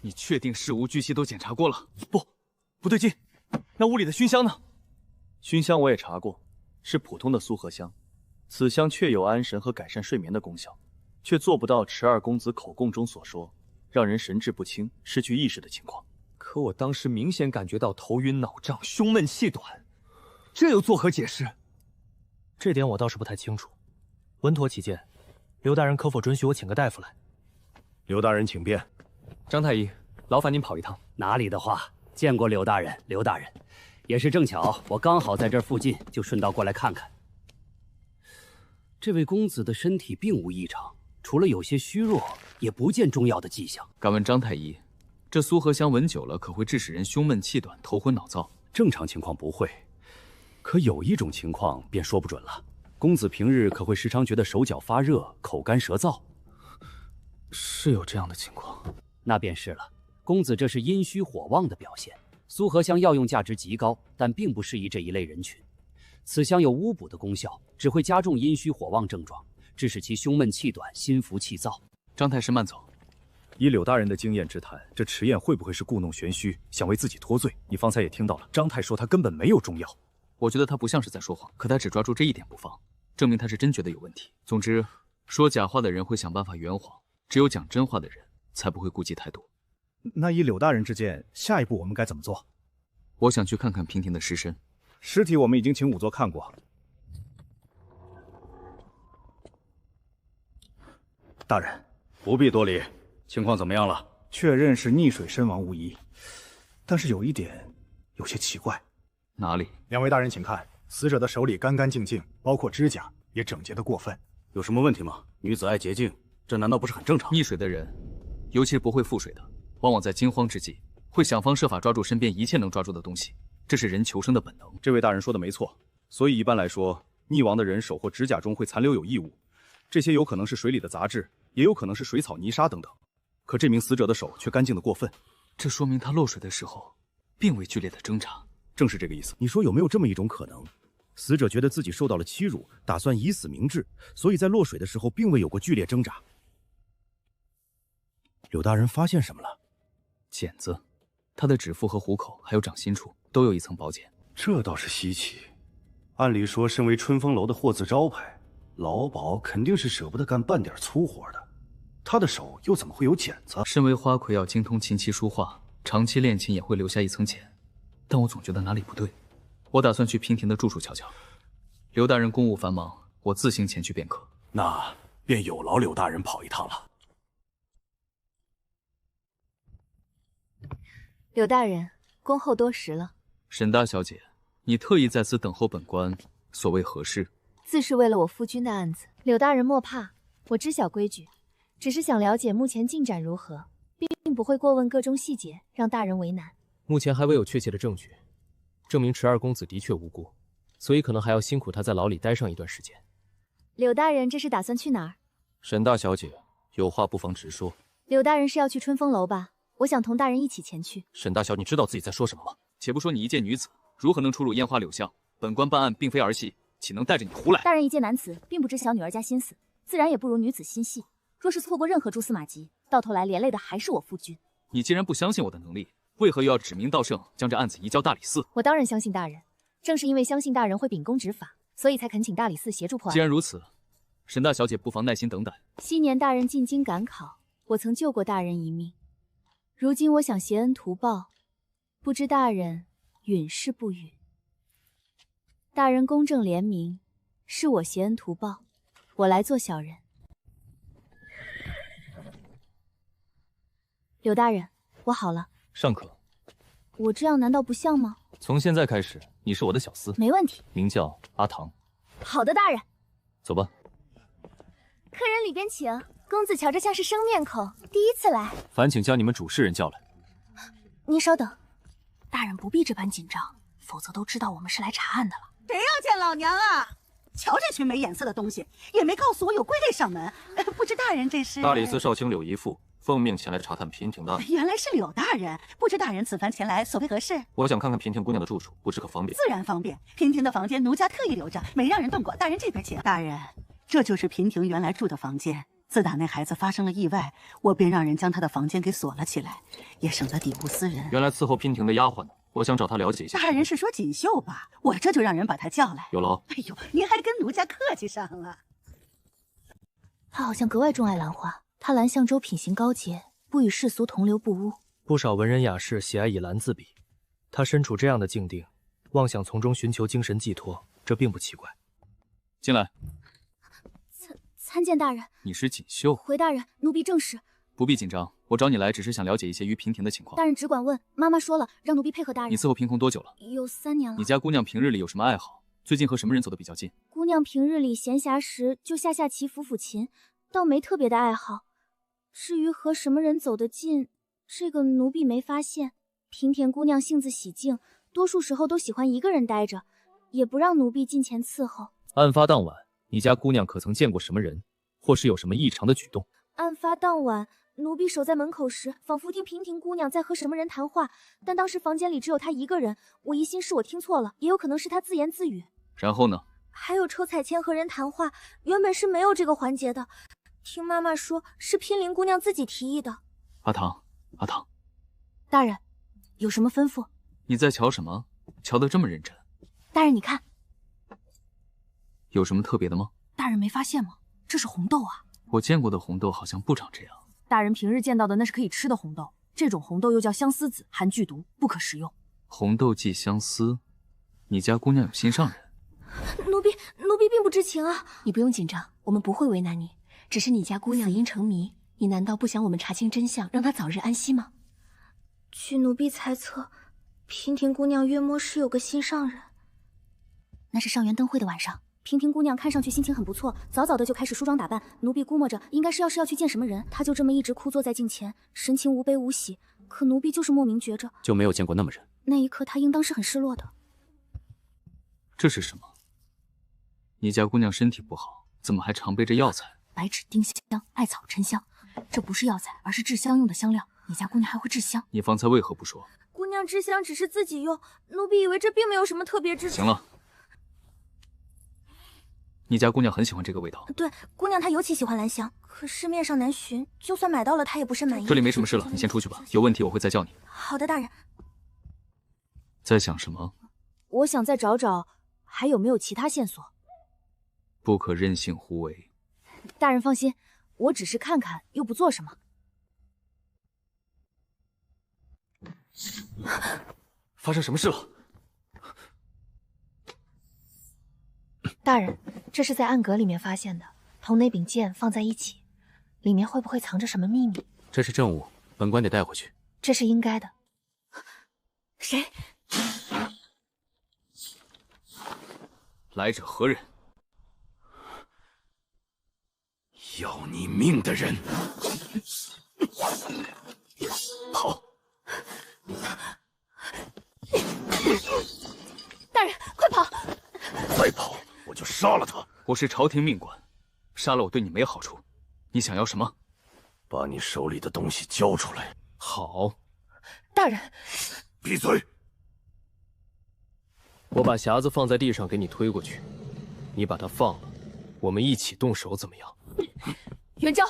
你确定事无巨细都检查过了？不对劲，那屋里的熏香呢？熏香我也查过，是普通的苏合香，此香确有安神和改善睡眠的功效，却做不到迟二公子口供中所说，让人神志不清、失去意识的情况。可我当时明显感觉到头晕脑胀、胸闷气短，这又作何解释？这点我倒是不太清楚。稳妥起见，刘大人可否准许我请个大夫来？刘大人请便。张太医，劳烦您跑一趟。哪里的话，见过刘大人。刘大人，也是正巧，我刚好在这附近，就顺道过来看看。这位公子的身体并无异常，除了有些虚弱，也不见中药的迹象。敢问张太医，这苏合香闻久了，可会致使人胸闷气短、头昏脑燥？正常情况不会，可有一种情况便说不准了。公子平日可会时常觉得手脚发热、口干舌燥？是有这样的情况，那便是了。公子这是阴虚火旺的表现。苏合香药用价值极高，但并不适宜这一类人群。此香有巫补的功效，只会加重阴虚火旺症状，致使其胸闷气短、心浮气躁。张太师慢走。以柳大人的经验之谈，这迟燕会不会是故弄玄虚，想为自己脱罪？你方才也听到了，张太说他根本没有中药。我觉得他不像是在说谎，可他只抓住这一点不放，证明他是真觉得有问题。总之，说假话的人会想办法圆谎，只有讲真话的人才不会顾忌太多。那以柳大人之见，下一步我们该怎么做？我想去看看平婷的尸身。尸体我们已经请仵作看过。大人，不必多礼。情况怎么样了？确认是溺水身亡无疑，但是有一点有些奇怪。哪里？两位大人请看，死者的手里干干净净，包括指甲也整洁得过分。有什么问题吗？女子爱洁净，这难道不是很正常？溺水的人，尤其是不会覆水的，往往在惊慌之际会想方设法抓住身边一切能抓住的东西，这是人求生的本能。这位大人说的没错，所以一般来说，溺亡的人手或指甲中会残留有异物，这些有可能是水里的杂质，也有可能是水草、泥沙等等。可这名死者的手却干净得过分，这说明他落水的时候并未剧烈的挣扎。正是这个意思。你说有没有这么一种可能，死者觉得自己受到了欺辱，打算以死明志，所以在落水的时候并未有过剧烈挣扎？柳大人发现什么了？茧子，他的指腹和虎口还有掌心处都有一层薄茧。这倒是稀奇。按理说，身为春风楼的货字招牌，老鸨肯定是舍不得干半点粗活的。他的手又怎么会有茧子？身为花魁，要精通琴棋书画，长期练琴也会留下一层茧。但我总觉得哪里不对，我打算去平婷的住处瞧瞧。刘大人公务繁忙，我自行前去便可。那便有劳柳大人跑一趟了。柳大人，恭候多时了。沈大小姐，你特意在此等候本官，所谓何事？自是为了我夫君的案子。柳大人莫怕，我知晓规矩，只是想了解目前进展如何，并不会过问各中细节，让大人为难。目前还未有确切的证据，证明迟二公子的确无辜，所以可能还要辛苦他在牢里待上一段时间。柳大人这是打算去哪儿？沈大小姐，有话不妨直说。柳大人是要去春风楼吧？我想同大人一起前去。沈大小，你知道自己在说什么吗？且不说你一介女子，如何能出入烟花柳巷？本官办案并非儿戏，岂能带着你胡来？大人一介男子，并不知小女儿家心思，自然也不如女子心细。若是错过任何蛛丝马迹，到头来连累的还是我夫君。你既然不相信我的能力，为何又要指名道姓将这案子移交大理寺？我当然相信大人，正是因为相信大人会秉公执法，所以才恳请大理寺协助破案。既然如此，沈大小姐不妨耐心等待。昔年大人进京赶考，我曾救过大人一命，如今我想携恩图报，不知大人允是不允？大人公正廉明，是我携恩图报，我来做小人。柳大人，我好了。尚可。我这样难道不像吗？从现在开始，你是我的小厮。没问题。名叫阿唐。好的，大人。走吧。客人里边请。公子瞧着像是生面孔，第一次来。烦请将你们主事人叫来。您稍等，大人不必这般紧张，否则都知道我们是来查案的了。谁要见老娘啊？瞧这群没眼色的东西，也没告诉我有贵人上门。不知大人这是？大理寺少卿柳姨父奉命前来查探娉婷的案。原来是柳大人，不知大人此番前来所为何事？我想看看娉婷姑娘的住处，不知可方便？自然方便。娉婷的房间奴家特意留着，没让人动过。大人这边请。大人，这就是娉婷原来住的房间。自打那孩子发生了意外，我便让人将他的房间给锁了起来，也省得邸屋私人。原来伺候娉婷的丫鬟呢，我想找她了解一下。大人是说锦绣吧？我这就让人把她叫来。有劳。哎呦，您还跟奴家客气上了。他好像格外钟爱兰花，他兰相州品行高洁，不与世俗同流不污。不少文人雅士喜爱以兰自比，他身处这样的境地，妄想从中寻求精神寄托，这并不奇怪。进来。参见大人。你是锦绣。回大人，奴婢正是。不必紧张，我找你来只是想了解一些于娉婷的情况。大人只管问，妈妈说了，让奴婢配合大人。你伺候娉婷多久了？有3年了。你家姑娘平日里有什么爱好？最近和什么人走得比较近？姑娘平日里闲暇时就下棋、抚抚琴，倒没特别的爱好。至于和什么人走得近，这个奴婢没发现。娉婷姑娘性子喜静，多数时候都喜欢一个人待着，也不让奴婢近前伺候。案发当晚，你家姑娘可曾见过什么人，或是有什么异常的举动？案发当晚，奴婢守在门口时，仿佛听娉婷姑娘在和什么人谈话，但当时房间里只有她一个人，我疑心是我听错了，也有可能是她自言自语。然后呢？还有抽彩签和人谈话，原本是没有这个环节的，听妈妈说是娉婷姑娘自己提议的。阿唐，阿唐，大人，有什么吩咐？你在瞧什么？瞧得这么认真。大人，你看，有什么特别的吗？大人没发现吗？这是红豆啊！我见过的红豆好像不长这样。大人平日见到的那是可以吃的红豆，这种红豆又叫相思子，含剧毒，不可食用。红豆寄相思，你家姑娘有心上人？奴婢并不知情啊！你不用紧张，我们不会为难你，只是你家姑娘死因成谜，你难道不想我们查清真相，让她早日安息吗？据奴婢猜测，娉婷姑娘约摸是有个心上人。那是上元灯会的晚上，娉婷姑娘看上去心情很不错，早早的就开始梳妆打扮。奴婢估摸着应该是要去见什么人，她就这么一直枯坐在镜前，神情无悲无喜。可奴婢就是莫名觉着，就没有见过那么人。那一刻她应当是很失落的。这是什么？你家姑娘身体不好，怎么还常备着药材？白芷、丁香、艾草、沉香，这不是药材，而是制香用的香料。你家姑娘还会制香？你方才为何不说？姑娘制香只是自己用，奴婢以为这并没有什么特别之处。行了，你家姑娘很喜欢这个味道。对，姑娘她尤其喜欢兰香，可市面上难寻，就算买到了，她也不甚满意。这里没什么事了，你先出去吧，有问题我会再叫你。好的，大人。在想什么？我想再找找还有没有其他线索。不可任性胡为。大人放心，我只是看看，又不做什么。发生什么事了？大人，这是在暗格里面发现的，同那柄剑放在一起，里面会不会藏着什么秘密？这是证物，本官得带回去。这是应该的。谁？来者何人？要你命的人，跑！大人，快跑！再跑，我就杀了他！我是朝廷命官，杀了我对你没好处。你想要什么？把你手里的东西交出来。好。大人，闭嘴！我把匣子放在地上给你推过去，你把它放了，我们一起动手，怎么样？元昭，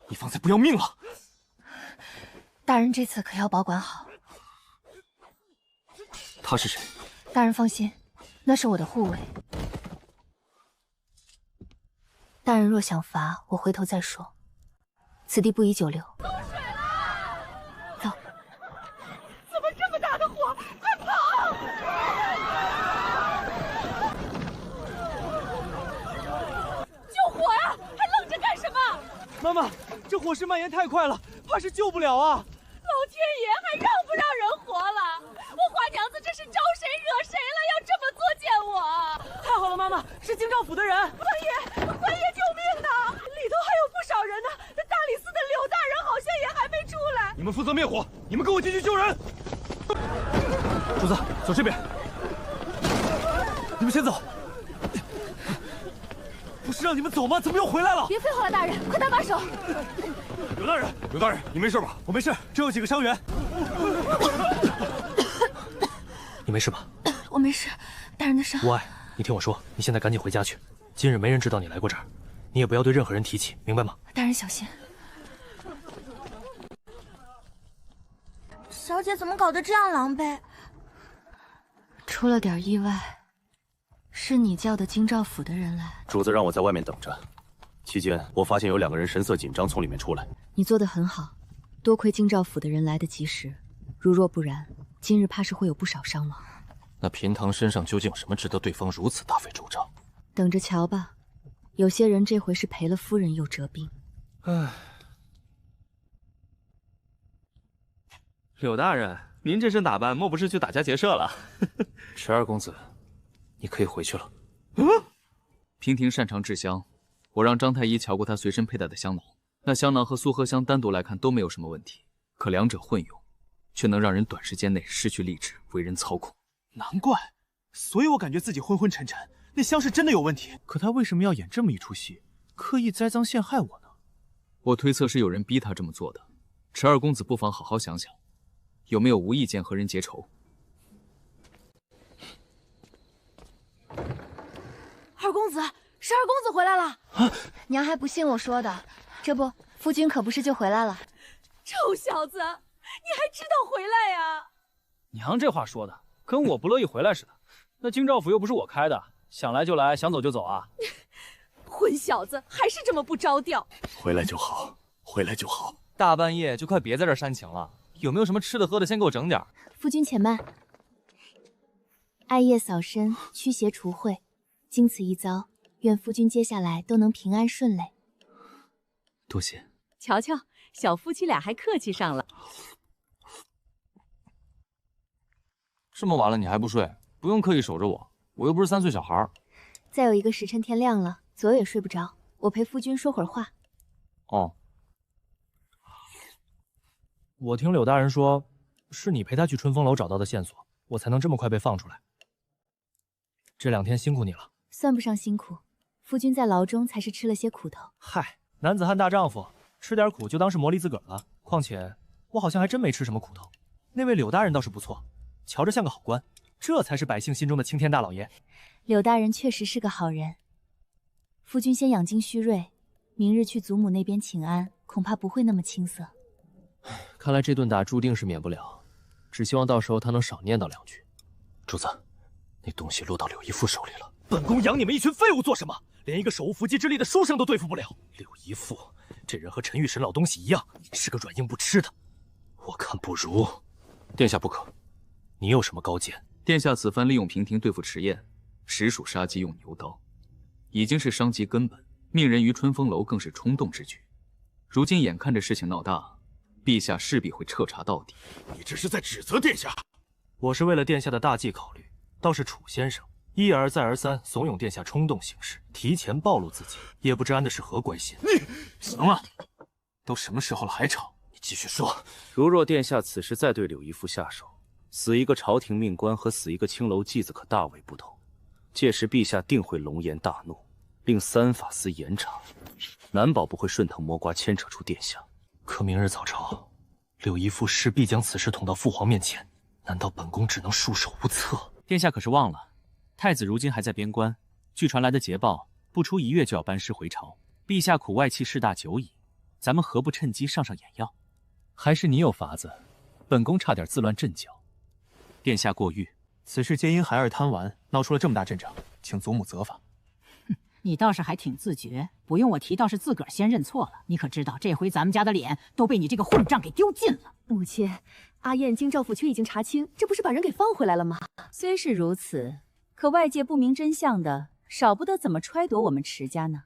你方才不要命了！大人这次可要保管好。他是谁？大人放心，那是我的护卫。大人若想罚，我回头再说。此地不宜久留。走。怎么这么大的火？快跑！救火呀！还愣着干什么？妈妈，这火势蔓延太快了，怕是救不了啊！老天爷，还让不让人活了？我花娘子这是招谁惹谁了？要这么作践我？太好了，妈妈，是京兆府的人！官爷救命呐！里头还有不少人呢。这大理寺的柳大人好像也还没出来。你们负责灭火，你们跟我进去救人。主子，走这边。你们先走。不是让你们走吗？怎么又回来了？别废话了，大人，快搭把手。刘大人，刘大人，你没事吧？我没事，只有几个伤员。你没事吧？我没事，大人的伤。无碍，你听我说，你现在赶紧回家去。今日没人知道你来过这儿，你也不要对任何人提起，明白吗？大人小心。小姐怎么搞得这样狼狈？出了点意外，是你叫的京兆府的人来。主子让我在外面等着，期间我发现有2个人神色紧张从里面出来。你做得很好，多亏京兆府的人来得及时，如若不然，今日怕是会有不少伤亡。那平堂身上究竟有什么值得对方如此大费周章？等着瞧吧，有些人这回是赔了夫人又折兵。唉，柳大人，您这身打扮，莫不是去打家劫舍了？池二公子，你可以回去了。平婷擅长制香，我让张太医瞧过他随身佩戴的香囊，那香囊和苏合香单独来看都没有什么问题，可两者混用，却能让人短时间内失去理智，为人操控。难怪，所以我感觉自己昏昏沉沉。那香是真的有问题，可他为什么要演这么一出戏，刻意栽赃陷害我呢？我推测是有人逼他这么做的。池二公子不妨好好想想，有没有无意间和人结仇？二公子，是二公子回来了。娘还不信我说的，这不，夫君可不是就回来了。臭小子，你还知道回来呀？娘这话说的，跟我不乐意回来似的。那京兆府又不是我开的，想来就来，想走就走啊！混小子，还是这么不着调。回来就好，回来就好。大半夜就快别在这煽情了，有没有什么吃的喝的，先给我整点。夫君且慢。艾叶扫身，驱邪除秽，经此一遭，愿夫君接下来都能平安顺累。多谢。瞧瞧，小夫妻俩还客气上了。这么晚了你还不睡？不用刻意守着我，我又不是3岁小孩。再有1个时辰天亮了，左右也睡不着，我陪夫君说会儿话。哦。我听柳大人说，是你陪他去春风楼找到的线索，我才能这么快被放出来。这2天辛苦你了。算不上辛苦，夫君在牢中才是吃了些苦头。嗨，男子汉大丈夫，吃点苦就当是磨砺自个儿了。况且我好像还真没吃什么苦头。那位柳大人倒是不错，瞧着像个好官，这才是百姓心中的青天大老爷。柳大人确实是个好人。夫君先养精蓄锐，明日去祖母那边请安，恐怕不会那么青涩。看来这顿打注定是免不了，只希望到时候他能少念叨2句。主子，那东西落到柳姨父手里了。本宫养你们一群废物做什么？连一个手无缚鸡之力的书生都对付不了。柳姨父这人和陈玉神老东西一样，是个软硬不吃的。我看不如殿下不可。你有什么高见？殿下此番利用平亭对付迟燕，实属杀鸡用牛刀，已经是伤及根本。命人于春风楼更是冲动之举。如今眼看着事情闹大，陛下势必会彻查到底。你这是在指责殿下？我是为了殿下的大计考虑。倒是楚先生一而再而三怂恿殿下冲动行事，提前暴露自己，也不知安的是何关心。行了，都什么时候了还吵？你继续说。如若殿下此时再对柳姨父下手，死一个朝廷命官和死一个青楼妓子可大为不同。届时陛下定会龙颜大怒。令三法司严查，难保不会顺藤摸瓜牵扯出殿下。可明日早朝，柳姨父势必将此事捅到父皇面前，难道本宫只能束手无策？殿下可是忘了，太子如今还在边关，据传来的捷报，不出1月就要班师回朝。陛下苦外戚势大久矣，咱们何不趁机上眼药？还是你有法子？本宫差点自乱阵脚。殿下过誉。此事皆因孩儿贪玩，闹出了这么大阵仗，请祖母责罚。你倒是还挺自觉，不用我提，倒是自个儿先认错了。你可知道，这回咱们家的脸都被你这个混账给丢尽了。母亲，阿燕经赵府区已经查清，这不是把人给放回来了吗？虽是如此，可外界不明真相的，少不得怎么揣度我们池家呢。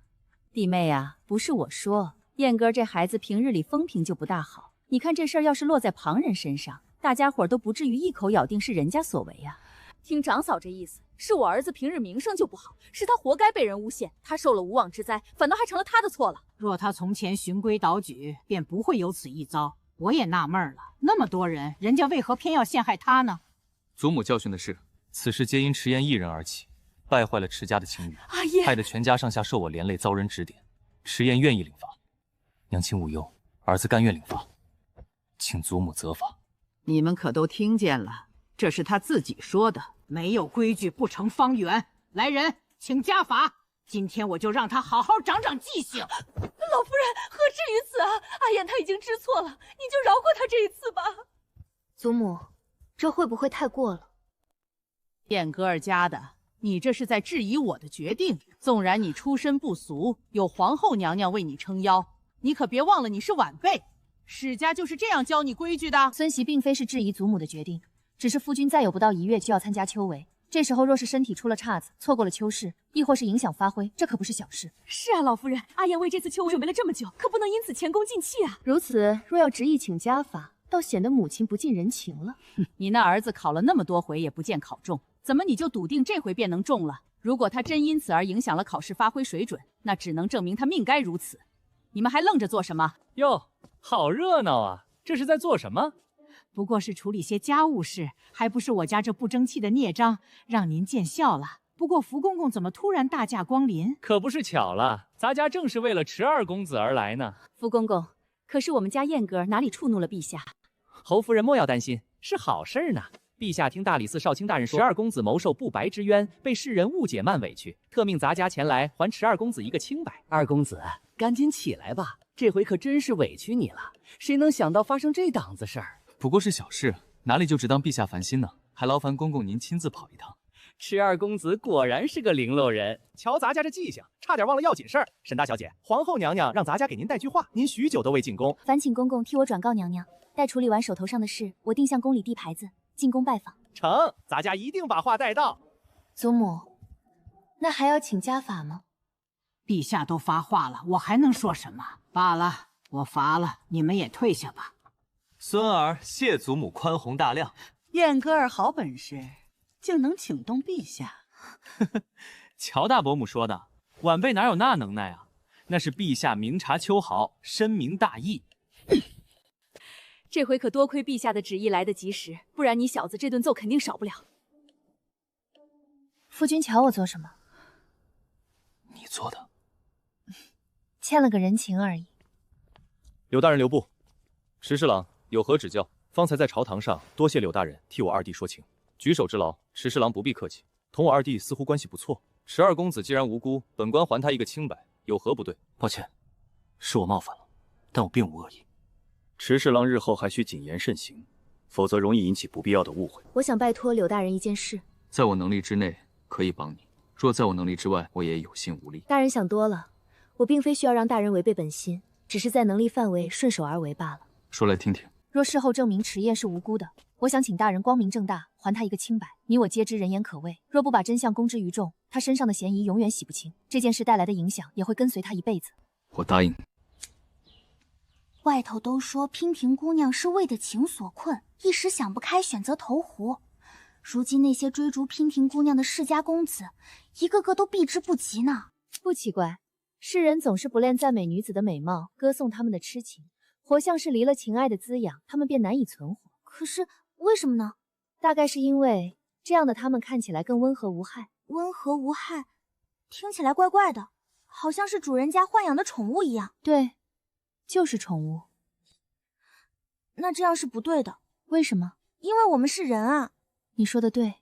弟妹啊，不是我说，燕哥这孩子平日里风评就不大好。你看这事儿要是落在旁人身上，大家伙都不至于一口咬定是人家所为呀。听长嫂这意思，是我儿子平日名声就不好，是他活该被人诬陷，他受了无妄之灾，反倒还成了他的错了。若他从前循规蹈矩，便不会有此一遭。我也纳闷了，那么多人，人家为何偏要陷害他呢？祖母教训的是，此事皆因迟延一人而起，败坏了迟家的清誉，阿燕害得全家上下受我连累，遭人指点。迟延愿意领罚，娘亲勿忧，儿子甘愿领罚，请祖母责罚。你们可都听见了，这是他自己说的。没有规矩不成方圆。来人，请家法。今天我就让他好好长长记性。老夫人何至于此啊！阿燕她已经知错了，你就饶过她这一次吧。祖母，这会不会太过了？燕哥儿家的，你这是在质疑我的决定。纵然你出身不俗，有皇后娘娘为你撑腰，你可别忘了你是晚辈。史家就是这样教你规矩的。孙媳并非是质疑祖母的决定，只是夫君再有不到1月就要参加秋闱，这时候若是身体出了岔子，错过了秋试，亦或是影响发挥，这可不是小事。是啊，老夫人，阿燕为这次秋闱准备了这么久，可不能因此前功尽弃啊。如此，若要执意请家法，倒显得母亲不近人情了。你那儿子考了那么多回也不见考中，怎么你就笃定这回便能中了？如果他真因此而影响了考试发挥水准，那只能证明他命该如此。你们还愣着做什么？哟，好热闹啊！这是在做什么？不过是处理些家务事，还不是我家这不争气的孽障，让您见笑了。不过福公公怎么突然大驾光临？可不是巧了，咱家正是为了迟二公子而来呢。福公公，可是我们家燕哥哪里触怒了陛下？侯夫人莫要担心，是好事呢。陛下听大理寺少卿大人说，迟二公子谋受不白之冤，被世人误解慢委屈，特命咱家前来还迟二公子一个清白。二公子，赶紧起来吧，这回可真是委屈你了。谁能想到发生这档子事儿？不过是小事，哪里就只当陛下烦心呢？还劳烦公公您亲自跑一趟。迟二公子果然是个零漏人，瞧咱家这记性，差点忘了要紧事儿。沈大小姐，皇后娘娘让咱家给您带句话，您许久都未进宫，烦请公公替我转告娘娘，待处理完手头上的事，我定向宫里递牌子，进宫拜访。成，咱家一定把话带到。祖母，那还要请家法吗？陛下都发话了，我还能说什么？罢了，我罚了，你们也退下吧。孙儿谢祖母宽宏大量。燕哥儿好本事，竟能请动陛下。乔大伯母说的，晚辈哪有那能耐啊？那是陛下明察秋毫，深明大义。这回可多亏陛下的旨意来得及时，不然你小子这顿揍肯定少不了。夫君瞧我做什么？你做的，欠了个人情而已。柳大人留步，石侍郎有何指教？方才在朝堂上，多谢柳大人替我二弟说情，举手之劳，石侍郎不必客气。同我二弟似乎关系不错，迟二公子既然无辜，本官还他一个清白，有何不对？抱歉，是我冒犯了，但我并无恶意。迟侍郎日后还需谨言慎行，否则容易引起不必要的误会。我想拜托柳大人一件事，在我能力之内可以帮你，若在我能力之外，我也有心无力。大人想多了，我并非需要让大人违背本心，只是在能力范围顺手而为罢了。说来听听。若事后证明迟燕是无辜的，我想请大人光明正大还他一个清白。你我皆知人言可畏，若不把真相公之于众，他身上的嫌疑永远洗不清，这件事带来的影响也会跟随他一辈子。我答应。外头都说娉婷姑娘是为的情所困，一时想不开选择投湖。如今那些追逐娉婷姑娘的世家公子，一个个都避之不及呢。不奇怪，世人总是不恋赞美女子的美貌，歌颂她们的痴情，活像是离了情爱的滋养，她们便难以存活。可是为什么呢？大概是因为这样的她们看起来更温和无害。温和无害，听起来怪怪的。好像是主人家豢养的宠物一样。对，就是宠物。那这样是不对的。为什么？因为我们是人啊。你说的对，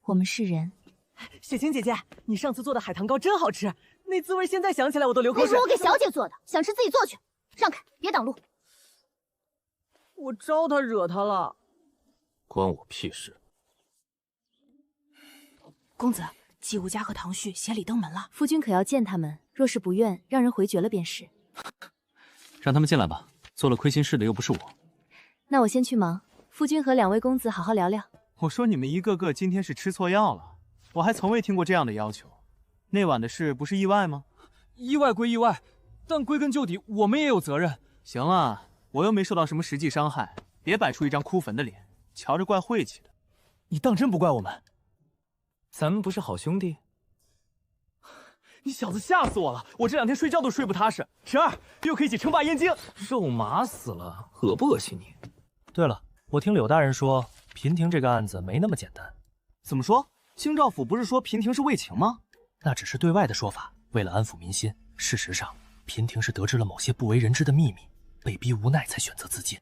我们是人。雪晴姐姐，你上次做的海棠糕真好吃，那滋味现在想起来我都流口水。那是我给小姐做的，想吃自己做去。让开，别挡路。我招他惹他了，关我屁事。公子，季无家和唐旭协理登门了，夫君可要见他们？若是不愿，让人回绝了便是。让他们进来吧，做了亏心事的又不是我。那我先去忙，夫君和两位公子好好聊聊。我说你们一个个今天是吃错药了，我还从未听过这样的要求。那晚的事不是意外吗？意外归意外，但归根究底，我们也有责任。行了，我又没受到什么实际伤害，别摆出一张哭坟的脸，瞧着怪晦气的。你当真不怪我们？咱们不是好兄弟？你小子吓死我了！我这2天睡觉都睡不踏实。池儿，又可以一起称霸燕京，肉麻死了，恶不恶心你？对了，我听柳大人说，嫔婷这个案子没那么简单。怎么说？京兆府不是说嫔婷是为情吗？那只是对外的说法，为了安抚民心。事实上，嫔婷是得知了某些不为人知的秘密，被逼无奈才选择自尽。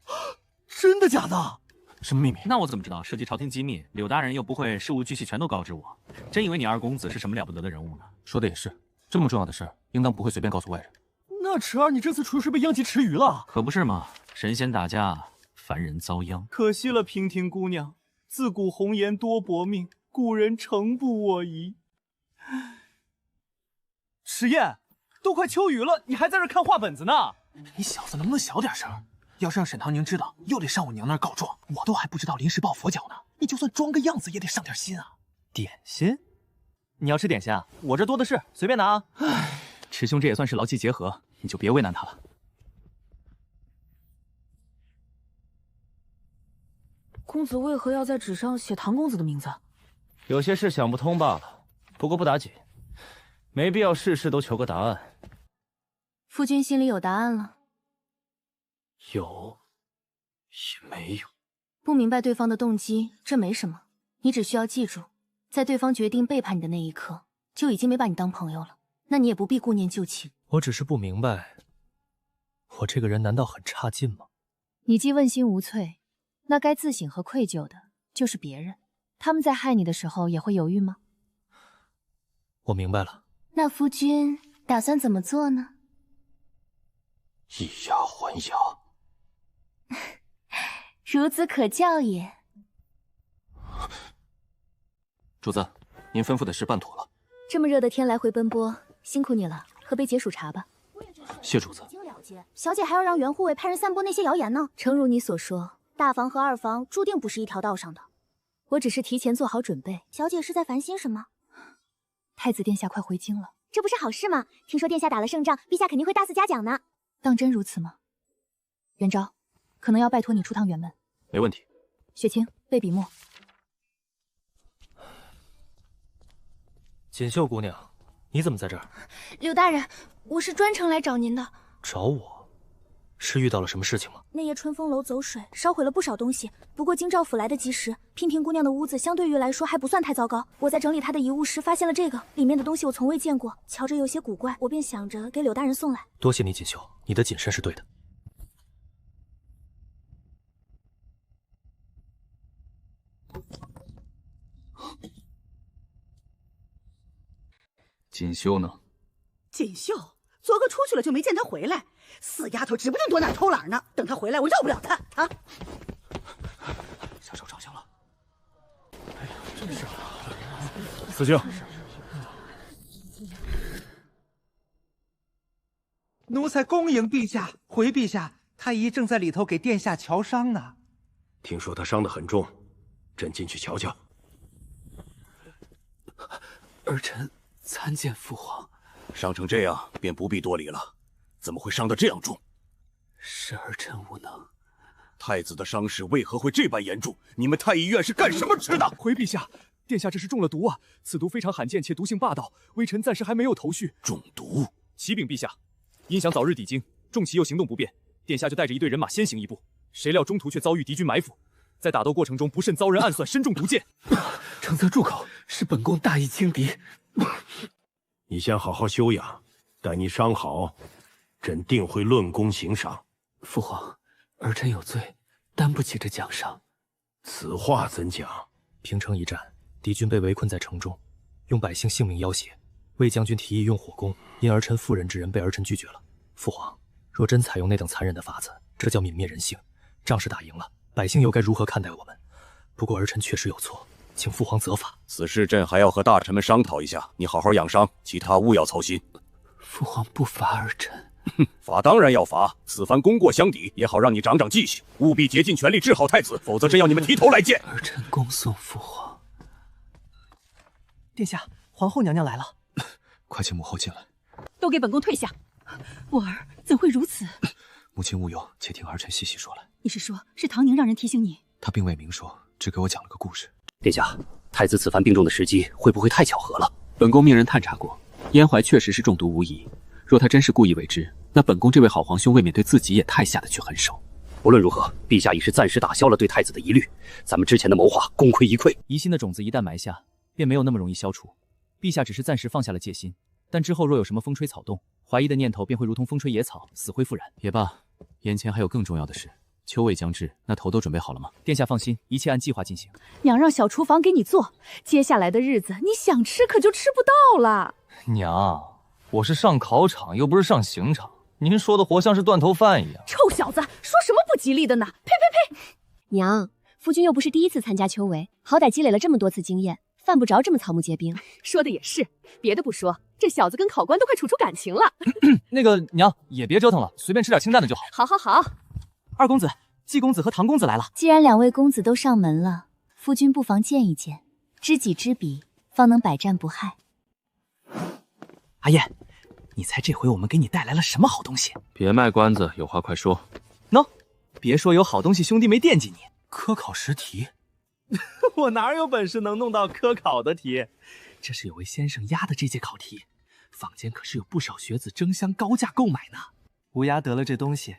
真的假的？什么秘密？那我怎么知道？涉及朝廷机密，柳大人又不会事无巨细全都告知我。真以为你二公子是什么了不得的人物呢？说的也是，这么重要的事，应当不会随便告诉外人。那池儿，你这次属实被殃及池鱼了。可不是嘛，神仙打架，凡人遭殃。可惜了嫔婷姑娘，自古红颜多薄命，故人诚不我宜。石燕，都快秋雨了，你还在这看画本子呢？你小子能不能小点声？要是让沈唐宁知道，又得上我娘那儿告状，我都还不知道临时抱佛脚呢。你就算装个样子，也得上点心啊。点心？你要吃点心啊？我这多的是，随便拿啊。唉，池兄这也算是劳气结合，你就别为难他了。公子为何要在纸上写唐公子的名字？有些事想不通罢了。不过不打紧，没必要事事都求个答案。夫君心里有答案了？有，也没有。不明白对方的动机，这没什么。你只需要记住，在对方决定背叛你的那一刻，就已经没把你当朋友了。那你也不必顾念旧情。我只是不明白，我这个人难道很差劲吗？你既问心无措，那该自省和愧疚的就是别人。他们在害你的时候也会犹豫吗？我明白了。那夫君打算怎么做呢？以牙还牙。孺子可教也。主子，您吩咐的事办妥了。这么热的天来回奔波，辛苦你了，喝杯解暑茶吧。谢主子。小姐还要让袁护卫派人散播那些谣言呢。诚如你所说，大房和二房注定不是一条道上的。我只是提前做好准备。小姐是在烦心什么？太子殿下快回京了，这不是好事吗？听说殿下打了胜仗，陛下肯定会大肆嘉奖呢。当真如此吗？元昭，可能要拜托你出趟辕门。没问题。雪清，备笔墨。锦绣姑娘，你怎么在这儿？柳大人，我是专程来找您的。找我？是遇到了什么事情吗？那夜春风楼走水，烧毁了不少东西。不过京兆府来得及时，嫔婷姑娘的屋子相对于来说还不算太糟糕。我在整理她的遗物时发现了这个，里面的东西我从未见过，瞧着有些古怪，我便想着给柳大人送来。多谢你，锦绣，你的谨慎是对的。锦绣呢？锦绣昨个出去了就没见她回来，死丫头指不定躲哪偷懒呢。等她回来，我饶不了她啊！下手着香了。哎呀，真是。司敬，奴才恭迎陛下。回陛下，太医正在里头给殿下瞧伤呢。听说他伤得很重，朕进去瞧瞧。儿臣参见父皇。伤成这样，便不必多礼了。怎么会伤得这样重？是儿臣无能。太子的伤势为何会这般严重？你们太医院是干什么吃的？回陛下，殿下这是中了毒啊！此毒非常罕见，且毒性霸道，微臣暂时还没有头绪。中毒？启禀陛下，因想早日抵京，众骑又行动不便，殿下就带着一队人马先行一步。谁料中途却遭遇敌军埋伏，在打斗过程中不慎遭人暗算，身中毒箭。承泽住口！是本宫大意轻敌。你先好好休养，待你伤好，朕定会论功行赏。父皇，儿臣有罪，担不起这奖赏。此话怎讲？平城一战，敌军被围困在城中，用百姓性命要挟。魏将军提议用火攻，因儿臣妇人之仁被儿臣拒绝了。父皇，若真采用那等残忍的法子，这叫泯灭人性。仗是打赢了，百姓又该如何看待我们？不过儿臣确实有错，请父皇责罚。此事朕还要和大臣们商讨一下，你好好养伤，其他勿要操心。父皇不罚儿臣。罚当然要罚，此番功过相抵，也好让你长长记性，务必竭尽全力治好太子，否则朕要你们提头来见。儿臣恭送父皇。殿下，皇后娘娘来了，快请母后进来。都给本宫退下！我儿怎会如此？母亲勿忧，且听儿臣细细说来。你是说，是唐宁让人提醒你？他并未明说，只给我讲了个故事。殿下，太子此番病重的时机会不会太巧合了？本宫命人探查过，燕怀确实是中毒无疑。若他真是故意为之，那本宫这位好皇兄未免对自己也太下得去狠手。无论如何，陛下已是暂时打消了对太子的疑虑，咱们之前的谋划功亏一篑。疑心的种子一旦埋下，便没有那么容易消除。陛下只是暂时放下了戒心，但之后若有什么风吹草动，怀疑的念头便会如同风吹野草，死灰复燃。也罢，眼前还有更重要的事。秋闱将至，那头都准备好了吗？殿下放心，一切按计划进行。娘让小厨房给你做，接下来的日子你想吃可就吃不到了。娘，我是上考场，又不是上刑场，您说的活像是断头饭一样。臭小子，说什么不吉利的呢？呸呸呸！娘，夫君又不是第一次参加秋闱，好歹积累了这么多次经验，犯不着这么草木皆兵。说的也是，别的不说，这小子跟考官都快处出感情了。那个娘也别折腾了，随便吃点清淡的就好。好好好。二公子、季公子和唐公子来了。既然两位公子都上门了，夫君不妨见一见，知己知彼，方能百战不害。阿燕，你猜这回我们给你带来了什么好东西？别卖关子，有话快说。喏，别说有好东西，兄弟没惦记你。科考实题，我哪有本事能弄到科考的题？这是有位先生压的这届考题，坊间可是有不少学子争相高价购买呢。乌鸦得了这东西，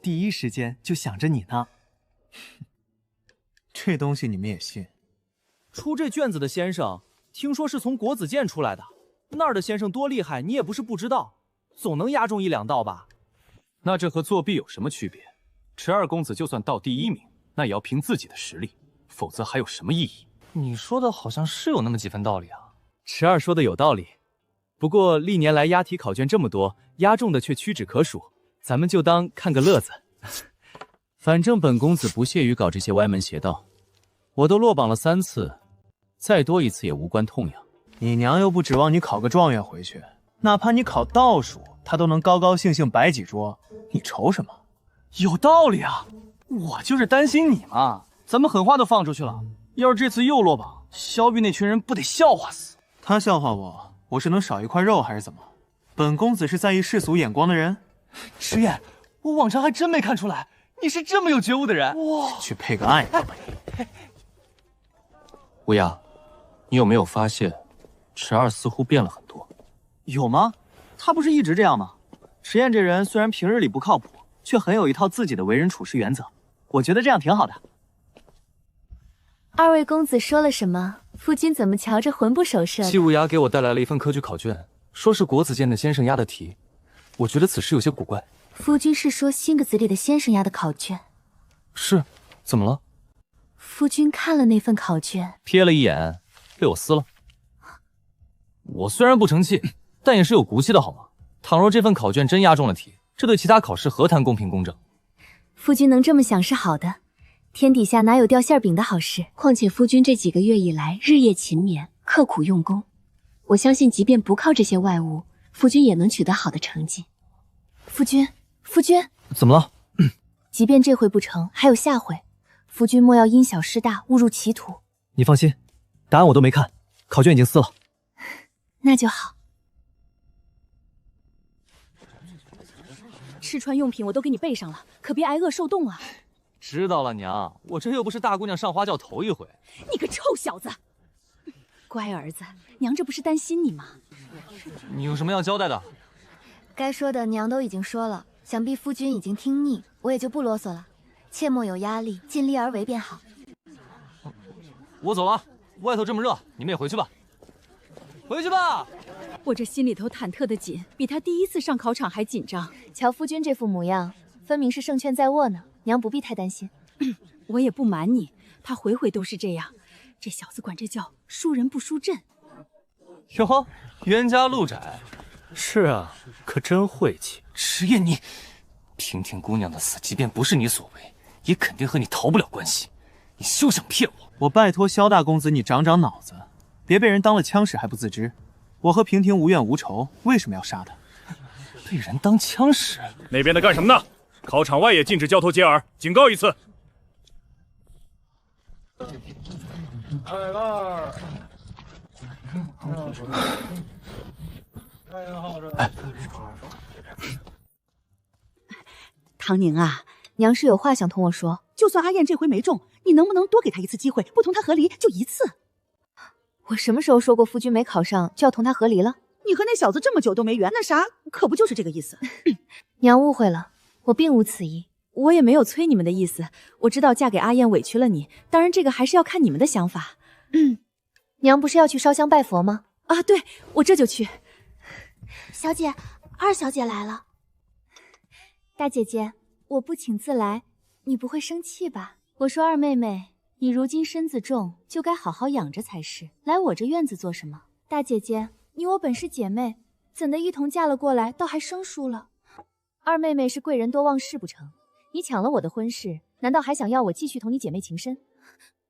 第一时间就想着你呢。这东西你们也信？出这卷子的先生，听说是从国子监出来的。那儿的先生多厉害，你也不是不知道，总能押中1、2道吧？那这和作弊有什么区别？池二公子就算到第1名，那也要凭自己的实力，否则还有什么意义？你说的好像是有那么几分道理啊。池二说的有道理，不过历年来押题考卷这么多，押中的却屈指可数，咱们就当看个乐子。反正本公子不屑于搞这些歪门邪道，我都落榜了3次，再多1次也无关痛痒。你娘又不指望你考个状元回去，哪怕你考倒数，她都能高高兴兴摆几桌，你愁什么？有道理啊，我就是担心你嘛。咱们狠话都放出去了，要是这次又落榜，萧玉那群人不得笑话死？他笑话我，我是能少一块肉还是怎么？本公子是在意世俗眼光的人。迟燕，我往常还真没看出来，你是这么有觉悟的人。哇，去配个暗吧你。乌鸦，你有没有发现？池二似乎变了很多。有吗？他不是一直这样吗？迟燕这人虽然平日里不靠谱，却很有一套自己的为人处事原则，我觉得这样挺好的。二位公子说了什么？夫君怎么瞧着魂不守舍的？季无涯给我带来了一份科举考卷，说是国子监的先生押的题，我觉得此事有些古怪。夫君是说新格子里的先生押的考卷？是，怎么了？夫君看了那份考卷，瞥了一眼，被我撕了。我虽然不成器，但也是有骨气的好吗？倘若这份考卷真押中了题，这对其他考试何谈公平公正？夫君能这么想是好的，天底下哪有掉馅饼的好事？况且夫君这几个月以来日夜勤勉，刻苦用功，我相信即便不靠这些外物，夫君也能取得好的成绩。夫君，怎么了？即便这回不成，还有下回，夫君莫要因小失大，误入歧途。你放心，答案我都没看，考卷已经撕了。那就好。吃穿用品我都给你备上了，可别挨饿受冻啊！知道了，娘，我这又不是大姑娘上花轿头一回。你个臭小子！乖儿子，娘这不是担心你吗？你有什么要交代的？该说的娘都已经说了，想必夫君已经听腻，我也就不啰嗦了。切莫有压力，尽力而为便好。我走了，外头这么热，你们也回去吧。回去吧。我这心里头忐忑的紧，比他第一次上考场还紧张。乔夫君这副模样，分明是胜券在握呢。娘不必太担心。我也不瞒你，他回回都是这样。这小子管这叫输人不输阵。哟，冤家路窄。是啊，可真晦气。迟夜，你婷婷姑娘的死，即便不是你所为，也肯定和你逃不了关系。你休想骗我！我拜托萧大公子，你长长脑子，别被人当了枪使还不自知。我和平婷无怨无仇，为什么要杀他？被人当枪使？那边的干什么呢？考场外也禁止交头接耳，警告一次。唐宁啊，娘是有话想同我说。就算阿燕这回没中，你能不能多给她一次机会？不同她和离就一次。我什么时候说过夫君没考上就要同他和离了？你和那小子这么久都没缘，那啥，可不就是这个意思？娘误会了，我并无此意。我也没有催你们的意思。我知道嫁给阿燕委屈了你，当然这个还是要看你们的想法。娘不是要去烧香拜佛吗？啊，对，我这就去。小姐，二小姐来了。大姐姐，我不请自来，你不会生气吧？我说二妹妹，你如今身子重，就该好好养着才是。来我这院子做什么？大姐姐，你我本是姐妹，怎的一同嫁了过来，倒还生疏了？二妹妹是贵人多忘事不成？你抢了我的婚事，难道还想要我继续同你姐妹情深？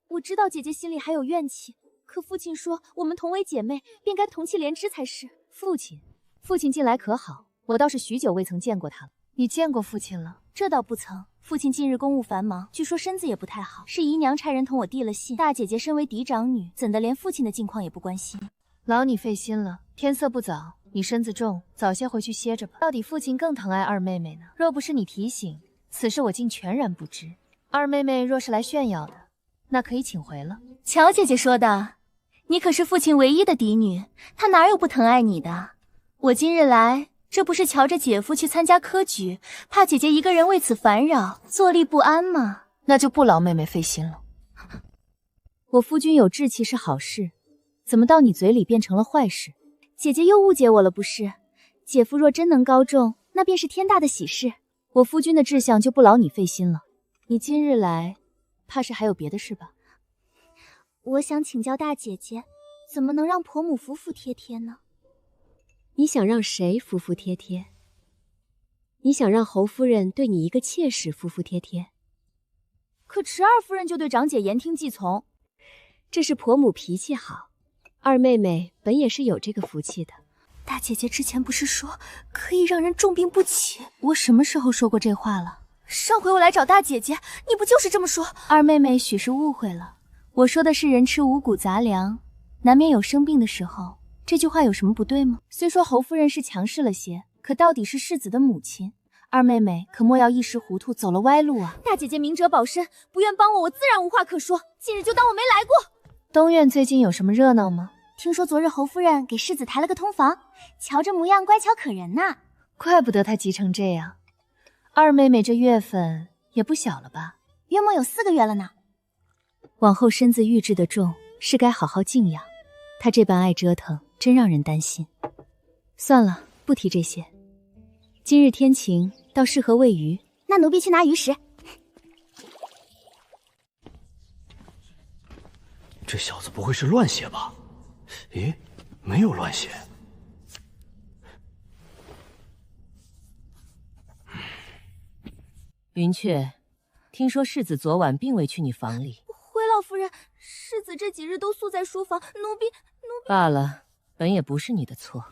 我知道姐姐心里还有怨气，可父亲说我们同为姐妹，便该同气连枝才是。父亲近来可好？我倒是许久未曾见过他了。你见过父亲了？这倒不曾。父亲近日公务繁忙，据说身子也不太好，是姨娘差人同我递了信。大姐姐身为嫡长女，怎的连父亲的近况也不关心？劳你费心了。天色不早，你身子重，早些回去歇着吧。到底父亲更疼爱二妹妹呢。若不是你提醒，此事我竟全然不知。二妹妹若是来炫耀的，那可以请回了。乔姐姐说的，你可是父亲唯一的嫡女，他哪有不疼爱你的？我今日来，这不是瞧着姐夫去参加科举，怕姐姐一个人为此烦扰，坐立不安吗？那就不劳妹妹费心了。我夫君有志气是好事，怎么到你嘴里变成了坏事？姐姐又误解我了不是？姐夫若真能高中，那便是天大的喜事。我夫君的志向就不劳你费心了。你今日来，怕是还有别的事吧？我想请教大姐姐，怎么能让婆母服服帖帖呢？你想让谁服服帖帖？你想让侯夫人对你一个妾室服服帖帖？可迟二夫人就对长姐言听计从，这是婆母脾气好，二妹妹本也是有这个福气的。大姐姐之前不是说可以让人重病不起？我什么时候说过这话了？上回我来找大姐姐，你不就是这么说？二妹妹许是误会了，我说的是人吃五谷杂粮，难免有生病的时候。这句话有什么不对吗？虽说侯夫人是强势了些，可到底是世子的母亲，二妹妹可莫要一时糊涂走了歪路啊！大姐姐明哲保身，不愿帮我自然无话可说。近日就当我没来过。东院最近有什么热闹吗？听说昨日侯夫人给世子抬了个通房，瞧这模样乖巧可人呐。怪不得她急成这样。二妹妹这月份也不小了吧？约莫有4个月了呢。往后身子愈制的重，是该好好静养。她这般爱折腾，真让人担心。算了，不提这些。今日天晴，倒适合喂鱼。那奴婢去拿鱼食。这小子不会是乱写吧？咦，没有乱写。云雀，听说世子昨晚并未去你房里。回老夫人，世子这几日都宿在书房，奴婢。罢了，本也不是你的错。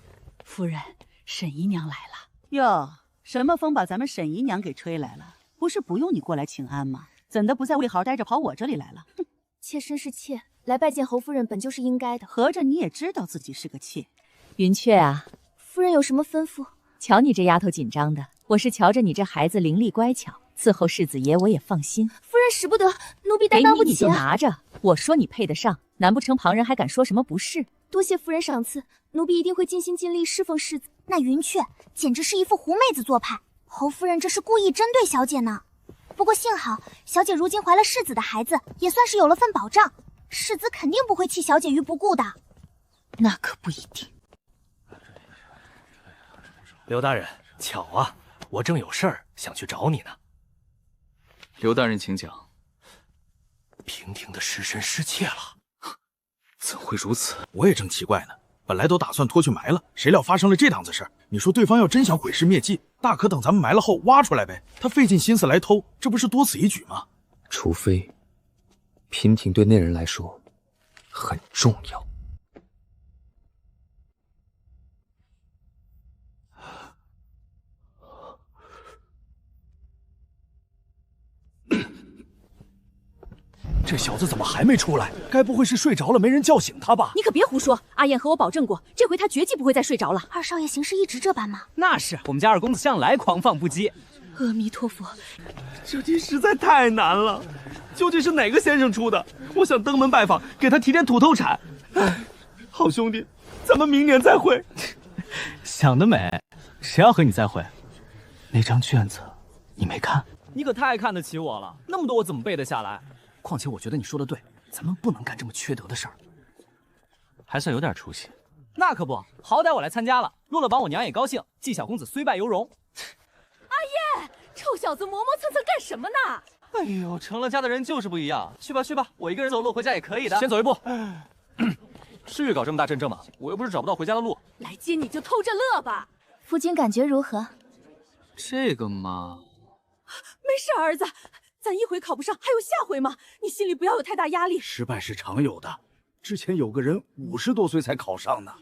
夫人，沈姨娘来了。哟，什么风把咱们沈姨娘给吹来了？不是不用你过来请安吗？怎的不在魏豪待着，跑我这里来了？哼！妾身是妾，来拜见侯夫人本就是应该的。合着你也知道自己是个妾？云雀啊，夫人有什么吩咐？瞧你这丫头紧张的，我是瞧着你这孩子伶俐乖巧，伺候世子爷我也放心。夫人使不得，奴婢担当不起。给你就拿着，我说你配得上，难不成旁人还敢说什么不是？多谢夫人赏赐，奴婢一定会尽心尽力侍奉世子。那云雀简直是一副狐妹子做派，侯夫人这是故意针对小姐呢。不过幸好小姐如今怀了世子的孩子，也算是有了份保障，世子肯定不会弃小姐于不顾的。那可不一定。刘大人，巧啊，我正有事儿想去找你呢。刘大人，请讲。平婷的尸身失窃了，怎会如此？我也正奇怪呢，本来都打算拖去埋了，谁料发生了这档子事儿。你说对方要真想毁尸灭迹，大可等咱们埋了后挖出来呗。他费尽心思来偷，这不是多此一举吗？除非平婷对那人来说很重要。这小子怎么还没出来？该不会是睡着了，没人叫醒他吧？你可别胡说，阿燕和我保证过，这回他绝技不会再睡着了。二少爷行事一直这般吗？那是，我们家二公子向来狂放不羁。阿弥陀佛，这题实在太难了，究竟是哪个先生出的？我想登门拜访，给他提点土透产。哎，好兄弟，咱们明年再会。想得美，谁要和你再会？那张卷子你没看？你可太看得起我了，那么多我怎么背得下来？况且我觉得你说的对，咱们不能干这么缺德的事儿。还算有点出息。那可不，好歹我来参加了，落了榜我娘也高兴。季小公子虽败犹荣。阿燕，臭小子磨磨蹭蹭干什么呢？哎呦，成了家的人就是不一样。去吧去吧，我一个人走路回家也可以的。先走一步。至于搞这么大阵仗吗？我又不是找不到回家的路。来接你就偷着乐吧。夫君感觉如何？这个嘛，没事，儿子。咱一回考不上，还有下回吗？你心里不要有太大压力。失败是常有的，之前有个人50多岁才考上呢。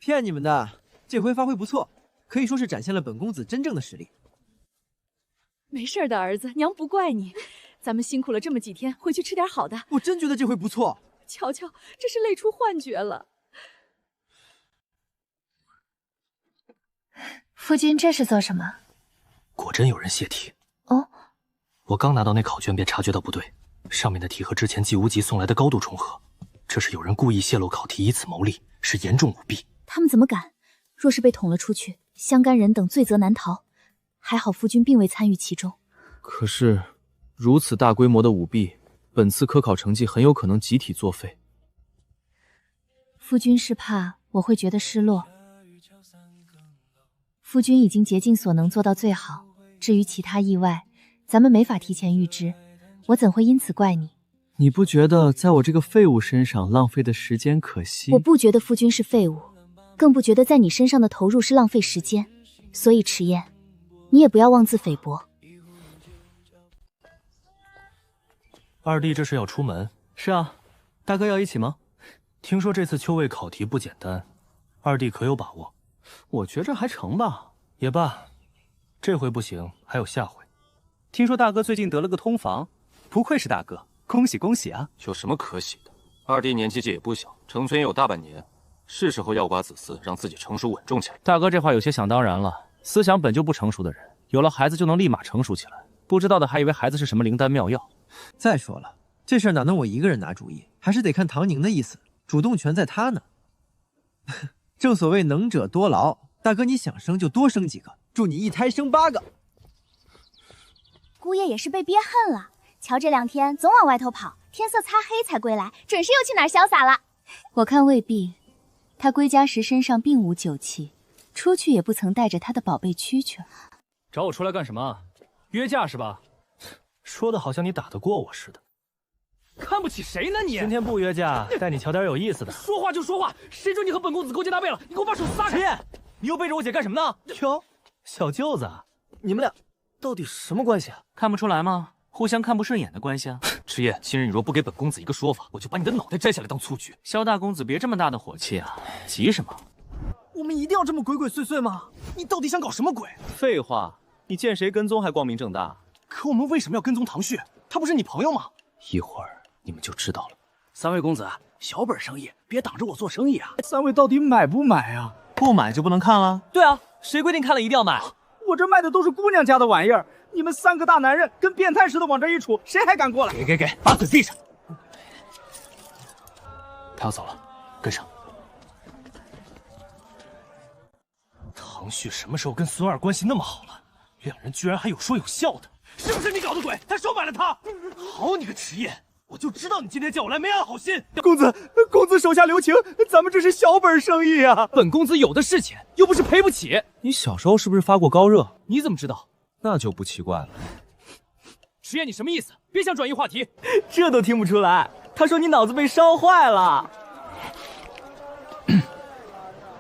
骗你们的，这回发挥不错，可以说是展现了本公子真正的实力。没事的，儿子，娘不怪你。咱们辛苦了这么几天，回去吃点好的。我真觉得这回不错。瞧瞧，这是累出幻觉了。夫君这是做什么？果真有人泄题哦！我刚拿到那考卷便察觉到不对，上面的题和之前季无极送来的高度重合，这是有人故意泄露考题以此牟利，是严重舞弊。他们怎么敢？若是被捅了出去，相干人等罪责难逃。还好夫君并未参与其中。可是如此大规模的舞弊，本次科考成绩很有可能集体作废。夫君是怕我会觉得失落。夫君已经竭尽所能做到最好，至于其他意外，咱们没法提前预知，我怎会因此怪你？你不觉得在我这个废物身上浪费的时间可惜？我不觉得夫君是废物，更不觉得在你身上的投入是浪费时间。所以迟燕，你也不要妄自菲薄。二弟这是要出门？是啊，大哥要一起吗？听说这次秋位考题不简单，二弟可有把握？我觉着还成吧。也罢，这回不行，还有下回。听说大哥最近得了个通房，不愧是大哥，恭喜恭喜啊！有什么可喜的？二弟年纪也不小，成全也有大半年，是时候要寡子嗣，让自己成熟稳重起来。大哥这话有些想当然了，思想本就不成熟的人，有了孩子就能立马成熟起来，不知道的还以为孩子是什么灵丹妙药。再说了，这事儿哪能我一个人拿主意，还是得看唐宁的意思，主动权在他呢。正所谓能者多劳，大哥你想生就多生几个，祝你一胎生8个。姑爷也是被憋恨了，瞧这2天总往外头跑，天色擦黑才归来，准是又去哪儿潇洒了。我看未必，他归家时身上并无酒气，出去也不曾带着他的宝贝蛐蛐。找我出来干什么？约架是吧？说的好像你打得过我似的。看不起谁呢你？今天不约架，带你瞧点有意思的。说话就说话，谁准你和本公子勾肩搭背了？你给我把手撒开！迟燕，你又背着我姐干什么呢？哟，小舅子，你们俩到底什么关系啊？看不出来吗？互相看不顺眼的关系啊！迟燕，今日你若不给本公子一个说法，我就把你的脑袋摘下来当蹴鞠。萧大公子别这么大的火气啊，急什么？我们一定要这么鬼鬼祟祟吗？你到底想搞什么鬼？废话，你见谁跟踪还光明正大？可我们为什么要跟踪唐旭？他不是你朋友吗？一会儿你们就知道了。3位公子，小本生意，别挡着我做生意啊！3位到底买不买啊？不买就不能看了？对啊，谁规定看了一定要买？我这卖的都是姑娘家的玩意儿，你们3个大男人跟变态似的往这一杵，谁还敢过来？给，把嘴闭上！他要走了，跟上。唐旭什么时候跟孙二关系那么好了？2人居然还有说有笑的，是不是你搞的鬼？他收买了他。好你个迟燕，我就知道你今天叫我来没安好心。公子手下留情，咱们这是小本生意啊。本公子有的是钱，又不是赔不起。你小时候是不是发过高热？你怎么知道？那就不奇怪了。迟燕，你什么意思？别想转移话题。这都听不出来，他说你脑子被烧坏了。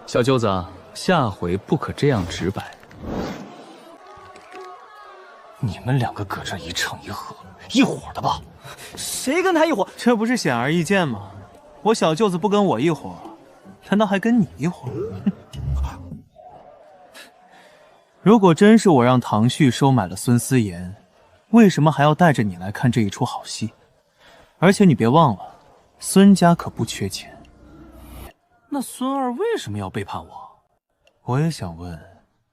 小舅子，下回不可这样直白。你们两个搁这一唱一和，一伙的吧？谁跟他一伙？这不是显而易见吗？我小舅子不跟我一伙，难道还跟你一伙？如果真是我让唐旭收买了孙思言，为什么还要带着你来看这一出好戏？而且你别忘了，孙家可不缺钱。那孙二为什么要背叛我？我也想问，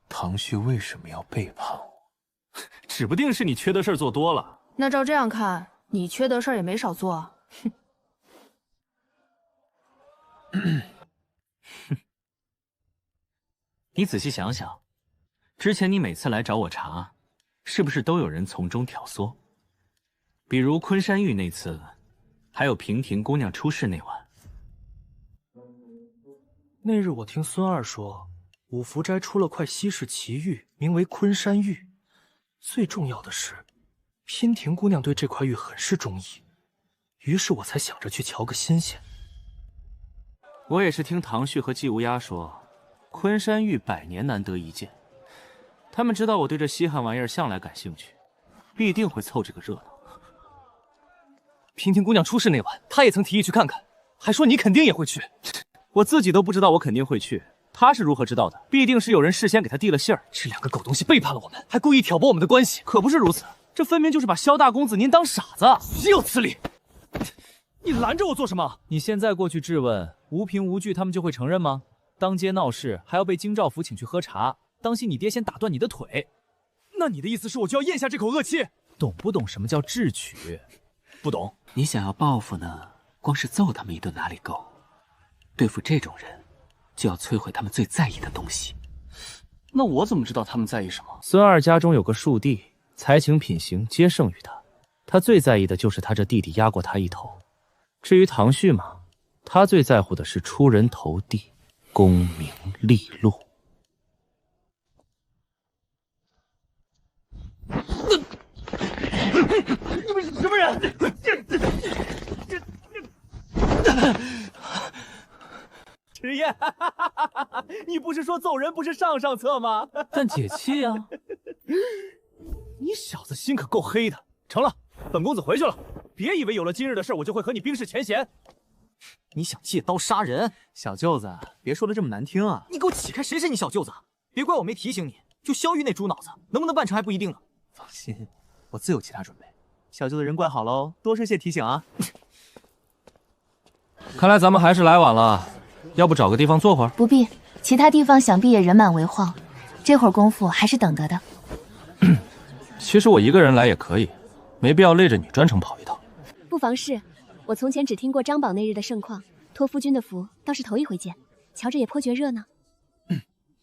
唐旭为什么要背叛我？指不定是你缺德事儿做多了。那照这样看，你缺德事儿也没少做。你仔细想想，之前你每次来找我茬，是不是都有人从中挑唆？比如昆山玉那次，还有平亭姑娘出事那晚。那日我听孙二说，五福斋出了块稀世奇玉，名为昆山玉。最重要的是，娉婷姑娘对这块玉很是中意，于是我才想着去瞧个新鲜。我也是听唐旭和季无涯说，昆山玉100年难得一见，他们知道我对这稀罕玩意儿向来感兴趣，必定会凑这个热闹。娉婷姑娘出事那晚，她也曾提议去看看，还说你肯定也会去。我自己都不知道我肯定会去，她是如何知道的？必定是有人事先给她递了信儿。这两个狗东西背叛了我们，还故意挑拨我们的关系。可不是如此，这分明就是把萧大公子您当傻子，岂有此理！你拦着我做什么？你现在过去质问，无凭无据，他们就会承认吗？当街闹事，还要被京兆府请去喝茶，当心你爹先打断你的腿。那你的意思是我就要咽下这口恶气？懂不懂什么叫智取？不懂。你想要报复呢，光是揍他们一顿哪里够？对付这种人，就要摧毁他们最在意的东西。那我怎么知道他们在意什么？孙二家中有个庶弟，才情品行皆胜于他，他最在意的就是他这弟弟压过他一头。至于唐旭嘛，他最在乎的是出人头地，功名利禄。你们是什么人？迟燕，你不是说揍人不是上策吗？但解气啊！你小子心可够黑的。成了，本公子回去了。别以为有了今日的事，我就会和你冰释前嫌。你想借刀杀人？小舅子，别说的这么难听啊！你给我起开！谁是你小舅子？别怪我没提醒你。就萧玉那猪脑子，能不能办成还不一定呢。放心，我自有其他准备。小舅子人怪好喽，多谢提醒啊。看来咱们还是来晚了，要不找个地方坐会儿？不必，其他地方想必也人满为患，这会儿功夫还是等得的。其实我一个人来也可以，没必要累着你专程跑一趟。不妨事，我从前只听过张榜那日的盛况，托夫君的福，倒是头一回见，瞧着也颇觉热闹。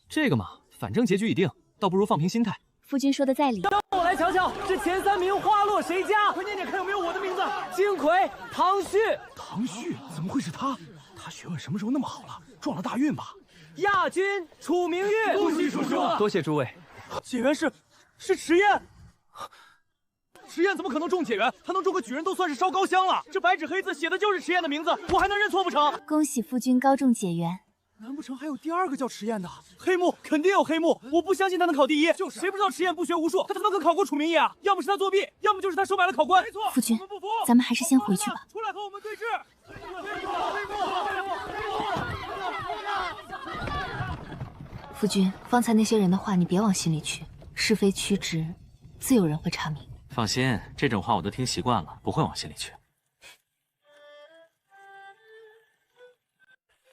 这个嘛，反正结局已定，倒不如放平心态。夫君说的在理。让我来瞧瞧，这前3名花落谁家？快念念看有没有我的名字。金魁、唐旭。唐旭？怎么会是他？他学问什么时候那么好了？撞了大运吧？亚军楚明玉。恭喜叔叔！多谢诸位。解元是迟燕。迟燕怎么可能中解元？他能中个举人都算是烧高香了。这白纸黑字写的就是迟燕的名字，我还能认错不成？恭喜夫君高中解元。难不成还有第2个叫迟燕的？黑幕肯定有黑幕，我不相信他能考第1。就是，谁不知道迟燕不学无术，他怎么可能考过楚明义啊？要么是他作弊，要么就是他收买了考官。没错，夫君，咱们还是先回去吧。出来和我们对峙。夫君，方才那些人的话你别往心里去，是非曲直，自有人会查明。放心，这种话我都听习惯了，不会往心里去。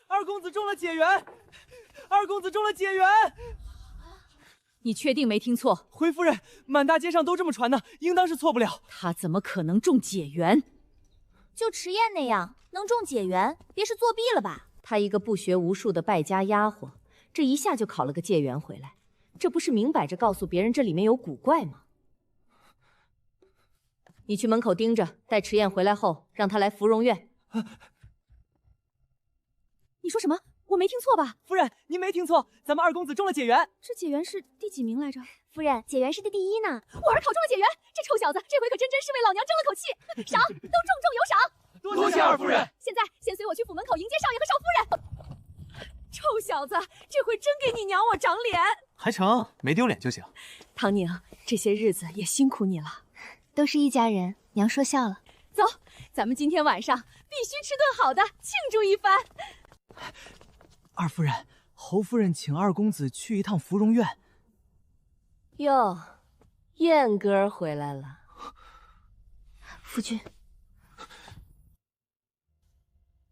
二公子中了解元，二公子中了解元。你确定没听错？回夫人，满大街上都这么传的，应当是错不了。他怎么可能中解元？就迟燕那样，能中解元，别是作弊了吧？他一个不学无术的败家丫鬟，这一下就考了个解元回来，这不是明摆着告诉别人这里面有古怪吗？你去门口盯着，待迟燕回来后，让她来芙蓉院。你说什么？我没听错吧？夫人，您没听错，咱们二公子中了解元。这解元是第几名来着？夫人，解元是第1呢。我儿考中了解元，这臭小子这回可真是为老娘争了口气。赏，都重重有赏。多谢二夫人。现在先随我去府门口迎接少爷和少夫人。臭小子，这回真给你娘我长脸。还成，没丢脸就行。唐宁，这些日子也辛苦你了。都是一家人，娘说笑了。走，咱们今天晚上必须吃顿好的，庆祝一番。二夫人，侯夫人请二公子去一趟芙蓉院。哟，燕哥回来了。夫君，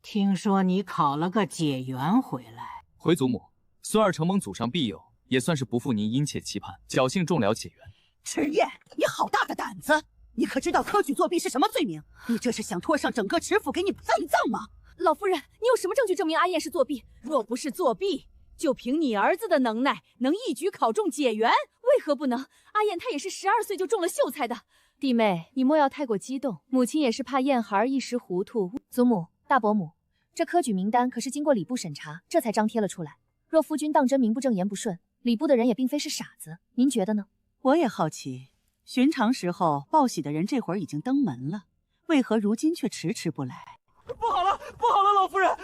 听说你考了个解元回来。回祖母，孙儿承蒙祖上庇佑，也算是不负您殷切期盼，侥幸中了解元。迟燕，你好大的胆子！你可知道科举作弊是什么罪名？你这是想拖上整个池府给你栽赃吗？老夫人，你有什么证据证明阿燕是作弊？若不是作弊，就凭你儿子的能耐，能一举考中解元，为何不能？阿燕她也是12岁就中了秀才的。弟妹，你莫要太过激动，母亲也是怕燕孩一时糊涂。祖母、大伯母，这科举名单可是经过礼部审查，这才张贴了出来。若夫君当真名不正言不顺，礼部的人也并非是傻子，您觉得呢？我也好奇，寻常时候报喜的人这会儿已经登门了，为何如今却迟迟不来？不好了，不好了，老夫人，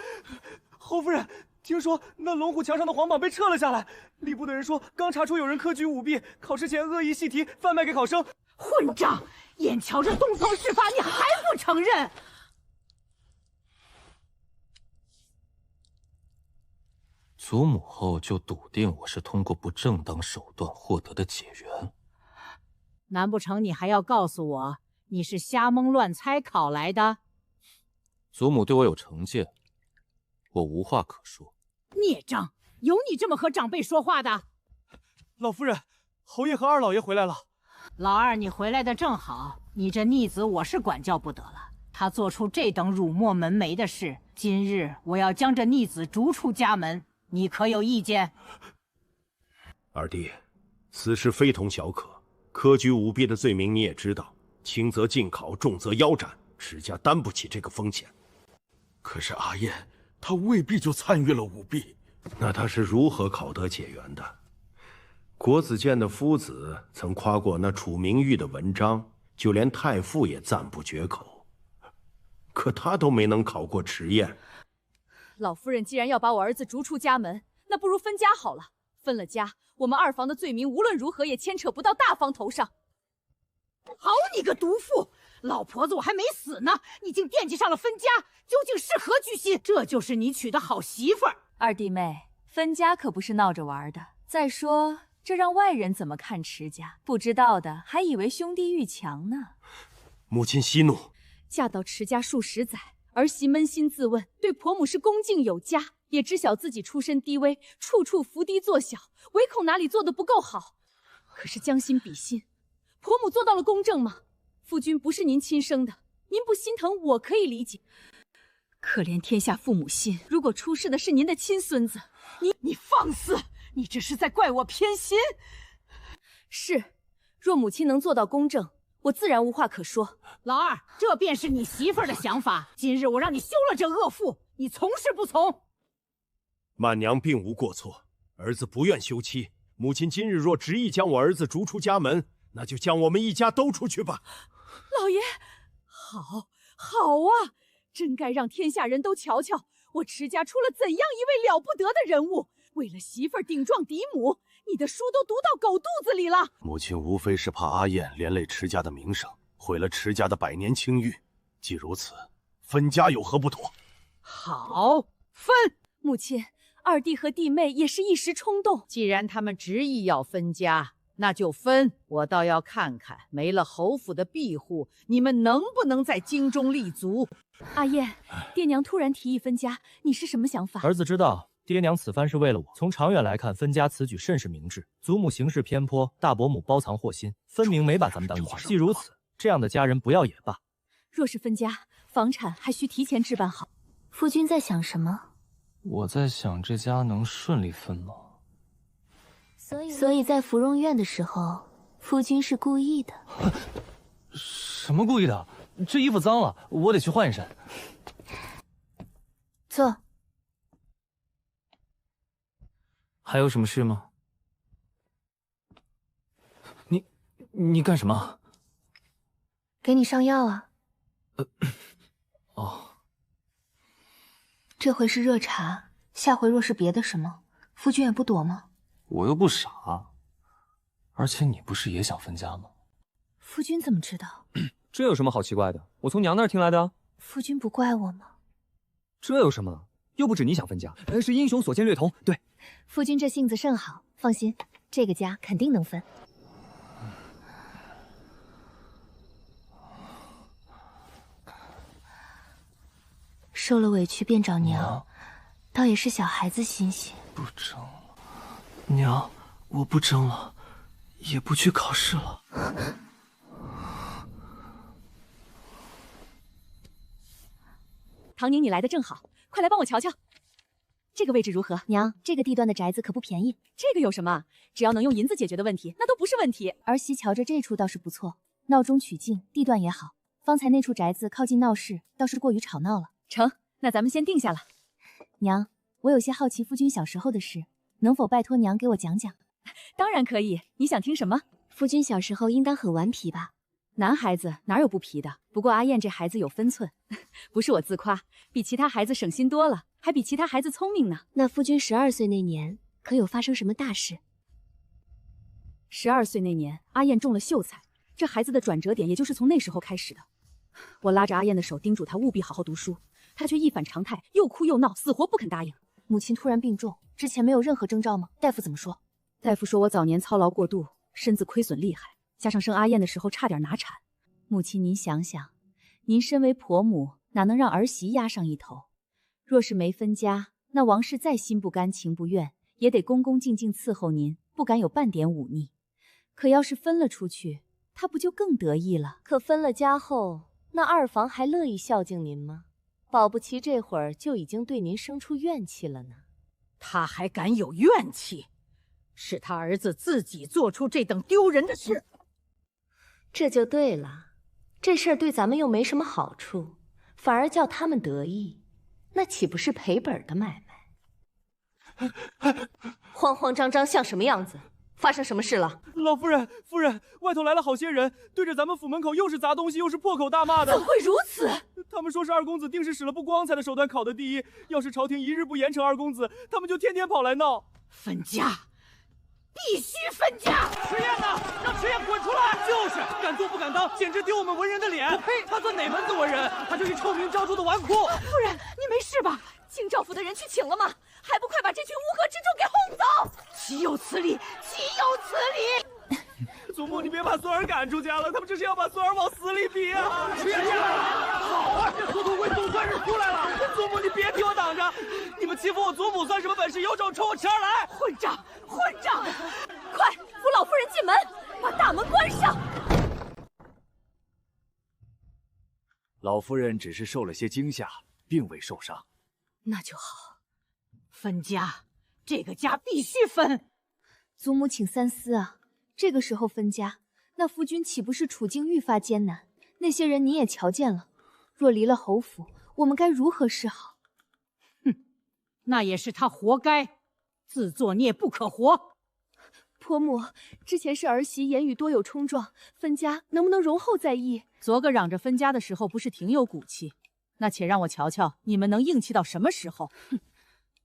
侯夫人，听说那龙虎墙上的皇榜被撤了下来。礼部的人说，刚查出有人科举舞弊，考试前恶意习题，贩卖给考生。混账！眼瞧着东窗事发，你还不承认？祖母后就笃定我是通过不正当手段获得的解元。难不成你还要告诉我，你是瞎蒙乱猜考来的？祖母对我有成见，我无话可说。孽障，有你这么和长辈说话的？老夫人，侯爷和二老爷回来了。老二，你回来的正好，你这逆子我是管教不得了。他做出这等辱没门楣的事，今日我要将这逆子逐出家门，你可有意见？二弟，此事非同小可，科举舞弊的罪名你也知道，轻则禁考，重则腰斩，迟家担不起这个风险。可是阿燕，她未必就参与了舞弊。那她是如何考得解元的？国子监的夫子曾夸过那楚明玉的文章，就连太傅也赞不绝口。可他都没能考过迟燕。老夫人既然要把我儿子逐出家门，那不如分家好了。分了家，我们二房的罪名无论如何也牵扯不到大房头上。好你个毒妇！老婆子我还没死呢，你竟惦记上了分家，究竟是何居心？这就是你娶的好媳妇儿。二弟妹，分家可不是闹着玩的。再说，这让外人怎么看迟家？不知道的还以为兄弟愈强呢。母亲息怒。嫁到迟家数十载，儿媳扪心自问，对婆母是恭敬有加，也知晓自己出身低微，处处伏低作小，唯恐哪里做得不够好。可是将心比心，婆母做到了公正吗？夫君不是您亲生的，您不心疼我可以理解。可怜天下父母心，如果出事的是您的亲孙子，你放肆！你这是在怪我偏心。是，若母亲能做到公正，我自然无话可说。老二，这便是你媳妇儿的想法。今日我让你休了这恶妇，你从是不从？曼娘并无过错，儿子不愿休妻。母亲今日若执意将我儿子逐出家门，那就将我们一家都出去吧。老爷，好啊，真该让天下人都瞧瞧，我迟家出了怎样一位了不得的人物。为了媳妇儿顶撞嫡母，你的书都读到狗肚子里了。母亲无非是怕阿燕连累迟家的名声，毁了迟家的百年清誉。既如此，分家有何不妥？好，分。母亲，二弟和弟妹也是一时冲动。既然他们执意要分家，那就分。我倒要看看，没了侯府的庇护，你们能不能在京中立足？阿燕，爹娘突然提议分家，你是什么想法？儿子知道。爹娘此番是为了我。从长远来看，分家此举甚是明智。祖母行事偏颇，大伯母包藏祸心，分明没把咱们当一家。既如此，这样的家人不要也罢。若是分家，房产还需提前置办好。夫君在想什么？我在想这家能顺利分吗？所以在芙蓉院的时候，夫君是故意的。什什么故意的？这衣服脏了，我得去换一身。坐。还有什么事吗？你干什么？给你上药啊。哦。这回是热茶，下回若是别的什么，夫君也不躲吗？我又不傻，而且你不是也想分家吗？夫君怎么知道？这有什么好奇怪的？我从娘那儿听来的。夫君不怪我吗？这有什么？又不止你想分家，是英雄所见略同。对，夫君这性子甚好，放心，这个家肯定能分。受了委屈便找娘，倒也是小孩子心性。不争了，娘，我不争了，也不去考试了。唐宁，你来的正好，快来帮我瞧瞧，这个位置如何？娘，这个地段的宅子可不便宜。这个有什么？只要能用银子解决的问题，那都不是问题。儿媳瞧着这处倒是不错，闹中取静，地段也好。方才那处宅子靠近闹市，倒是过于吵闹了。成，那咱们先定下了。娘，我有些好奇夫君小时候的事，能否拜托娘给我讲讲？当然可以，你想听什么？夫君小时候应当很顽皮吧？男孩子哪有不皮的？不过阿燕这孩子有分寸，不是我自夸，比其他孩子省心多了，还比其他孩子聪明呢。那夫君12岁那年，可有发生什么大事？12岁那年，阿燕中了秀才，这孩子的转折点也就是从那时候开始的。我拉着阿燕的手，叮嘱她务必好好读书。他却一反常态，又哭又闹，死活不肯答应。母亲突然病重，之前没有任何征兆吗？大夫怎么说？大夫说我早年操劳过度，身子亏损厉害，加上生阿燕的时候差点拿产。母亲，您想想，您身为婆母，哪能让儿媳压上一头？若是没分家，那王氏再心不甘情不愿，也得恭恭敬敬伺候您，不敢有半点忤逆。可要是分了出去，他不就更得意了？可分了家后，那二房还乐意孝敬您吗？保不齐这会儿就已经对您生出怨气了呢。他还敢有怨气？是他儿子自己做出这等丢人的事。这就对了，这事儿对咱们又没什么好处，反而叫他们得意，那岂不是赔本的买卖？慌慌张张像什么样子？发生什么事了？老夫人，夫人，外头来了好些人，对着咱们府门口又是砸东西又是破口大骂的。怎会如此？他们说是二公子定是使了不光彩的手段考的第一，要是朝廷一日不严惩二公子，他们就天天跑来闹。分家，必须分家！迟燕呢？让迟燕滚出来！就是敢做不敢当，简直丢我们文人的脸！呸！他算哪门子文人？他就是臭名昭著的纨绔。夫人，你没事吧？京兆府的人去请了吗？还不快把这群乌合之众给轰走！岂有此理！岂有此理！祖母，你别把孙儿赶出家了，他们这是要把孙儿往死里逼啊！迟燕进来了，好啊，这司徒贵总算是出来了。祖母，你别替我挡着，你们欺负我祖母算什么本事？有种冲我池儿来！混账！混账！快扶老夫人进门，把大门关上。老夫人只是受了些惊吓，并未受伤。那就好。分家，这个家必须分。祖母，请三思啊！这个时候分家，那夫君岂不是处境愈发艰难？那些人你也瞧见了，若离了侯府，我们该如何是好？哼，那也是他活该，自作孽不可活。婆母，之前是儿媳言语多有冲撞，分家能不能容后再议？昨个嚷着分家的时候，不是挺有骨气？那且让我瞧瞧你们能硬气到什么时候！哼，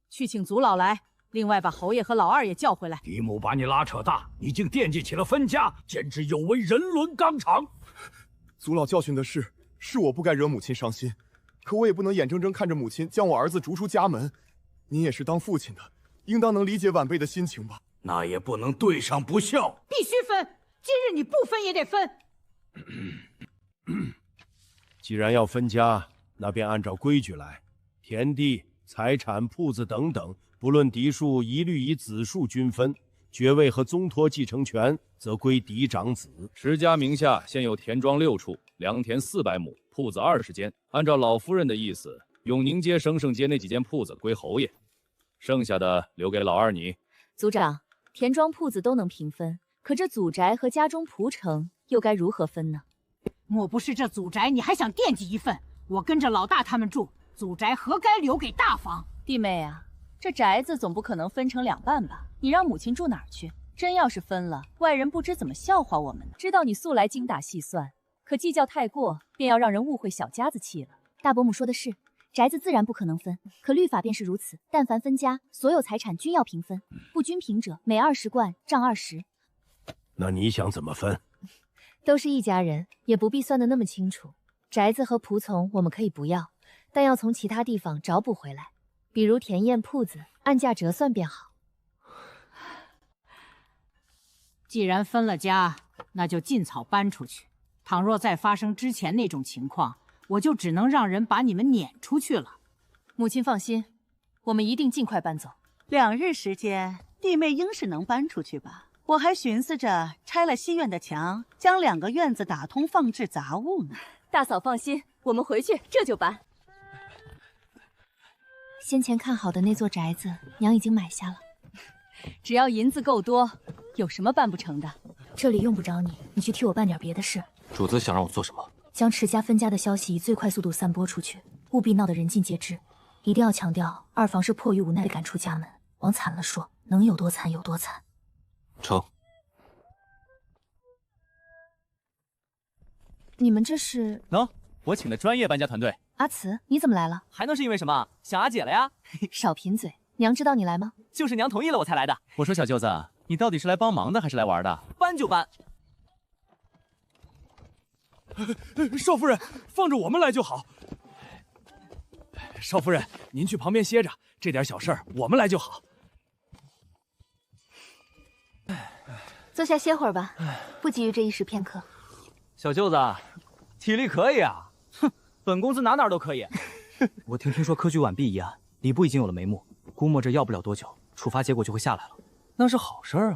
去请祖老来，另外把侯爷和老二也叫回来。嫡母把你拉扯大，你竟惦记起了分家，简直有违人伦纲常。祖老教训的是我不该惹母亲伤心，可我也不能眼睁睁看着母亲将我儿子逐出家门。您也是当父亲的，应当能理解晚辈的心情吧？那也不能对上不孝，必须分！今日你不分也得分。既然要分家，那便按照规矩来，田地、财产、铺子等等，不论嫡庶，一律以子数均分。爵位和宗托继承权则归嫡长子。石家名下现有田庄6处，良田400亩，铺子20间。按照老夫人的意思，永宁街、升盛街那几间铺子归侯爷，剩下的留给老二你。族长，田庄铺子都能平分，可这祖宅和家中仆城又该如何分呢？莫不是这祖宅你还想惦记一份？我跟着老大他们住，祖宅何该留给大房？弟妹啊，这宅子总不可能分成2半吧？你让母亲住哪儿去？真要是分了，外人不知怎么笑话我们呢。知道你素来精打细算，可计较太过，便要让人误会小家子气了。大伯母说的是，宅子自然不可能分，可律法便是如此。但凡分家，所有财产均要平分，不均平者，每20贯杖20。那你想怎么分？都是一家人，也不必算得那么清楚。宅子和仆从我们可以不要，但要从其他地方找补回来，比如田堰、铺子，按价折算便好。既然分了家，那就尽早搬出去。倘若再发生之前那种情况，我就只能让人把你们撵出去了。母亲放心，我们一定尽快搬走。2日时间，弟妹应是能搬出去吧？我还寻思着拆了西院的墙，将2个院子打通，放置杂物呢。大嫂放心，我们回去这就搬。先前看好的那座宅子，娘已经买下了。只要银子够多，有什么办不成的？这里用不着你，你去替我办点别的事。主子想让我做什么？将持家分家的消息以最快速度散播出去，务必闹得人尽皆知。一定要强调，二房是迫于无奈被赶出家门，往惨了说，能有多惨有多惨。成。你们这是？喏，我请的专业搬家团队。阿慈，你怎么来了？还能是因为什么？想阿姐了呀？少贫嘴，娘知道你来吗？就是娘同意了我才来的。我说小舅子，你到底是来帮忙的还是来玩的？搬就搬。少夫人，放着我们来就好。少夫人，您去旁边歇着，这点小事儿我们来就好。坐下歇会儿吧，不急于这一时片刻。小舅子，体力可以啊！哼，本公子哪都可以。我听说科举晚毕一案，礼部已经有了眉目，估摸着要不了多久，处罚结果就会下来了。那是好事啊。